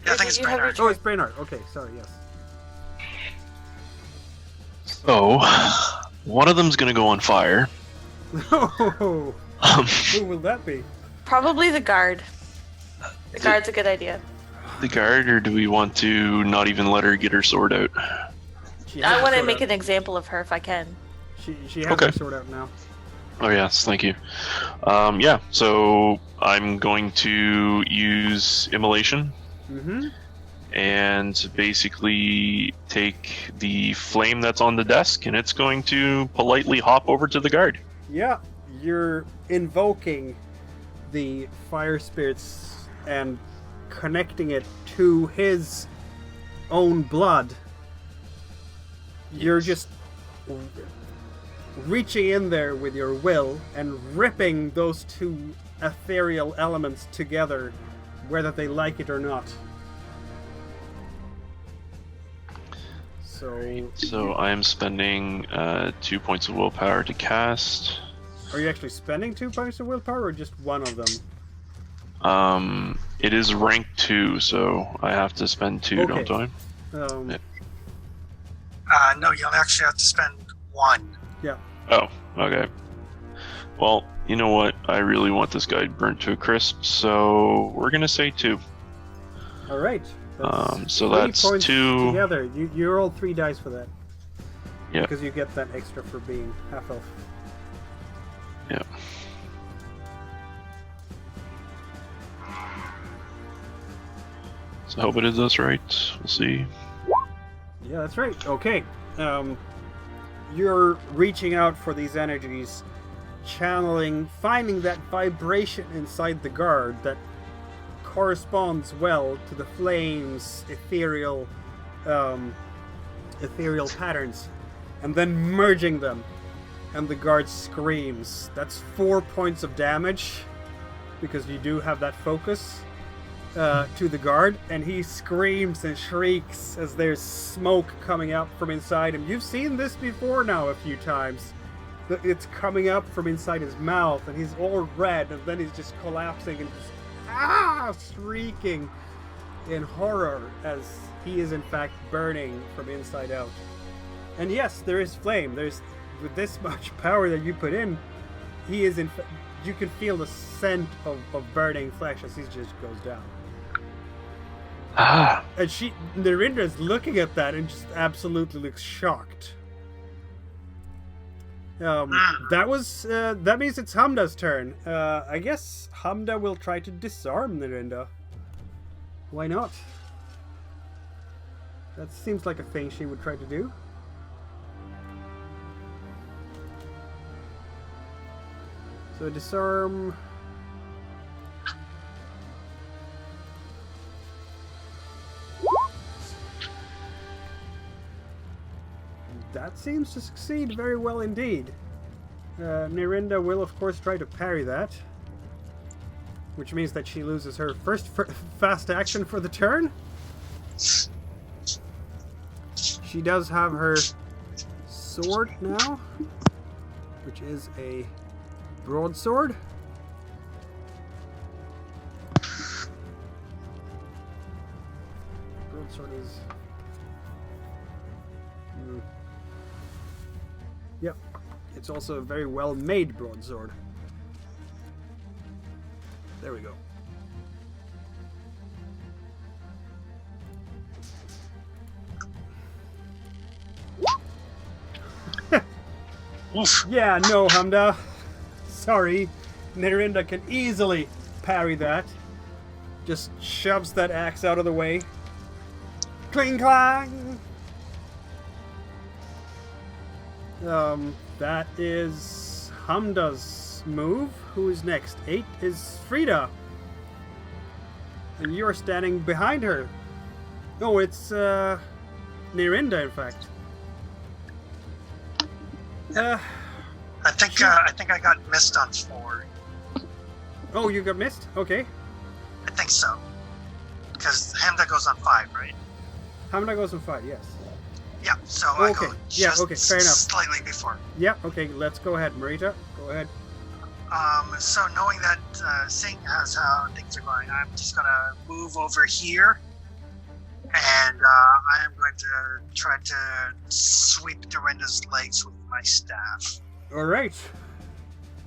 Yeah, I think it's Brainard. Oh, it's Brainard. Okay, sorry, yes. So, one of them's gonna go on fire. Oh, who will that be? Probably the guard. The guard's a good idea. The guard, or do we want to not even let her get her sword out? I want to make an example of her if I can. She has her sword out now. Oh yes, thank you. Yeah, so I'm going to use immolation. Mm-hmm. And basically take the flame that's on the desk, and it's going to politely hop over to the guard. Yeah, you're invoking the fire spirits and connecting it to his own blood. You're just reaching in there with your will and ripping those two ethereal elements together, whether they like it or not. So I am spending 2 points of willpower to cast. Are you actually spending 2 points of willpower, or just one of them? It is rank 2, so I have to spend 2, Okay. don't I? Yeah. No, you'll actually have to spend 1. Yeah. Oh, okay. Well, you know what? I really want this guy burnt to a crisp, so we're gonna say 2. All right. So 3 that's points 2. together. You roll 3 dice for that. Yeah. Because you get that extra for being half elf. Yeah. So I hope it is us right. We'll see. Yeah, that's right. Okay. You're reaching out for these energies, channeling, finding that vibration inside the guard that corresponds well to the flames, ethereal patterns, and then merging them, and the guard screams. That's 4 points of damage, because you do have that focus to the guard, and he screams and shrieks as there's smoke coming up from inside him. You've seen this before now a few times. It's coming up from inside his mouth, and he's all red, and then he's just collapsing and just shrieking in horror as he is in fact burning from inside out. And yes, there is flame. There's, with this much power that you put in, he is you can feel the scent of burning flesh as he just goes down. And Narinda's looking at that and just absolutely looks shocked. That means it's Hamda's turn. I guess Hamda will try to disarm Narinda. Why not? That seems like a thing she would try to do. So disarm. That seems to succeed very well indeed. Narinda will of course try to parry that, which means that she loses her first fast action for the turn. She does have her sword now, which is a broadsword. Broadsword is... Yep, it's also a very well-made broadsword. There we go. Yeah, no, Hamda. Sorry, Narinda can easily parry that. just shoves that axe out of the way. Cling clang! That is Hamda's move. Who is next? 8 is Frida. And you're standing behind her. Oh, it's Nirinda, in fact. I think I got missed on 4. Oh, you got missed? Okay. I think so. Because Hamda goes on 5, right? Hamda goes on 5, yes. Yeah, so I Okay. go Yeah, just okay, fair enough. slightly before. Yeah, okay, let's go ahead. Marita, go ahead. So knowing that, seeing as how things are going, I'm just gonna move over here, and I am going to try to sweep Dorinda's legs with my staff. Alright.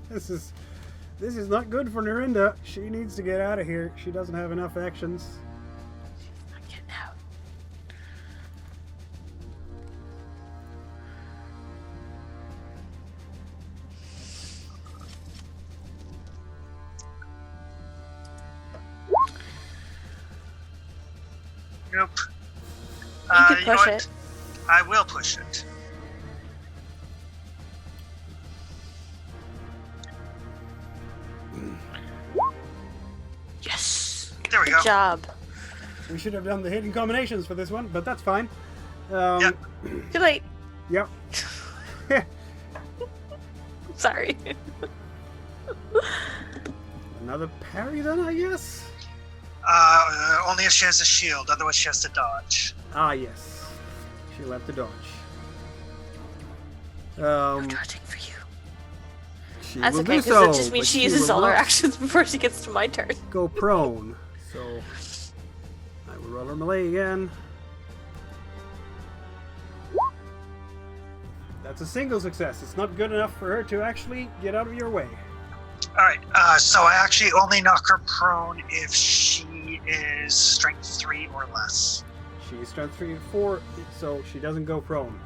This is not good for Nirinda. She needs to get out of here. She doesn't have enough actions. She's not getting out. Nope. You can push it. I will push it. Yes. There we Good go. job. We should have done the hidden combinations for this one, but that's fine. Yep. Too late. Yep. Sorry. Another parry then, I guess? Only if she has a shield, otherwise she has to dodge. Ah, yes. She'll have to dodge. I'm dodging for you. She That's will okay, do because so, that just means but she uses will all her not actions before she gets to my turn. go prone. So I will roll her melee again. That's a single success. It's not good enough for her to actually get out of your way. Alright, so I actually only knock her prone if she is strength 3 or less. She's strength 3 and 4, so she doesn't go prone.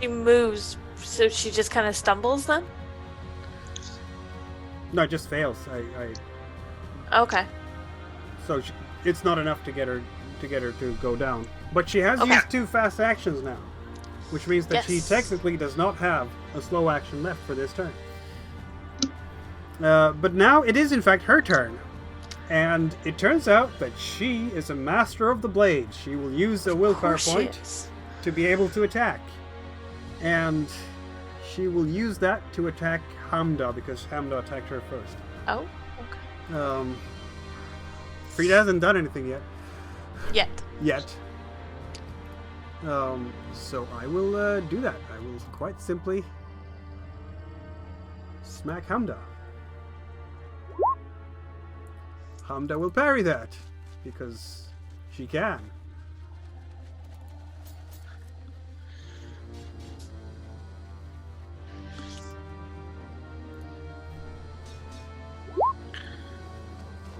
She moves, so she just kind of stumbles then? No, it just fails. Okay. So it's not enough to get her to go down. But she has used 2 fast actions now, which means that she Yes. technically does not have a slow action left for this turn. But now it is in fact her turn, and it turns out that she is a master of the blade. She will use a willpower point to be able to attack, and she will use that to attack Hamda because Hamda attacked her first. Oh, okay. Frida hasn't done anything yet. Yet. So I will do that. I will quite simply smack Hamda. Hamda will parry that because she can.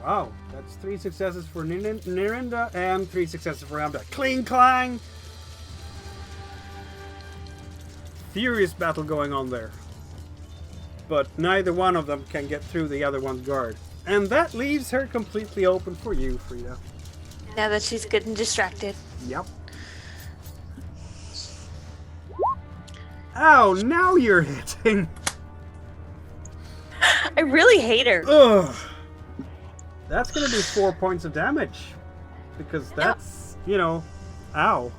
Wow, that's 3 successes for Nirinda and 3 successes for Hamda. Cling clang! Furious battle going on there. But neither one of them can get through the other one's guard. And that leaves her completely open for you, Frida. Now that she's good and distracted. Yep. Ow, now you're hitting! I really hate her. Ugh! That's gonna do 4 points of damage. Because that's, ow.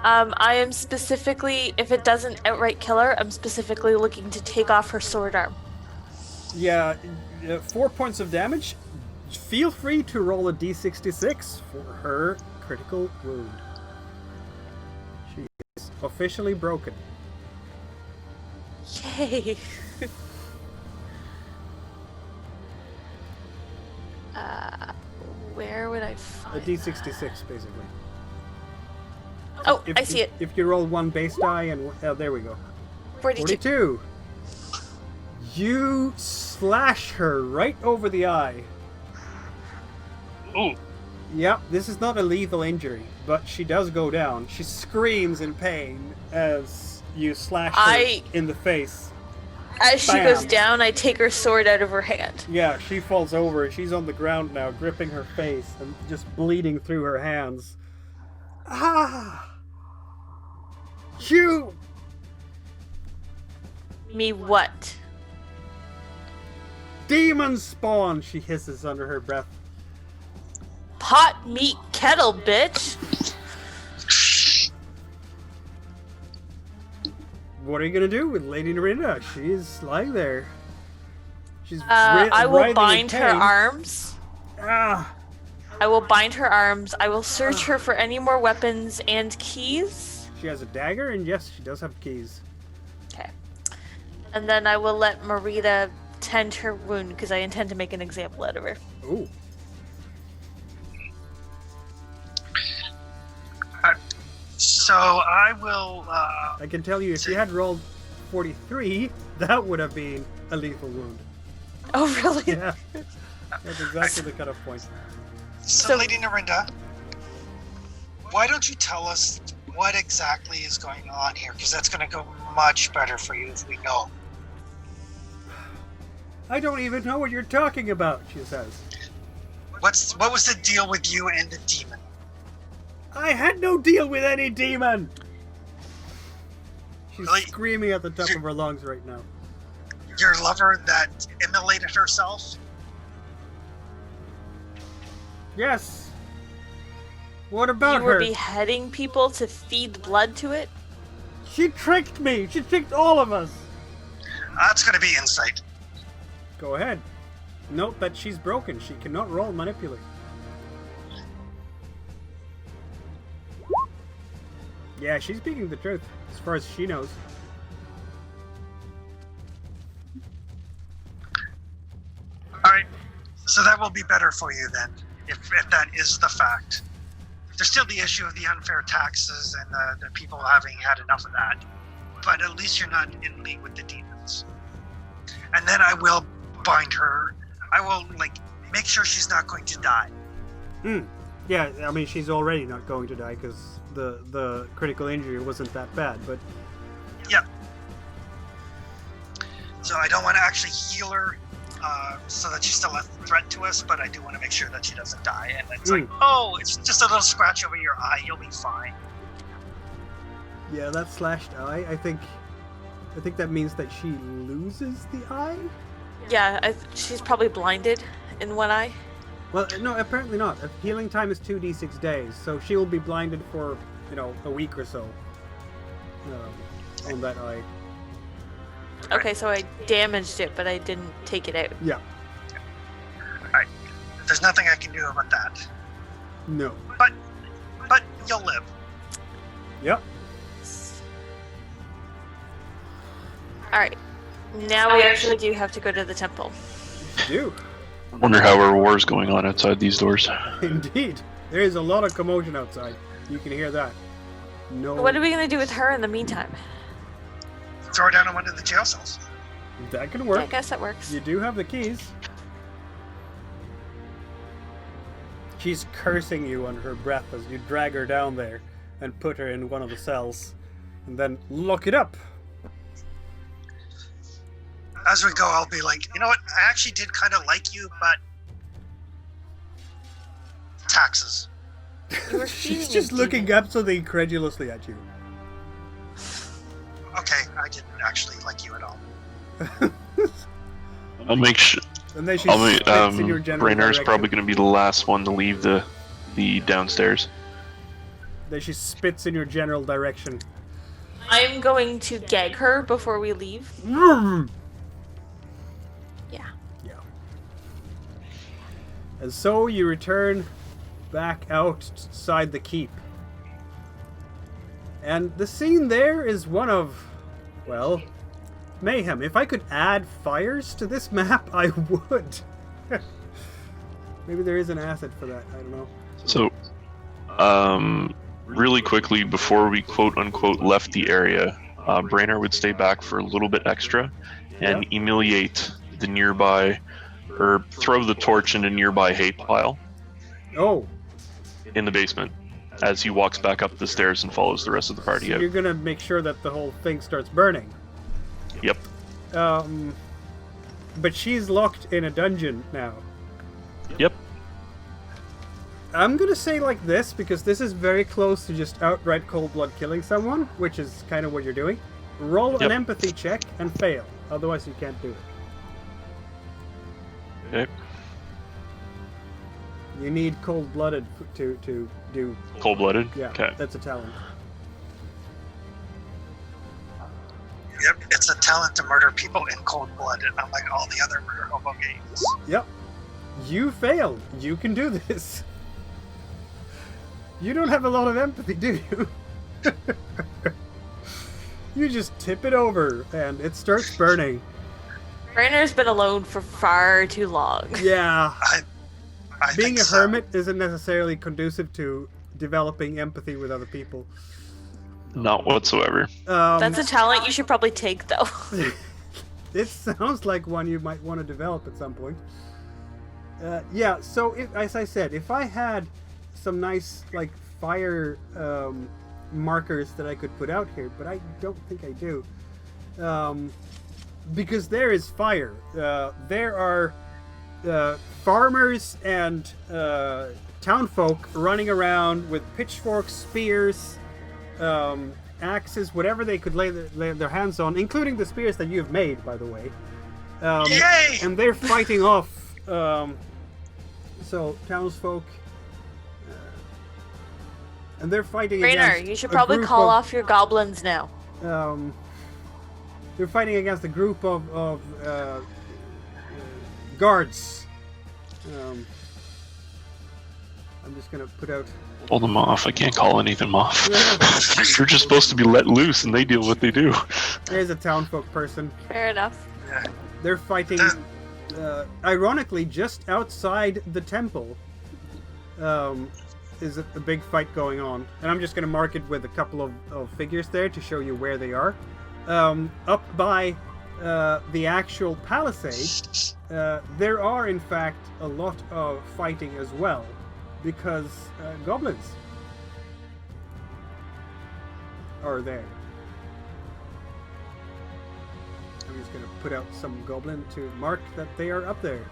I am specifically, if it doesn't outright kill her, I'm specifically looking to take off her sword arm. Yeah, 4 points of damage. Feel free to roll a d66 for her critical wound. She is officially broken. Yay! Where would I A find d66, basically. Oh, I see it. If you roll 1 base die and... there we go. 42. 42. You slash her right over the eye. Ooh. Yep, this is not a lethal injury, but she does go down. She screams in pain as you slash her in the face. As she Bam. goes down, I take her sword out of her hand. Yeah, she falls over. She's on the ground now, gripping her face and just bleeding through her hands. Ah! You! Me what? Demon spawn! She hisses under her breath. Pot meat kettle, bitch! What are you gonna do with Lady Narinda? She's lying there. She's I will writhing in bind her pain. arms. Ah! I will bind her arms. I will search her for any more weapons and keys. She has a dagger, and yes, she does have keys. Okay. And then I will let Marita tend her wound, because I intend to make an example out of her. Ooh. So I will. I can tell you, if you had rolled 43, that would have been a lethal wound. Oh, really? Yeah. That's exactly the cutoff point. So, Lady Narinda, why don't you tell us what exactly is going on here? Because that's going to go much better for you if we know. I don't even know what you're talking about, she says. What was the deal with you and the demon? I had no deal with any demon! She's Like, screaming at the top of her lungs right now. Your lover that immolated herself? Yes! What about You were her? beheading people to feed blood to it? She tricked me! She tricked all of us! That's going to be insight. Go ahead. Note that she's broken. She cannot roll manipulate. Yeah, she's speaking the truth, as far as she knows. Alright, so that will be better for you then, if that is the fact. There's still the issue of the unfair taxes and the people having had enough of that. But at least you're not in league with the demons. And then I will bind her. I will, make sure she's not going to die. Yeah, I mean, she's already not going to die, because the critical injury wasn't that bad, but... Yep. So I don't want to actually heal her so that she's still a threat to us, but I do want to make sure that she doesn't die. And it's like, oh, it's just a little scratch over your eye, you'll be fine. Yeah, that slashed eye, I think that means that she loses the eye? Yeah, she's probably blinded in one eye. Well, no, apparently not. Healing time is 2d6 days, so she will be blinded for, a week or so on that eye. Okay, so I damaged it, but I didn't take it out. Yeah. Alright. There's nothing I can do about that. No. But you'll live. Yep. Alright. Now we actually do have to go to the temple. You do. I wonder how our war's going on outside these doors. Indeed. There is a lot of commotion outside. You can hear that. No. What are we going to do with her in the meantime? Throw her down in one of the jail cells. That can work. I guess that works. You do have the keys. She's cursing you under her breath as you drag her down there and put her in one of the cells. And then lock it up. As we go, I'll be like, you know what? I actually did kind of like you, but taxes. You were She's feeding just a looking demon. absolutely incredulously at you. Okay, I didn't actually like you at all. I'll make sure. And then she spits in your general Raynor's direction. probably going to be the last one to leave the downstairs. Then she spits in your general direction. I'm going to gag her before we leave. Mm. Yeah. Yeah. And so you return back outside the keep. And the scene there is one of, well, mayhem. If I could add fires to this map, I would. Maybe there is an asset for that. I don't know. So, really quickly, before we quote-unquote left the area, Brainerd would stay back for a little bit extra and humiliate the nearby, or throw the torch in a nearby hay pile Oh, in the basement as he walks back up the stairs and follows the rest of the party so out. you're gonna make sure that the whole thing starts burning. Yep. But she's locked in a dungeon now. Yep. I'm gonna say like this, because this is very close to just outright cold blood killing someone, which is kind of what you're doing. Roll an empathy check and fail, otherwise you can't do it. Okay. You need cold-blooded to do... Cold-blooded? Yeah, Okay. that's a talent. Yep, it's a talent to murder people in cold blood, and unlike all the other murder hobo games. Yep. You failed. You can do this. You don't have a lot of empathy, do you? You just tip it over, and it starts burning. Rainer's been alone for far too long. Yeah. I Being think a so. hermit isn't necessarily conducive to developing empathy with other people. Not whatsoever. That's a talent you should probably take, though. It sounds like one you might want to develop at some point. Yeah, so as I said, if I had some nice like fire markers that I could put out here, but I don't think I do. Because there is fire. There are farmers and townfolk running around with pitchforks, spears, axes, whatever they could lay their hands on, including the spears that you have made, by the way. Yay! And they're fighting off. So townsfolk, and they're fighting Rainer, against you should a probably group call of, off your goblins now. They're fighting against a group of guards. I'm just gonna put out. Hold them off. I can't call anything off. You're just supposed to be let loose, and they do what they do. There's a townfolk person. Fair enough. Yeah. They're fighting, ironically, just outside the temple. Is a big fight going on, and I'm just going to mark it with a couple of figures there to show you where they are. Up by the actual palisade, there are in fact a lot of fighting as well, because goblins are there. I'm just going to put out some goblin to mark that they are up there.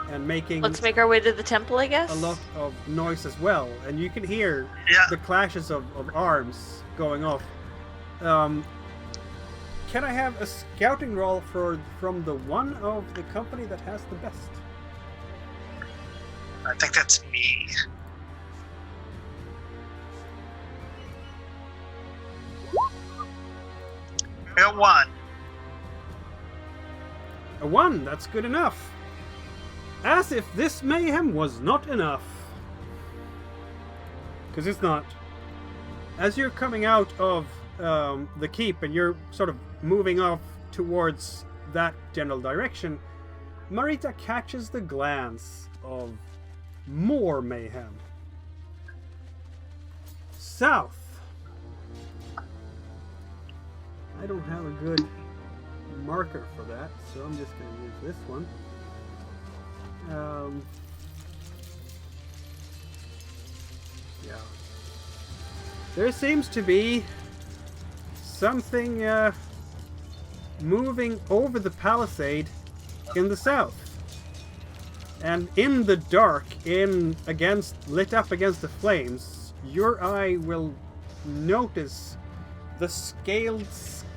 And making Let's make our way to the temple, I guess. a lot of noise as well, and you can hear the clashes of arms going off. Can I have a scouting roll from the one of the company that has the best? I think that's me. I got one. A 1, that's good enough. As if this mayhem was not enough. Because it's not. As you're coming out of the keep and you're sort of moving off towards that general direction, Marita catches the glance of more mayhem. South. I don't have a good marker for that, so I'm just going to use this one. Yeah. There seems to be something moving over the palisade in the south. And in the dark, lit up against the flames, your eye will notice the scaled,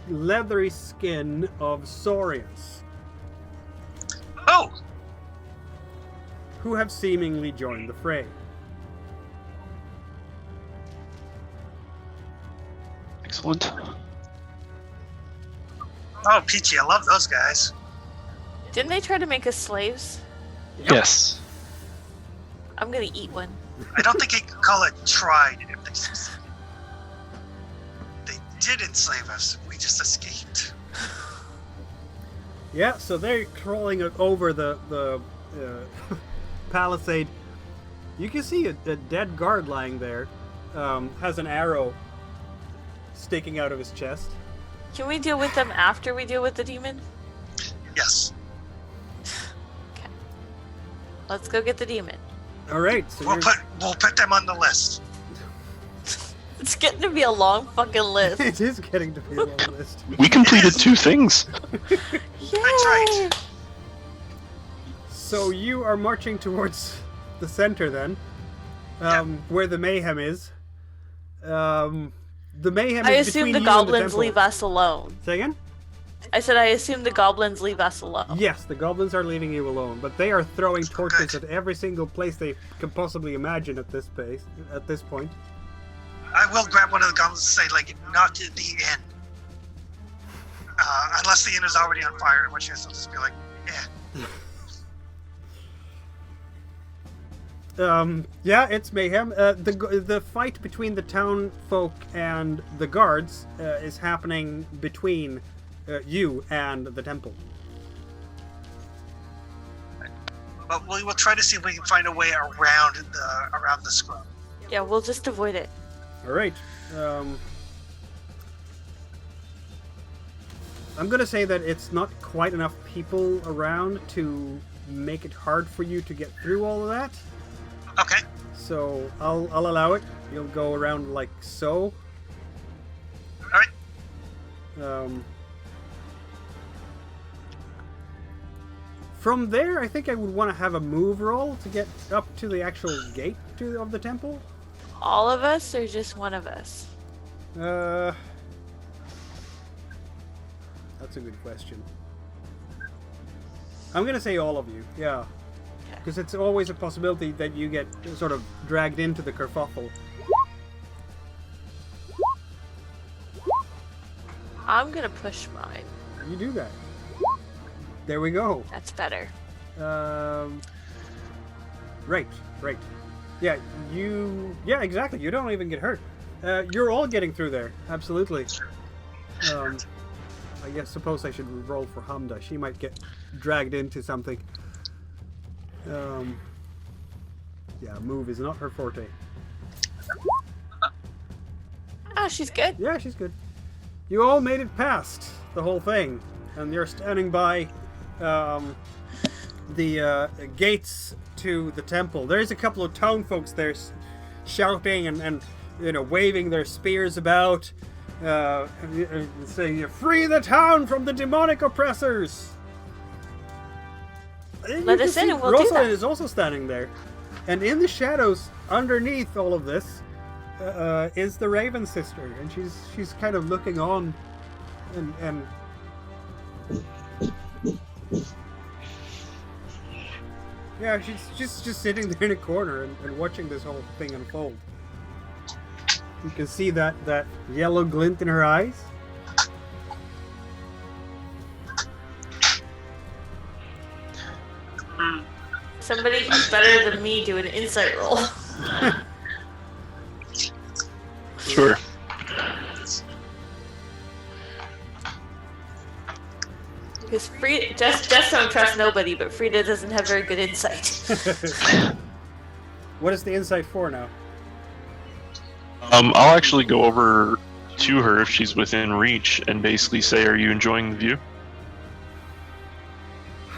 leathery skin of saurians. Oh! Who have seemingly joined the fray. Excellent. Oh, Peachy, I love those guys. Didn't they try to make us slaves? Yep. Yes. I'm gonna eat one. I don't think I could call it tried if they succeeded. They did enslave us. We just escaped. Yeah, so they're crawling over the palisade. You can see a dead guard lying there. Has an arrow sticking out of his chest. Can we deal with them after we deal with the demon? Yes. Okay. Let's go get the demon. All right, so We'll put them on the list. It's getting to be a long fucking list. It is getting to be a long list. We completed 2 things. Yay! That's right. So you are marching towards the center then, where the mayhem is. The mayhem I is assume between the you goblins and the temple. leave us alone. Say again? I said I assume the goblins leave us alone. Yes, the goblins are leaving you alone, but they are throwing torches at every single place they can possibly imagine at this point. I will grab one of the goblins and say, like, not to the inn. Unless the inn is already on fire, in which case I'll just be like, yeah, it's mayhem. The fight between the town folk and the guards is happening between you and the temple. But we will try to see if we can find a way around the scrub. Yeah, we'll just avoid it. All right. I'm gonna say that it's not quite enough people around to make it hard for you to get through all of that. Okay. So I'll allow it. You'll go around like so. All right. From there, I think I would want to have a move roll to get up to the actual gate of the temple. All of us, or just one of us? That's a good question. I'm gonna say all of you, yeah. Because it's always a possibility that you get sort of dragged into the kerfuffle. I'm gonna push mine. You do that. There we go. That's better. Right. Yeah, exactly. You don't even get hurt. You're all getting through there. Absolutely. I suppose I should roll for Hamda. She might get dragged into something. Yeah, move is not her forte. Oh, she's good. Yeah, she's good. You all made it past the whole thing, and you're standing by the gates to the temple. There's a couple of town folks there shouting and waving their spears about, saying, "Free the town from the demonic oppressors!" Let us in and we'll do Rosalind that. is also standing there. And in the shadows, underneath all of this, is the Raven sister. And she's kind of looking on and yeah, she's just sitting there in a corner and watching this whole thing unfold. You can see that yellow glint in her eyes. Somebody who's better than me do an insight roll. Sure. Because Jess don't trust nobody, but Frida doesn't have very good insight. What is the insight for now? I'll actually go over to her if she's within reach and basically say, "Are you enjoying the view?"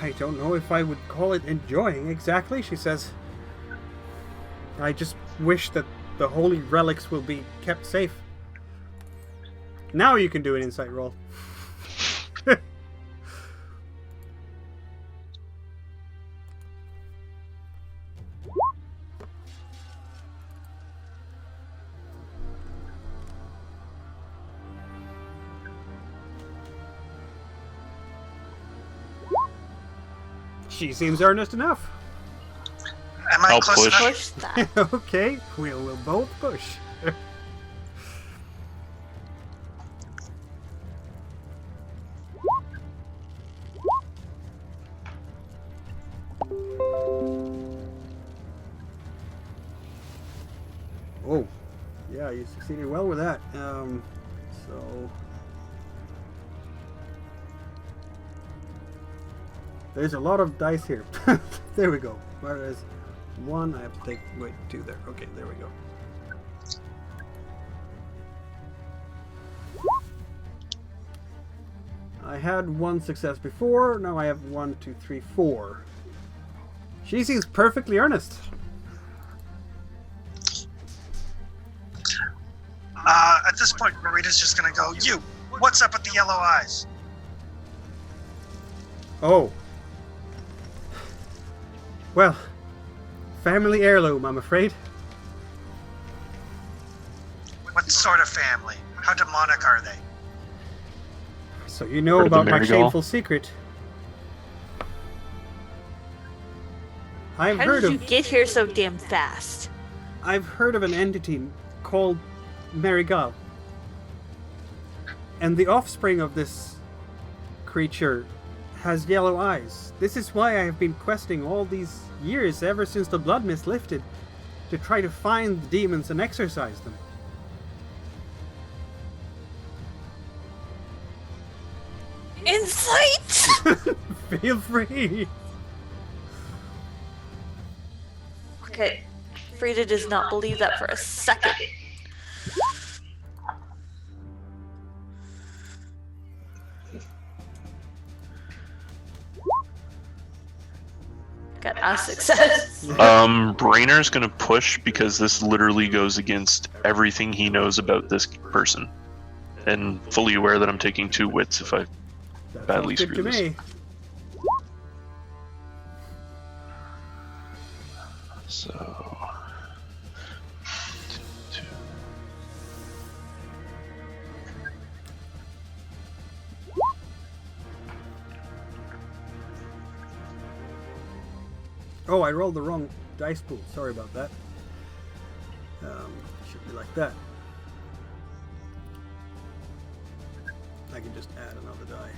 I don't know if I would call it enjoying exactly, she says. I just wish that the holy relics will be kept safe. Now you can do an insight roll. She seems earnest enough. Am I I'll close push. enough? Push that. Okay, we'll both push. Oh, yeah, you succeeded well with that. So there's a lot of dice here. There we go. Whereas one, I have to take, wait, two there. Okay, there we go. I had one success before, now I have 1, 2, 3, 4. She seems perfectly earnest. At this point, Marita's just gonna go, "You, what's up with the yellow eyes?" Oh. Well, family heirloom, I'm afraid. What sort of family? How demonic are they? So you know Heard of the about my Marigal? shameful secret. I've How heard did of you get here so damn fast? I've heard of an entity called Marigal. And the offspring of this creature has yellow eyes. This is why I have been questing all these years, ever since the blood mist lifted, to try to find the demons and exorcise them. Insight! Feel free. Okay. Frida does not believe that for a second. Got a success. Brainer's gonna push because this literally goes against everything he knows about this person. And fully aware that I'm taking 2 wits if I That badly sounds good screw to this. me. So... 2. Oh, I rolled the wrong dice pool. Sorry about that. Should be like that. I can just add another die.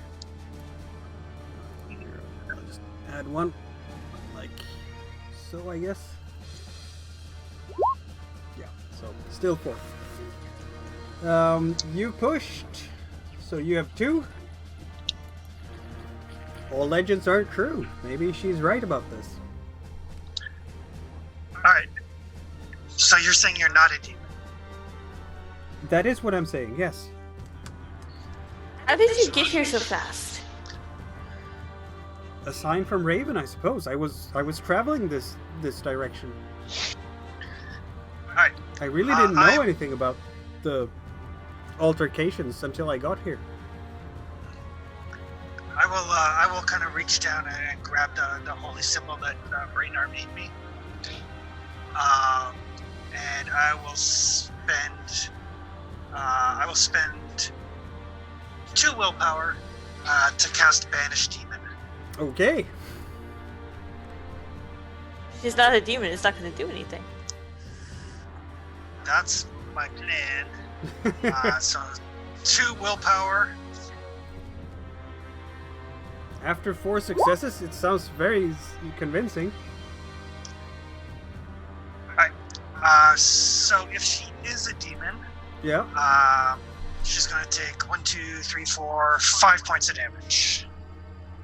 Here, I'll just add one, like so, I guess. Yeah, so still 4. You pushed, so you have 2. All legends aren't true. Maybe she's right about this. Alright. So you're saying you're not a demon? That is what I'm saying, yes. How did you get here so fast? A sign from Raven, I suppose. I was traveling this direction. Alright. I really didn't know anything about the altercations until I got here. I will kind of reach down and grab the holy symbol that Raynar made me. And I will spend 2 willpower to cast Banish Demon. Okay. She's not a demon, it's not going to do anything. That's my plan. So 2 willpower. After 4 successes, it sounds very convincing. Alright. So if she is a demon, Yeah. she's gonna take 1, 2, 3, 4, 5 points of damage.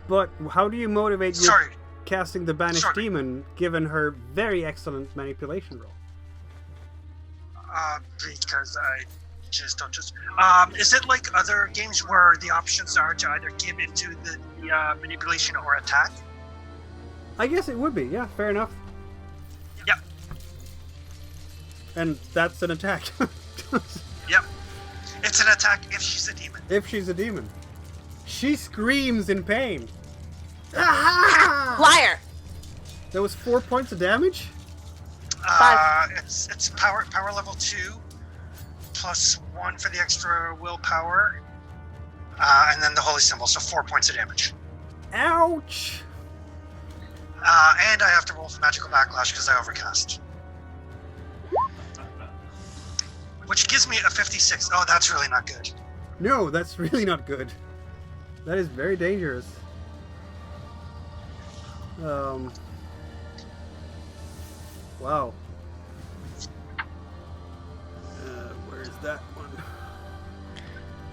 But how do you motivate your Sorry. casting the Banished Sorry. Demon, given her very excellent manipulation roll? Because I just don't just. Is it like other games where the options are to either give into the manipulation or attack? I guess it would be, yeah, fair enough. Yep. And that's an attack. Yep. It's an attack if she's a demon. If she's a demon. She screams in pain. Ah! Liar! That was 4 points of damage? It's power level 2 plus 1 for the extra willpower, and then the holy symbol, so 4 points of damage. Ouch! And I have to roll for magical backlash because I overcast, which gives me a 56. Oh, that's really not good. No, that's really not good. That is very dangerous. Wow. Where's that one?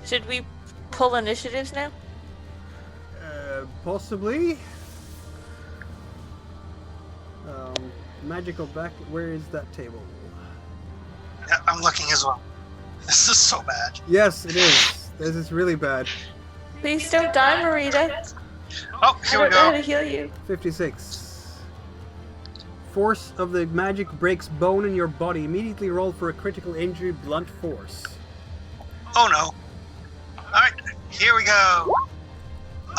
Should we pull initiatives now? Possibly. Magical back. Where is that table? Yeah, I'm looking as well. This is so bad. Yes, it is. This is really bad. Please don't die, Marita. Oh, I here we don't know how go. to heal you. 56. Force of the magic breaks bone in your body. Immediately roll for a critical injury, blunt force. Oh no. Alright, here we go.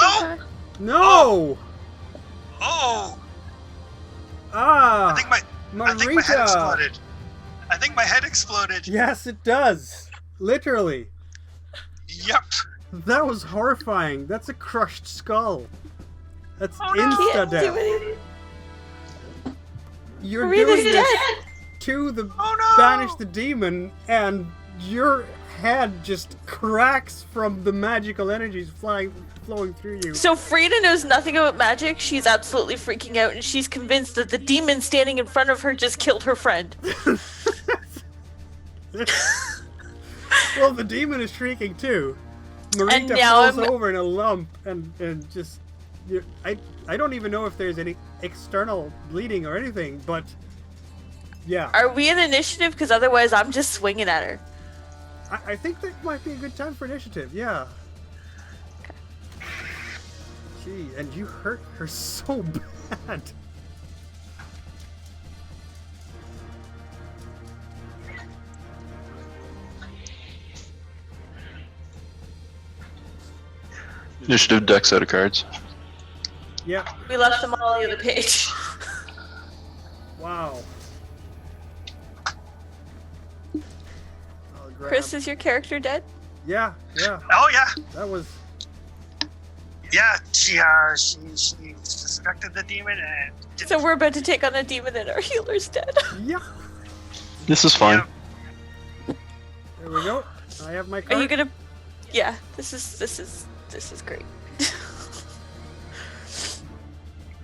Oh! No! Oh! Ah! I think my head exploded. I think my head exploded. Yes, it does. Literally. Yep. That was horrifying. That's a crushed skull. That's Oh, no. insta death. You're Marina's doing this dead. to the Oh, no. banish the demon, and your head just cracks from the magical energies flowing through you. So Frida knows nothing about magic. She's absolutely freaking out, and she's convinced that the demon standing in front of her just killed her friend. Well, the demon is shrieking too. And Marita now falls over in a lump, and just... I don't even know if there's any external bleeding or anything, but... Yeah. Are we in initiative? Because otherwise I'm just swinging at her. I think that might be a good time for initiative, yeah. Gee, and you hurt her so bad. Initiative deck set of cards. Yeah. We left them all on the other page. Wow. I'll grab... Chris, is your character dead? Yeah. Oh yeah. That was... Yeah, she suspected the demon and didn't. So we're about to take on a demon and our healer's dead. Yeah. This is fine. There we go. I have my card. Are you gonna... Yeah, this is great.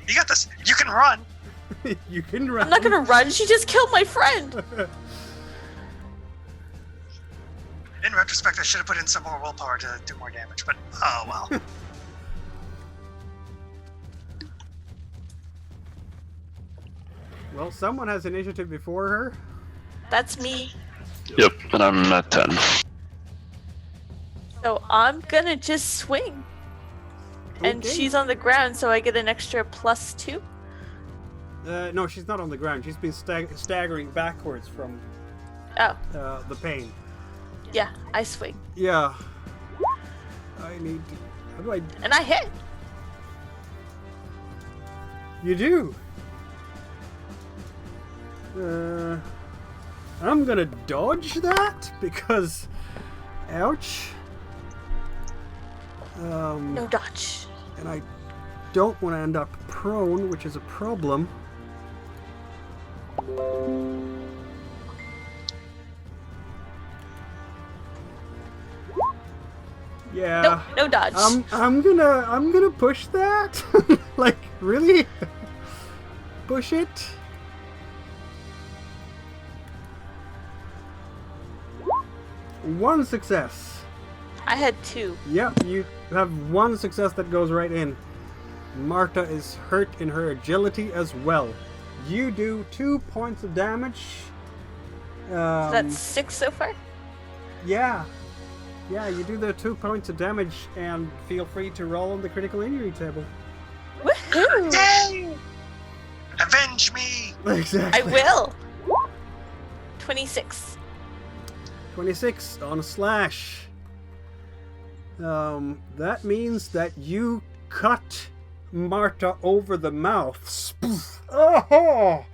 You got this. You can run. You can run. I'm not gonna run, she just killed my friend! In retrospect, I should have put in some more willpower to do more damage, but oh well. Well, someone has initiative before her. That's me. Yep, and I'm at 10. So I'm gonna just swing. And Okay. she's on the ground, so I get an extra +2. No, she's not on the ground. She's been staggering backwards from Oh, the pain. yeah, I swing. Yeah. I need to... How do I... And I hit! You do. I'm gonna dodge that because... Ouch. No dodge. And I don't want to end up prone, which is a problem. Yeah. Nope, no dodge. I'm gonna push that. Like, really? Push it. One success. I had 2. Yep, you have one success that goes right in. Marta is hurt in her agility as well. You do 2 points of damage. So that's 6 so far? Yeah. Yeah, you do the 2 points of damage and feel free to roll on the critical injury table. Woohoo! Yay! Avenge me! Exactly. I will! 26. 26 on a slash. That means that you cut Marta over the mouth. Spoof. Oh!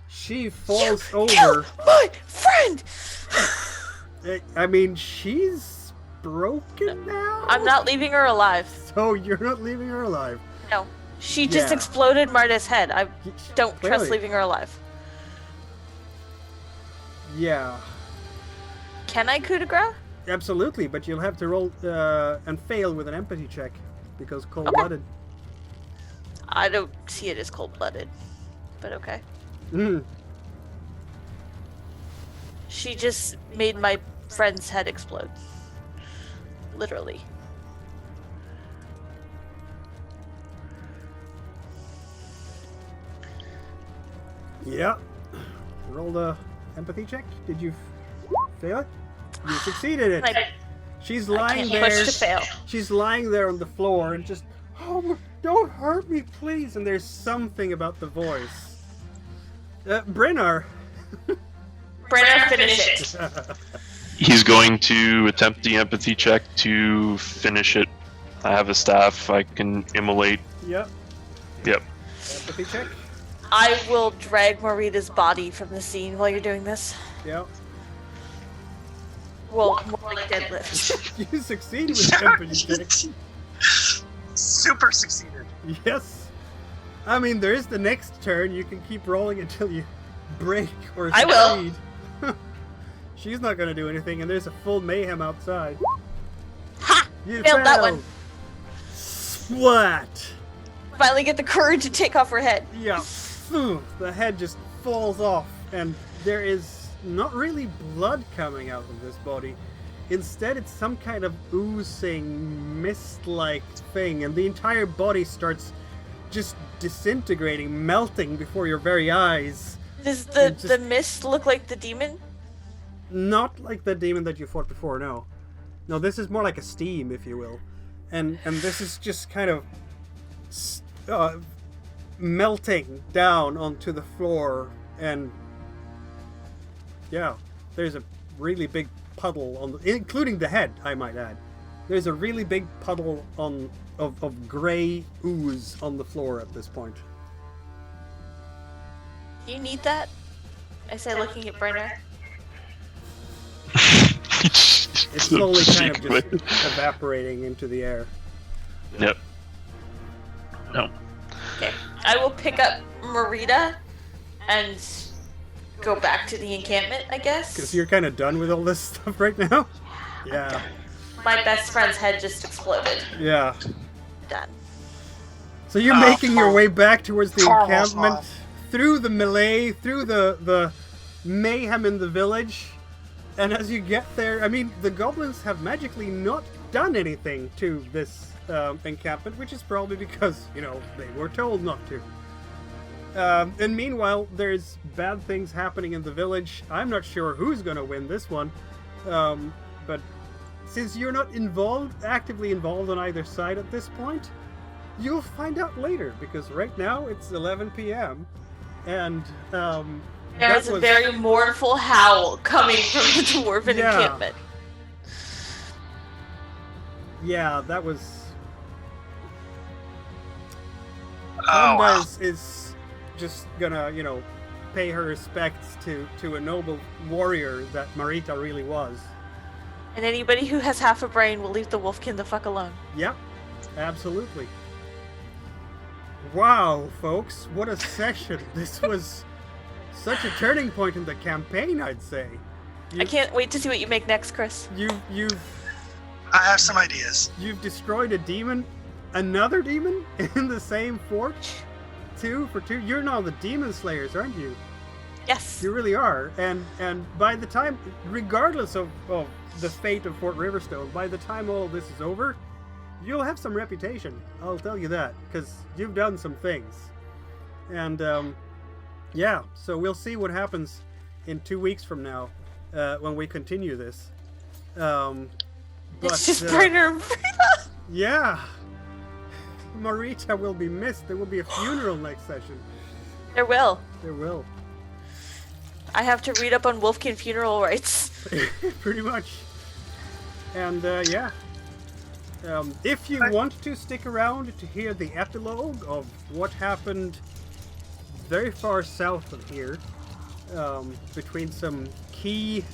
She falls over. Kill my friend! I mean, she's broken now? I'm not leaving her alive. So you're not leaving her alive. No. She just Yeah. exploded Marta's head. I don't trust Clearly. leaving her alive. Yeah. Can I coup de grace? Absolutely, but you'll have to roll and fail with an empathy check because cold-blooded. I don't see it as cold-blooded, but okay. Mm. She just made my friend's head explode. Literally. Yeah. Roll the empathy check. Did you fail it? You succeeded it. She's lying can't there. push to fail. She's lying there on the floor and just, oh, don't hurt me, please. And there's something about the voice. Brynnar. Brenna, finish it. He's going to attempt the empathy check to finish it. I have a staff. I can immolate. Yep. Yep. Empathy check. I will drag Marita's body from the scene while you're doing this. Yep. Well, more like deadlift. You succeed with the empathy check. Super succeeded. Yes. I mean, there is the next turn. You can keep rolling until you break or I succeed. will. She's not going to do anything, and there's a full mayhem outside. Ha! You Failed that one. Splat! Finally get the courage to take off her head. Yeah. The head just falls off, and there is not really blood coming out of this body. Instead, it's some kind of oozing, mist-like thing, and the entire body starts just disintegrating, melting before your very eyes. Does the mist look like the demon? Not like the demon that you fought before, no. No, this is more like a steam, if you will. And this is just kind of melting down onto the floor, and yeah, there's a really big puddle on including the head, I might add. There's a really big puddle of grey ooze on the floor at this point. Do you need that? I say, looking at Brenner. It's slowly kind of just evaporating into the air. Yep. No. Okay, I will pick up Marita and go back to the encampment, I guess. Because you're kind of done with all this stuff right now? Yeah. My best friend's head just exploded. Yeah. Done. So you're making your way back towards the encampment, through the melee, through the mayhem in the village, and as you get there, I mean, the goblins have magically not done anything to this encampment, which is probably because, you know, they were told not to. And meanwhile, there's bad things happening in the village. I'm not sure who's going to win this one, but since you're not actively involved on either side at this point, you'll find out later, because right now it's 11 p.m. and there's a very mournful howl coming from the dwarven encampment. Yeah, that was... Wow. is just gonna, you know, pay her respects to a noble warrior that Marita really was. And anybody who has half a brain will leave the wolfkin the fuck alone. Yep, absolutely. Wow, folks, what a session. This was such a turning point in the campaign, I'd say. I can't wait to see what you make next, Chris. I have some ideas. You've destroyed a demon, another demon in the same fort. 2 for 2. You're now the demon slayers, aren't you? Yes. You really are. And by the time, regardless of the fate of Fort Riverstone, by the time all this is over, you'll have some reputation. I'll tell you that, because you've done some things. And yeah, so we'll see what happens in 2 weeks from now when we continue this. It's just Brenner and Marita. Yeah. Marita will be missed. There will be a funeral next session. There will. There will. I have to read up on Wolfkin funeral rites. Pretty much. And yeah. If you want to stick around to hear the epilogue of what happened very far south of here, between some key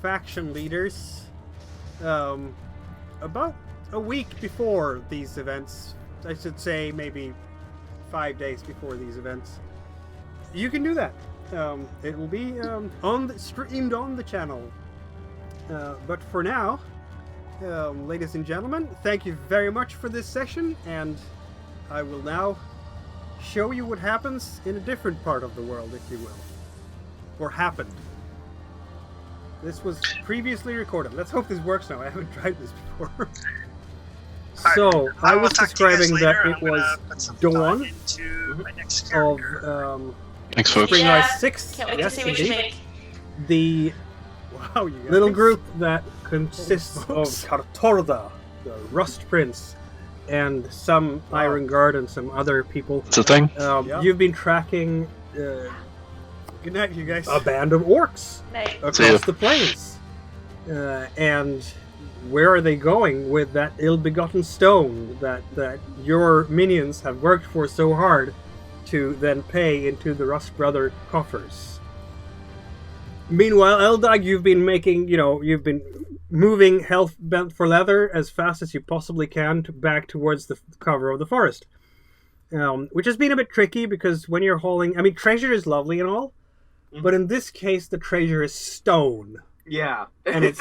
faction leaders, about a week before these events, I should say maybe 5 days before these events, you can do that. It will be streamed on the channel. But for now, ladies and gentlemen, thank you very much for this session, and I will now show you what happens in a different part of the world, if you will. Or happened. This was previously recorded. Let's hope this works now. I haven't tried this before. So, I was describing that it was dawn of Thanks, folks. Spring Rise 6. Can't wait to see what you make. The little group that consists of Kartorda, the Rust Prince, and some Iron Guard and some other people. It's a thing. You've been tracking good night, you guys. A band of orcs Night. across the plains. And where are they going with that ill-begotten stone that your minions have worked for so hard to then pay into the Rust Brother coffers? Meanwhile, Eldog, you've been moving Health Bent for Leather as fast as you possibly can back towards the cover of the forest. Which has been a bit tricky because when you're hauling... I mean, treasure is lovely and all, but in this case, the treasure is stone. Yeah. And it's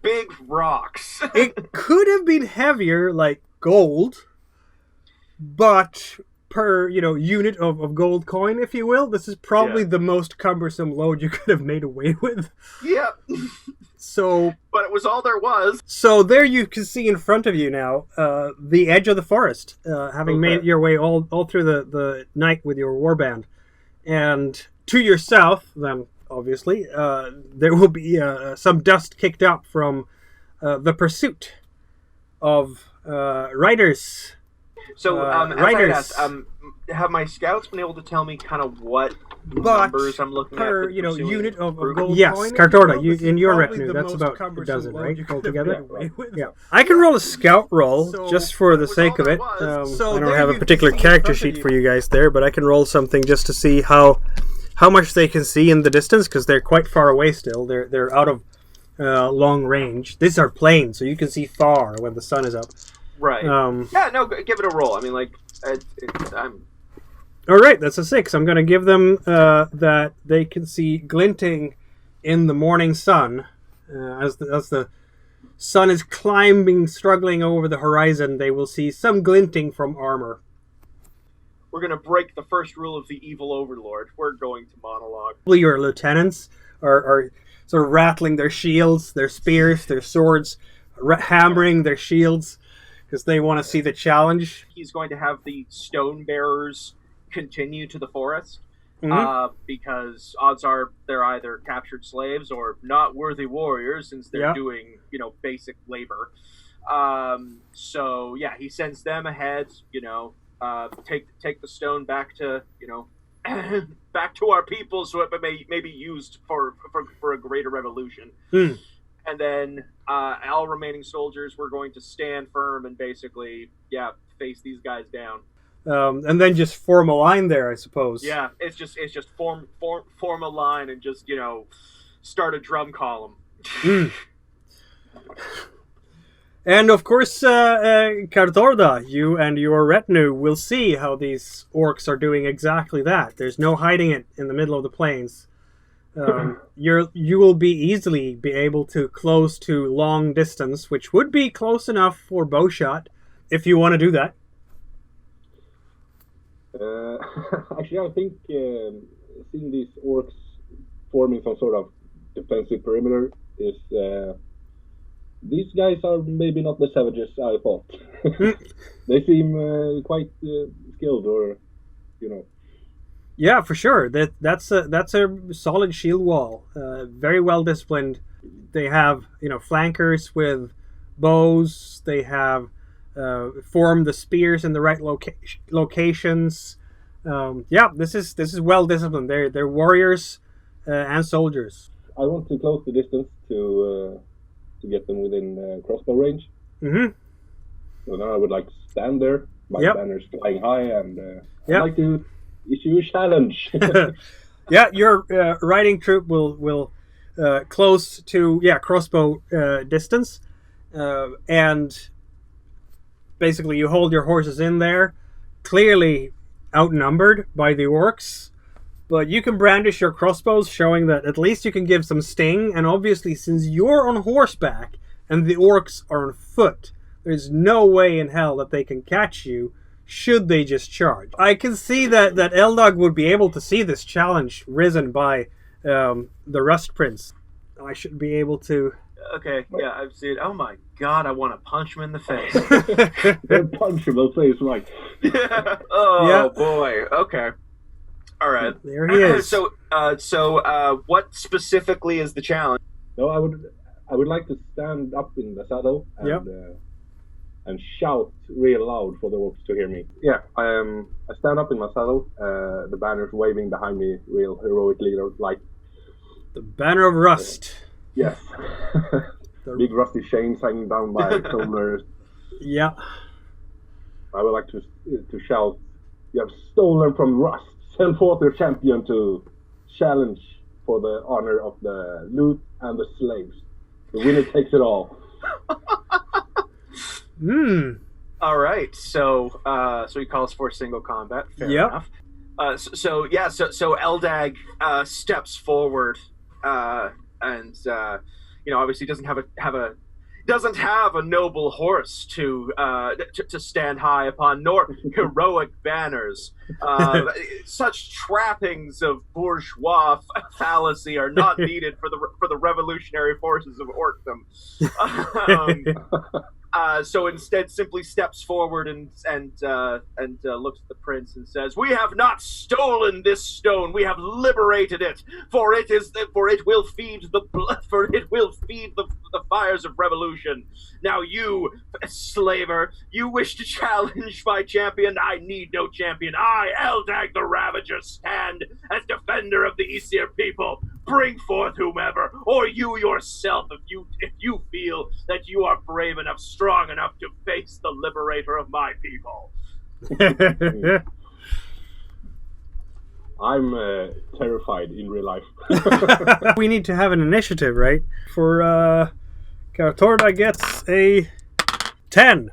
big rocks. It could have been heavier, like gold, but per, unit of gold coin, if you will, this is probably the most cumbersome load you could have made away with. Yep. But it was all there was. So there you can see in front of you now the edge of the forest, having made your way all through the night with your warband. And to your south, then, obviously, there will be some dust kicked up from the pursuit of riders. So, riders. Have my scouts been able to tell me kind of what numbers I'm looking per, at? unit of gold Yes, coin. Yes, Cartorda, in your retinue, that's about a dozen, right? Altogether? Yeah. I can roll a scout roll, just for the sake of it. I don't have a particular character sheet for you guys there, but I can roll something just to see how much they can see in the distance, because they're quite far away still. They're out of long range. These are plains, so you can see far when the sun is up. Right. Give it a roll. I mean, I'm... All right, that's a 6. I'm going to give them that they can see glinting in the morning sun. As the sun is struggling over the horizon, they will see some glinting from armor. We're going to break the first rule of the evil overlord. We're going to monologue. Your lieutenants are sort of rattling their shields, their spears, their swords, hammering their shields, because they want to see the challenge. He's going to have the stone bearers continue to the forest, because odds are they're either captured slaves or not worthy warriors, since they're doing, basic labor. He sends them ahead, take the stone back to, back to our people, so it may be used for a greater revolution. And then all remaining soldiers were going to stand firm and basically, face these guys down. And then just form a line there, I suppose. Yeah, it's just form a line and just, start a drum column. And of course, Cartorda, you and your retinue will see how these orcs are doing exactly that. There's no hiding it in the middle of the plains. You will easily be able to close to long distance, which would be close enough for bowshot, if you want to do that. Actually, I think seeing these orcs forming some sort of defensive perimeter is... these guys are maybe not the savages I thought. They seem quite skilled, or, Yeah, for sure. That's a solid shield wall. Very well disciplined. They have flankers with bows. They have formed the spears in the right locations. This is well disciplined. They're warriors and soldiers. I want to close the distance to get them within crossbow range. Mm-hmm. So now I would like to stand there, my banners flying high, and I'd like to issue a challenge. Your riding troop will close to crossbow distance, and basically you hold your horses in there, clearly outnumbered by the orcs, but you can brandish your crossbows, showing that at least you can give some sting. And obviously, since you're on horseback and the orcs are on foot, there's no way in hell that they can catch you should they just charge. I can see that Eldog would be able to see this challenge risen by the Rust Prince. I should be able to... Okay, I've seen... Oh my god, I want to punch him in the face. Punch him in the face, right. Boy, okay. All right. There he is. So, what specifically is the challenge? No, I would like to stand up in the saddle and shout real loud for the orcs to hear me. Yeah, I stand up in my saddle, the banners waving behind me real heroically, like the banner of Rust. Yes. Big rusty chains hanging down by shoulders. Yeah. I would like to shout, "You have stolen from Rust. Send forth your champion to challenge for the honor of the loot and the slaves. The winner takes it all." All right, so he calls for single combat. Fair enough. So Eldag steps forward, and obviously doesn't have a noble horse to stand high upon, nor heroic banners. Such trappings of bourgeois fallacy are not needed for the revolutionary forces of Orkdom. So instead, simply steps forward and looks at the prince and says, "We have not stolen this stone. We have liberated it. For it will feed the fires of revolution. Now you, slaver, you wish to challenge my champion? I need no champion. I, Eldag the Ravager, stand as defender of the Aesir people. Bring forth whomever, or you yourself, if you feel that you are brave enough, strong enough to face the liberator of my people." I'm terrified in real life. We need to have an initiative, right? For Kartorda gets a 10.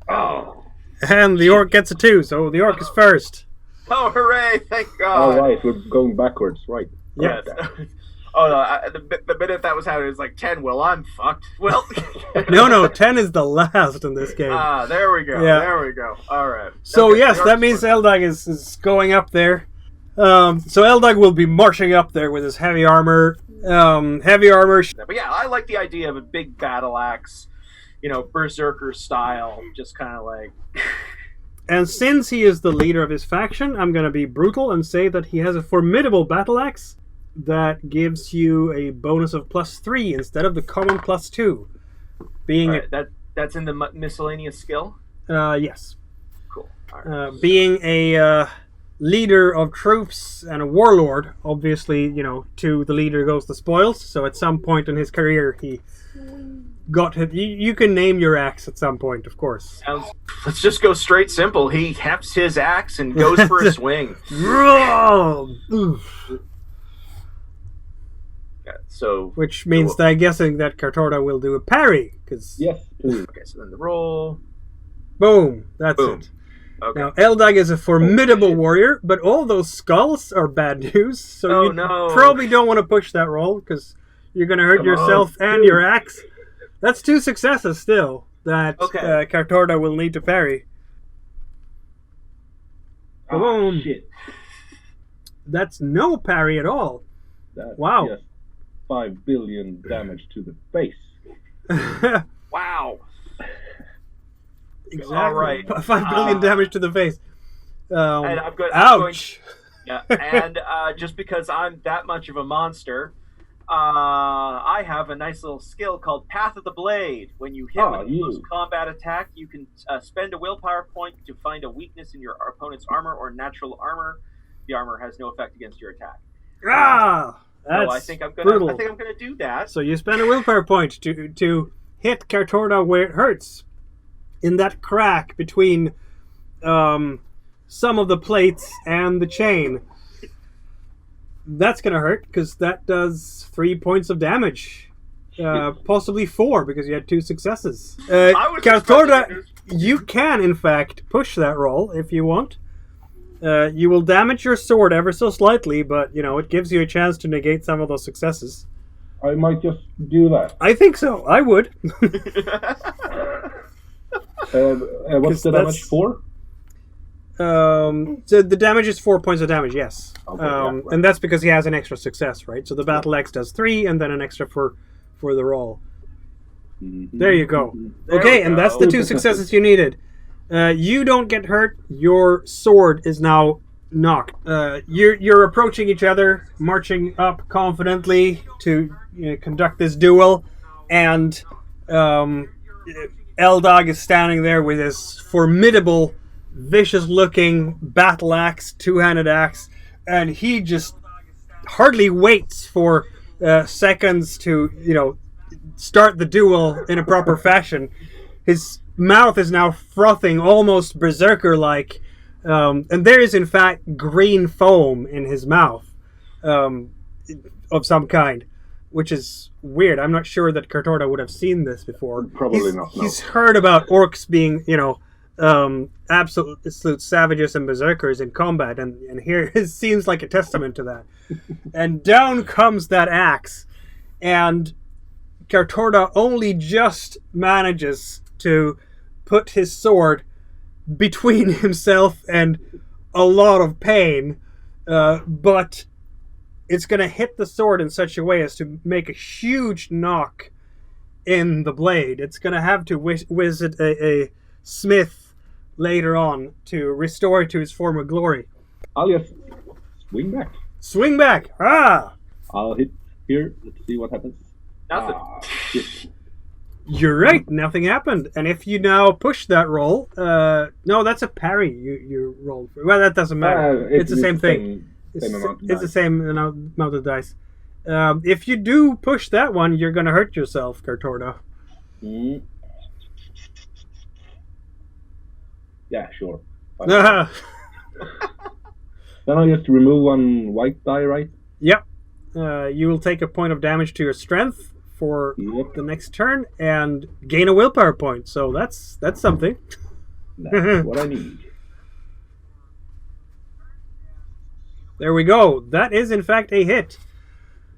Oh. And the orc gets a 2, so the orc is first. Oh, hooray! Thank God. All right, we're going backwards, right? Yes. Oh no! The minute that was happening, it was like 10. Well, I'm fucked. Well, no, 10 is the last in this game. There we go. Yeah. There we go. All right. So yes, that means Eldag is going up there. So Eldag will be marching up there with his heavy armor. But yeah, I like the idea of a big battle axe, berserker style, just kind of like. And since he is the leader of his faction, I'm going to be brutal and say that he has a formidable battle axe that gives you a bonus of +3 instead of the common +2. Being that's in the miscellaneous skill. Yes. Cool. All right. Being a leader of troops and a warlord, obviously, to the leader goes the spoils. So at some point in his career, he got hit. You can name your axe at some point, of course. Let's just go straight simple. He hefts his axe and goes for a swing. So, which means that I'm guessing that Kartorda will do a parry, because yes, please. Okay, so then the roll. Boom. That's it. Okay. Now, Eldag is a formidable warrior, but all those skulls are bad news, so you probably don't want to push that roll, because you're going to hurt yourself and your axe. That's 2 successes still that Kartorda will need to parry. Boom. Shit. That's no parry at all. That's wow. Just 5 billion damage to the face. Wow. Exactly. All right. 5 billion damage to the face. And ouch. And just because I'm that much of a monster, I have a nice little skill called Path of the Blade. When you hit with a close combat attack, you can spend a willpower point to find a weakness in your opponent's armor or natural armor. The armor has no effect against your attack. That's so I think I'm brutal. gonna do that. So you spend a willpower point to hit Kartorda where it hurts, in that crack between some of the plates and the chain. That's gonna hurt because that does 3 points of damage, possibly 4 because you had 2 successes. Kartorda, you can in fact push that roll if you want. You will damage your sword ever so slightly, but it gives you a chance to negate some of those successes. I might just do that. I think so. I would. What's the damage for? So the damage is 4 points of damage, yes. Okay, right. And that's because he has an extra success, right? So the battle axe does 3, and then an extra for the roll. Mm-hmm. There you go. There okay, and that's the 2 successes you needed. You don't get hurt. Your sword is now knocked. You're approaching each other, marching up confidently to conduct this duel, and Eldag is standing there with his formidable, vicious-looking battle axe, 2-handed axe, and he just hardly waits for seconds to, start the duel in a proper fashion. His mouth is now frothing, almost berserker-like, and there is in fact green foam in his mouth of some kind, which is weird. I'm not sure that Kartorda would have seen this before. Probably not. No. He's heard about orcs being, absolute savages and berserkers in combat, and here it seems like a testament to that. And down comes that axe, and Kartorda only just manages to put his sword between himself and a lot of pain, but it's going to hit the sword in such a way as to make a huge knock in the blade. It's going to have to visit a smith later on to restore it to its former glory. I'll just swing back. Swing back! Ah! I'll hit here. Let's see what happens. Nothing. Shit. You're right, nothing happened. And if you now push that roll, no, that's a parry you rolled for. Well, that doesn't matter. It's the same thing. It's the same amount of dice. If you do push that one, you're going to hurt yourself, Kartorda. Mm. Yeah, sure. Then I'll just remove one white die, right? Yep. You will take a point of damage to your strength for the next turn and gain a willpower point. So that's something. That's what I need. There we go. That is in fact a hit.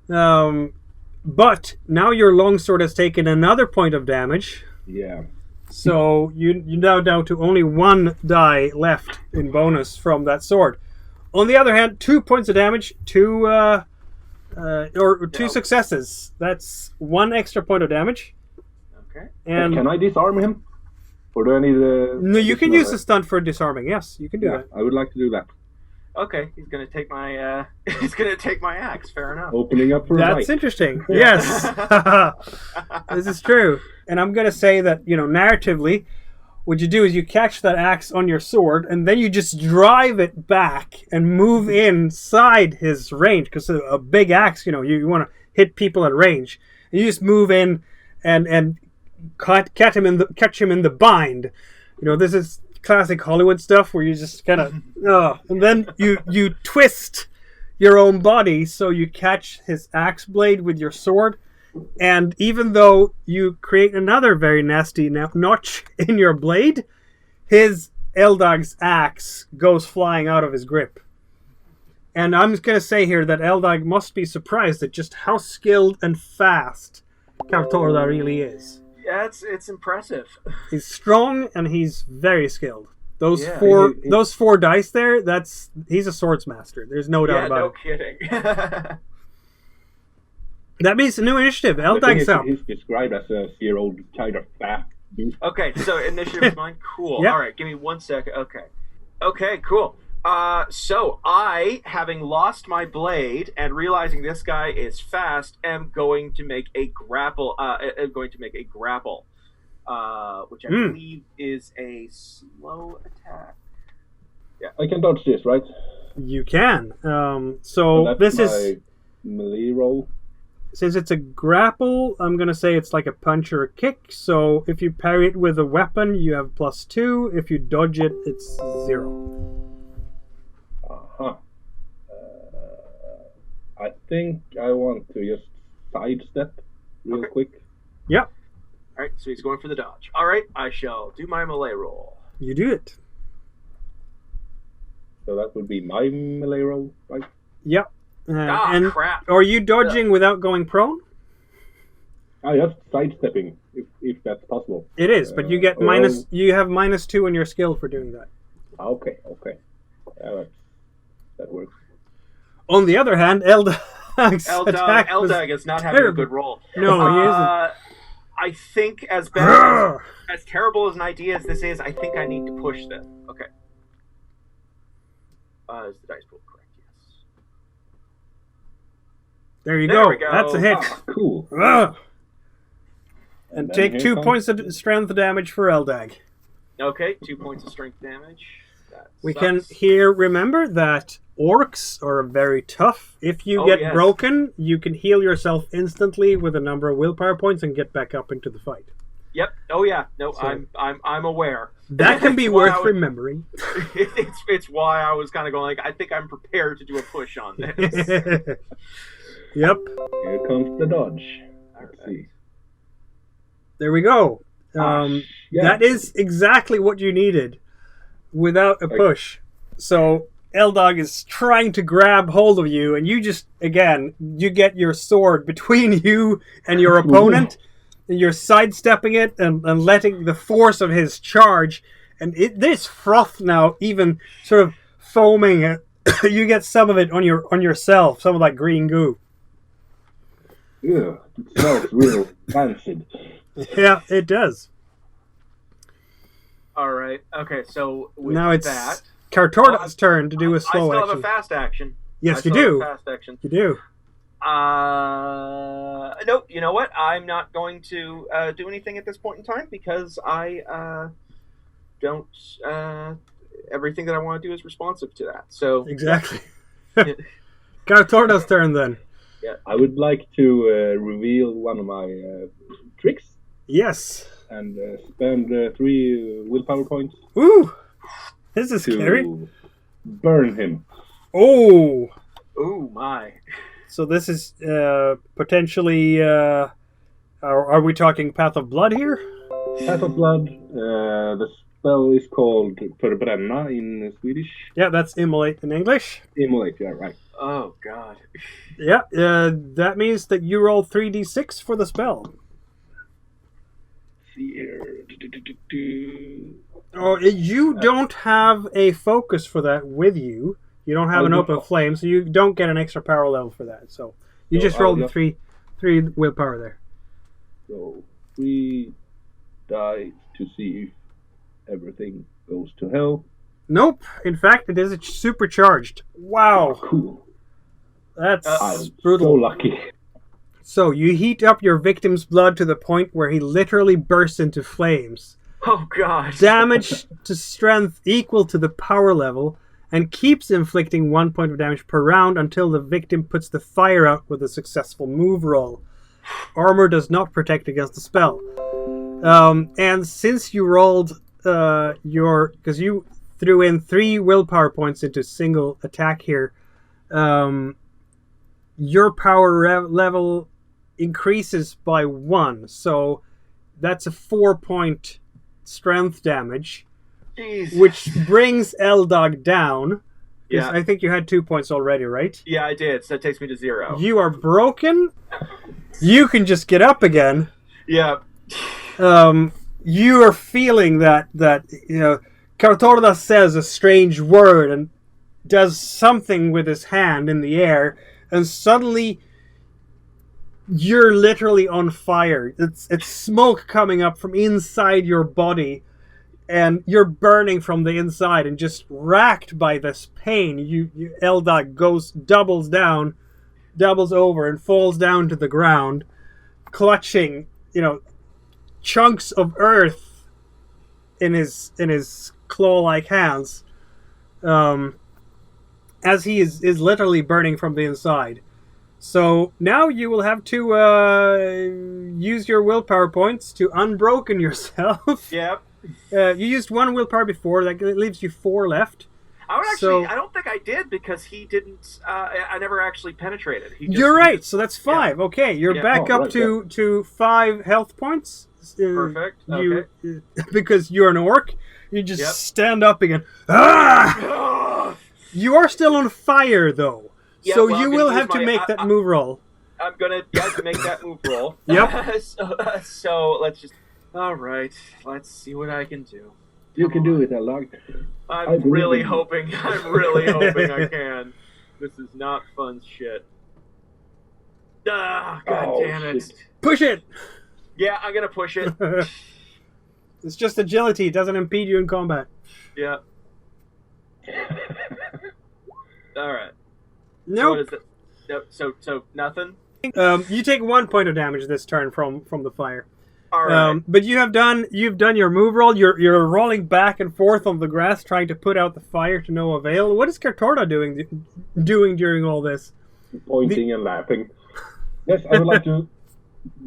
But now your longsword has taken another point of damage. Yeah. So you now down to only one die left in bonus from that sword. On the other hand, 2 points of damage, two successes. That's one extra point of damage. Okay. And can I disarm him? Or do I need a... No, you can use a stunt for disarming. Yes, you can do that. I would like to do that. Okay, he's gonna take my he's gonna take my axe. Fair enough. Opening up for That's interesting. Yes. This is true. And I'm gonna say that, narratively, what you do is you catch that axe on your sword and then you just drive it back and move inside his range, because a big axe, you want to hit people at range. And you just move in and catch him in the bind. This is classic Hollywood stuff where you just kind of and then you twist your own body so you catch his axe blade with your sword, and even though you create another very nasty notch in your blade, his Eldag's axe goes flying out of his grip. And I'm going to say here that Eldag must be surprised at just how skilled and fast Kartorda really is. Yeah, it's impressive. He's strong and he's very skilled. Those four dice there, he's a swords master. There's no doubt about it. Kidding. That means a new initiative. Eldag's up. He's described as a 0-year-old kind of fat dude. Okay, so initiative is mine. Cool. Yep. All right, give me 1 second. Okay, cool. So I, having lost my blade and realizing this guy is fast, am going to make a grapple. Which I believe is a slow attack. Yeah, I can dodge this, right? You can. So this is melee roll. Since it's a grapple, I'm gonna say it's like a punch or a kick. So if you parry it with a weapon, you have +2. If you dodge it, it's 0. I think I want to just sidestep real quick. Yep. Alright, so he's going for the dodge. Alright, I shall do my melee roll. You do it. So that would be my melee roll, right? Yep. Crap. Are you dodging without going prone? Just sidestepping, if that's possible. It is, but you get you have -2 in your skill for doing that. Okay. That works. On the other hand, Eldag's attack Eldag is not having a good roll. No, he isn't. I think as terrible as an idea as this is, I think I need to push this. Okay. Is the dice pool correct? Yes. There we go. That's a hit. Cool. And take 2 points of strength damage for Eldag. Okay, 2 points of strength damage. We sucks. can here remember that orcs are very tough. If you get broken, you can heal yourself instantly with a number of willpower points and get back up into the fight. Yep. Oh yeah. No, So- I'm aware. That can be It's why worth remembering. It's why I was kind of going like, I think I'm prepared to do a push on this. Yep. Here comes the dodge. Let's see. There we go. Yeah. That is exactly what you needed without a push. So Eldog is trying to grab hold of you, and you just, again, you get your sword between you and your opponent, and you're sidestepping it and letting the force of his charge, and this froth now even sort of foaming. You get some of it on yourself, some of that green goo. Yeah, it smells real rancid. Yeah, it does. All right. Okay. So with Now it's that, Kartorda's turn to do a I slow still action. have a fast action. Yes, I you still have do. a fast action. You do. Nope. You know what? I'm not going to do anything at this point in time because I don't. Everything that I want to do is responsive to that. So Exactly. Kartorda's turn then. Yeah, I would like to reveal one of my tricks Yes. and spend 3 willpower points Ooh. This is to scary. burn him. Oh. Ooh my. So this is potentially. Are we talking Path of Blood here? Path of Blood. The spell is called Förbränna in Swedish. Yeah, that's immolate in English. Immolate, yeah, right. Oh god. Yeah, that means that you roll 3d6 for the spell. See here. Oh, you don't have a focus for that with you. You don't have an open flame, so you don't get an extra power level for that. So you just rolled the three willpower there. So 3 die to see if everything goes to hell. Nope. In fact, it is supercharged. Wow. Cool. That's I'm brutal. so lucky. So you heat up your victim's blood to the point where he literally bursts into flames. Oh god. Damage to strength equal to the power level, and keeps inflicting 1 point of damage per round until the victim puts the fire out with a successful move roll. Armor does not protect against the spell. And since you rolled because you threw in 3 willpower points into single attack here, your power level increases by 1. So that's a 4-point strength damage, Jeez. which brings Eldog down. Yeah. I think you had 2 points already, right? Yeah, I did. So that takes me to 0. You are broken. You can just get up again. Yeah. You are feeling that Kartorda says a strange word and does something with his hand in the air, and suddenly you're literally on fire. It's smoke coming up from inside your body, and you're burning from the inside and just racked by this pain. Eldog doubles over and falls down to the ground, clutching, chunks of earth in his claw-like hands, as he is literally burning from the inside. So now you will have to use your willpower points to unbroken yourself. Yep. You used 1 willpower before. That leaves you 4 left. I would actually. I don't think I did because he didn't. I never actually penetrated. You're right. So that's 5. Yeah. Okay, you're back up right, to 5 health points. Perfect. Okay. Because you're an orc, you just stand up again. Ah! You are still on fire, though. Yeah, so well, you will have to make that move roll. I'm gonna make that move roll. Yep. So let's just. All right. Let's see what I can do. You can do it, Eldog. I'm really hoping I can. This is not fun shit. Ah, god damn it. Shit. Push it! Yeah, I'm gonna push it. It's just agility. It doesn't impede you in combat. Yeah. Alright. Nope. So what is it? So nothing? You take 1 point of damage this turn from the fire. All right. But you've done your move roll. You're rolling back and forth on the grass, trying to put out the fire to no avail. What is Kartorda doing during all this? Pointing and laughing. Yes, I would like to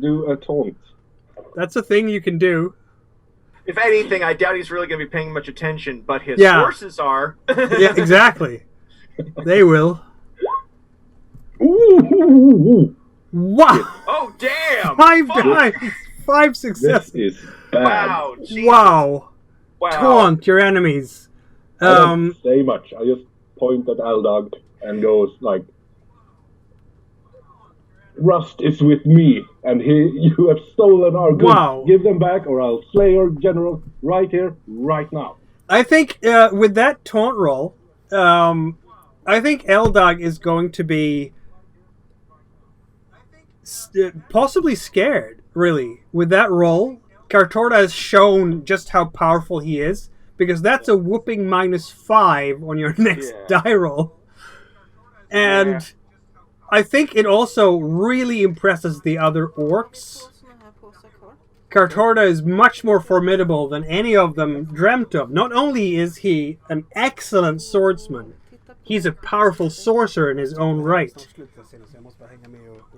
do a taunt. That's a thing you can do. If anything, I doubt he's really going to be paying much attention, but his sources are. Yeah, exactly. They will. Ooh. Wow! Oh, damn! 5 times! 5 successes! This is bad. Wow! Jesus. Wow! Wow! Taunt your enemies. I don't say much. I just point at Eldog and goes like, Rust is with me, and you have stolen our goods. Wow. Give them back, or I'll slay your general right here, right now. I think with that taunt roll, I think Eldog is going to be possibly scared, really. With that roll, Kartorda has shown just how powerful he is, because that's a whooping -5 on your next die roll. And I think it also really impresses the other orcs. Kartorda is much more formidable than any of them dreamt of. Not only is he an excellent swordsman, he's a powerful sorcerer in his own right.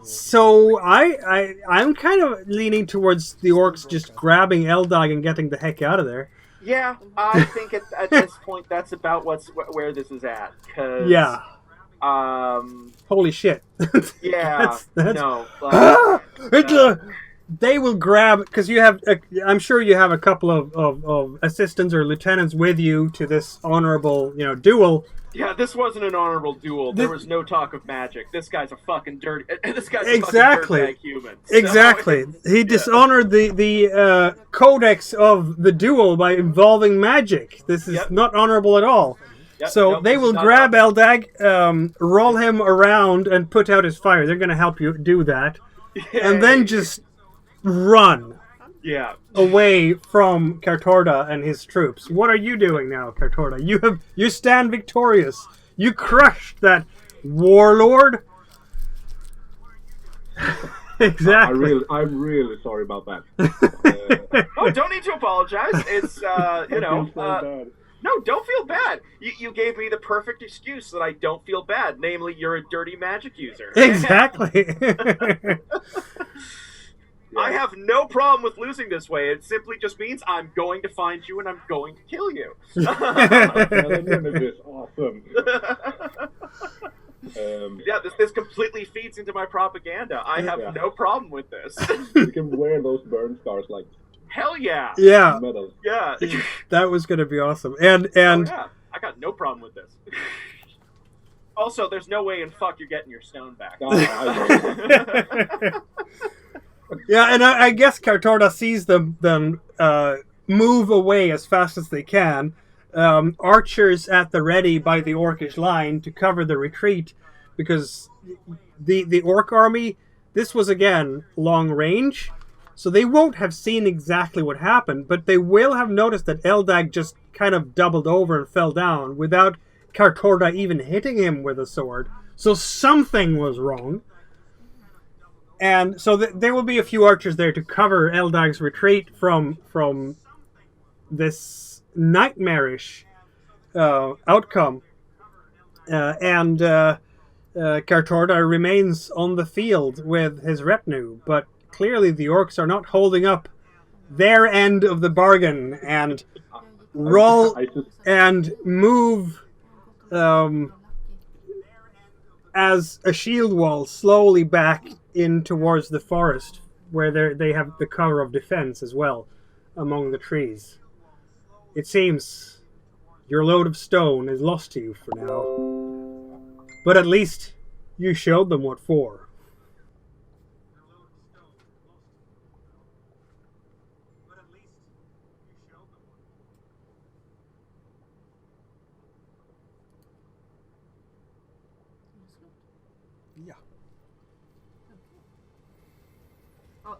So I'm kind of leaning towards the orcs just grabbing Eldog and getting the heck out of there. Yeah, I think at this point that's about where this is at. Yeah. Holy shit. Yeah. That's no. They will grab, because you have, I'm sure you have a couple of assistants or lieutenants with you to this honorable, duel. Yeah, this wasn't an honorable duel. There was no talk of magic. This guy's a fucking dirty. This guy's a fucking dirtbag human. So, exactly. He dishonored the codex of the duel by involving magic. This is not honorable at all. Yep, So they will grab Eldag, roll him around, and put out his fire. They're going to help you do that. And then just run away from Kartorda and his troops. What are you doing now, Kartorda? You stand victorious. You crushed that warlord. Exactly. I'm really sorry about that. Oh, don't need to apologize. It's no, don't feel bad. You gave me the perfect excuse that I don't feel bad. Namely, you're a dirty magic user. Exactly. I have no problem with losing this way. It simply just means I'm going to find you and I'm going to kill you. Awesome. This completely feeds into my propaganda. I have no problem with this. You can wear those burn scars like. Hell yeah! Yeah. Metal. Yeah. That was going to be awesome. And I got no problem with this. Also, there's no way in fuck you're getting your stone back. Yeah, and I guess Kartorda sees them move away as fast as they can. Archers at the ready by the orcish line to cover the retreat, because the orc army, this was again long range, so they won't have seen exactly what happened, but they will have noticed that Eldag just kind of doubled over and fell down without Kartorda even hitting him with a sword. So something was wrong. And so there will be a few archers there to cover Eldag's retreat from this nightmarish outcome. And Kartorda remains on the field with his retinue, but clearly the orcs are not holding up their end of the bargain and roll and move as a shield wall slowly back in towards the forest, where they have the cover of defense as well among the trees. It seems your load of stone is lost to you for now, but at least you showed them what for. Ja,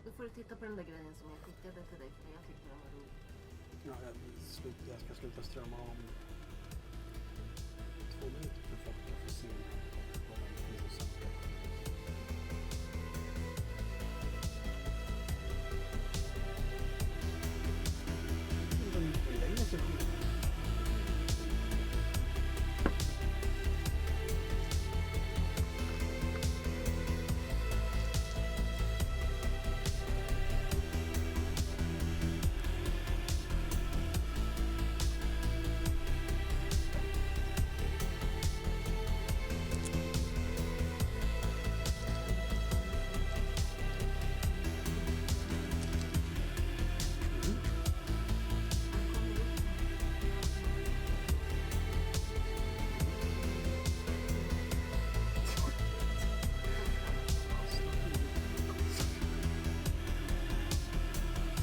då får du titta på den där grejen som jag skickade till dig, för jag tyckte den var rolig. Ja, jag ska sluta strömma om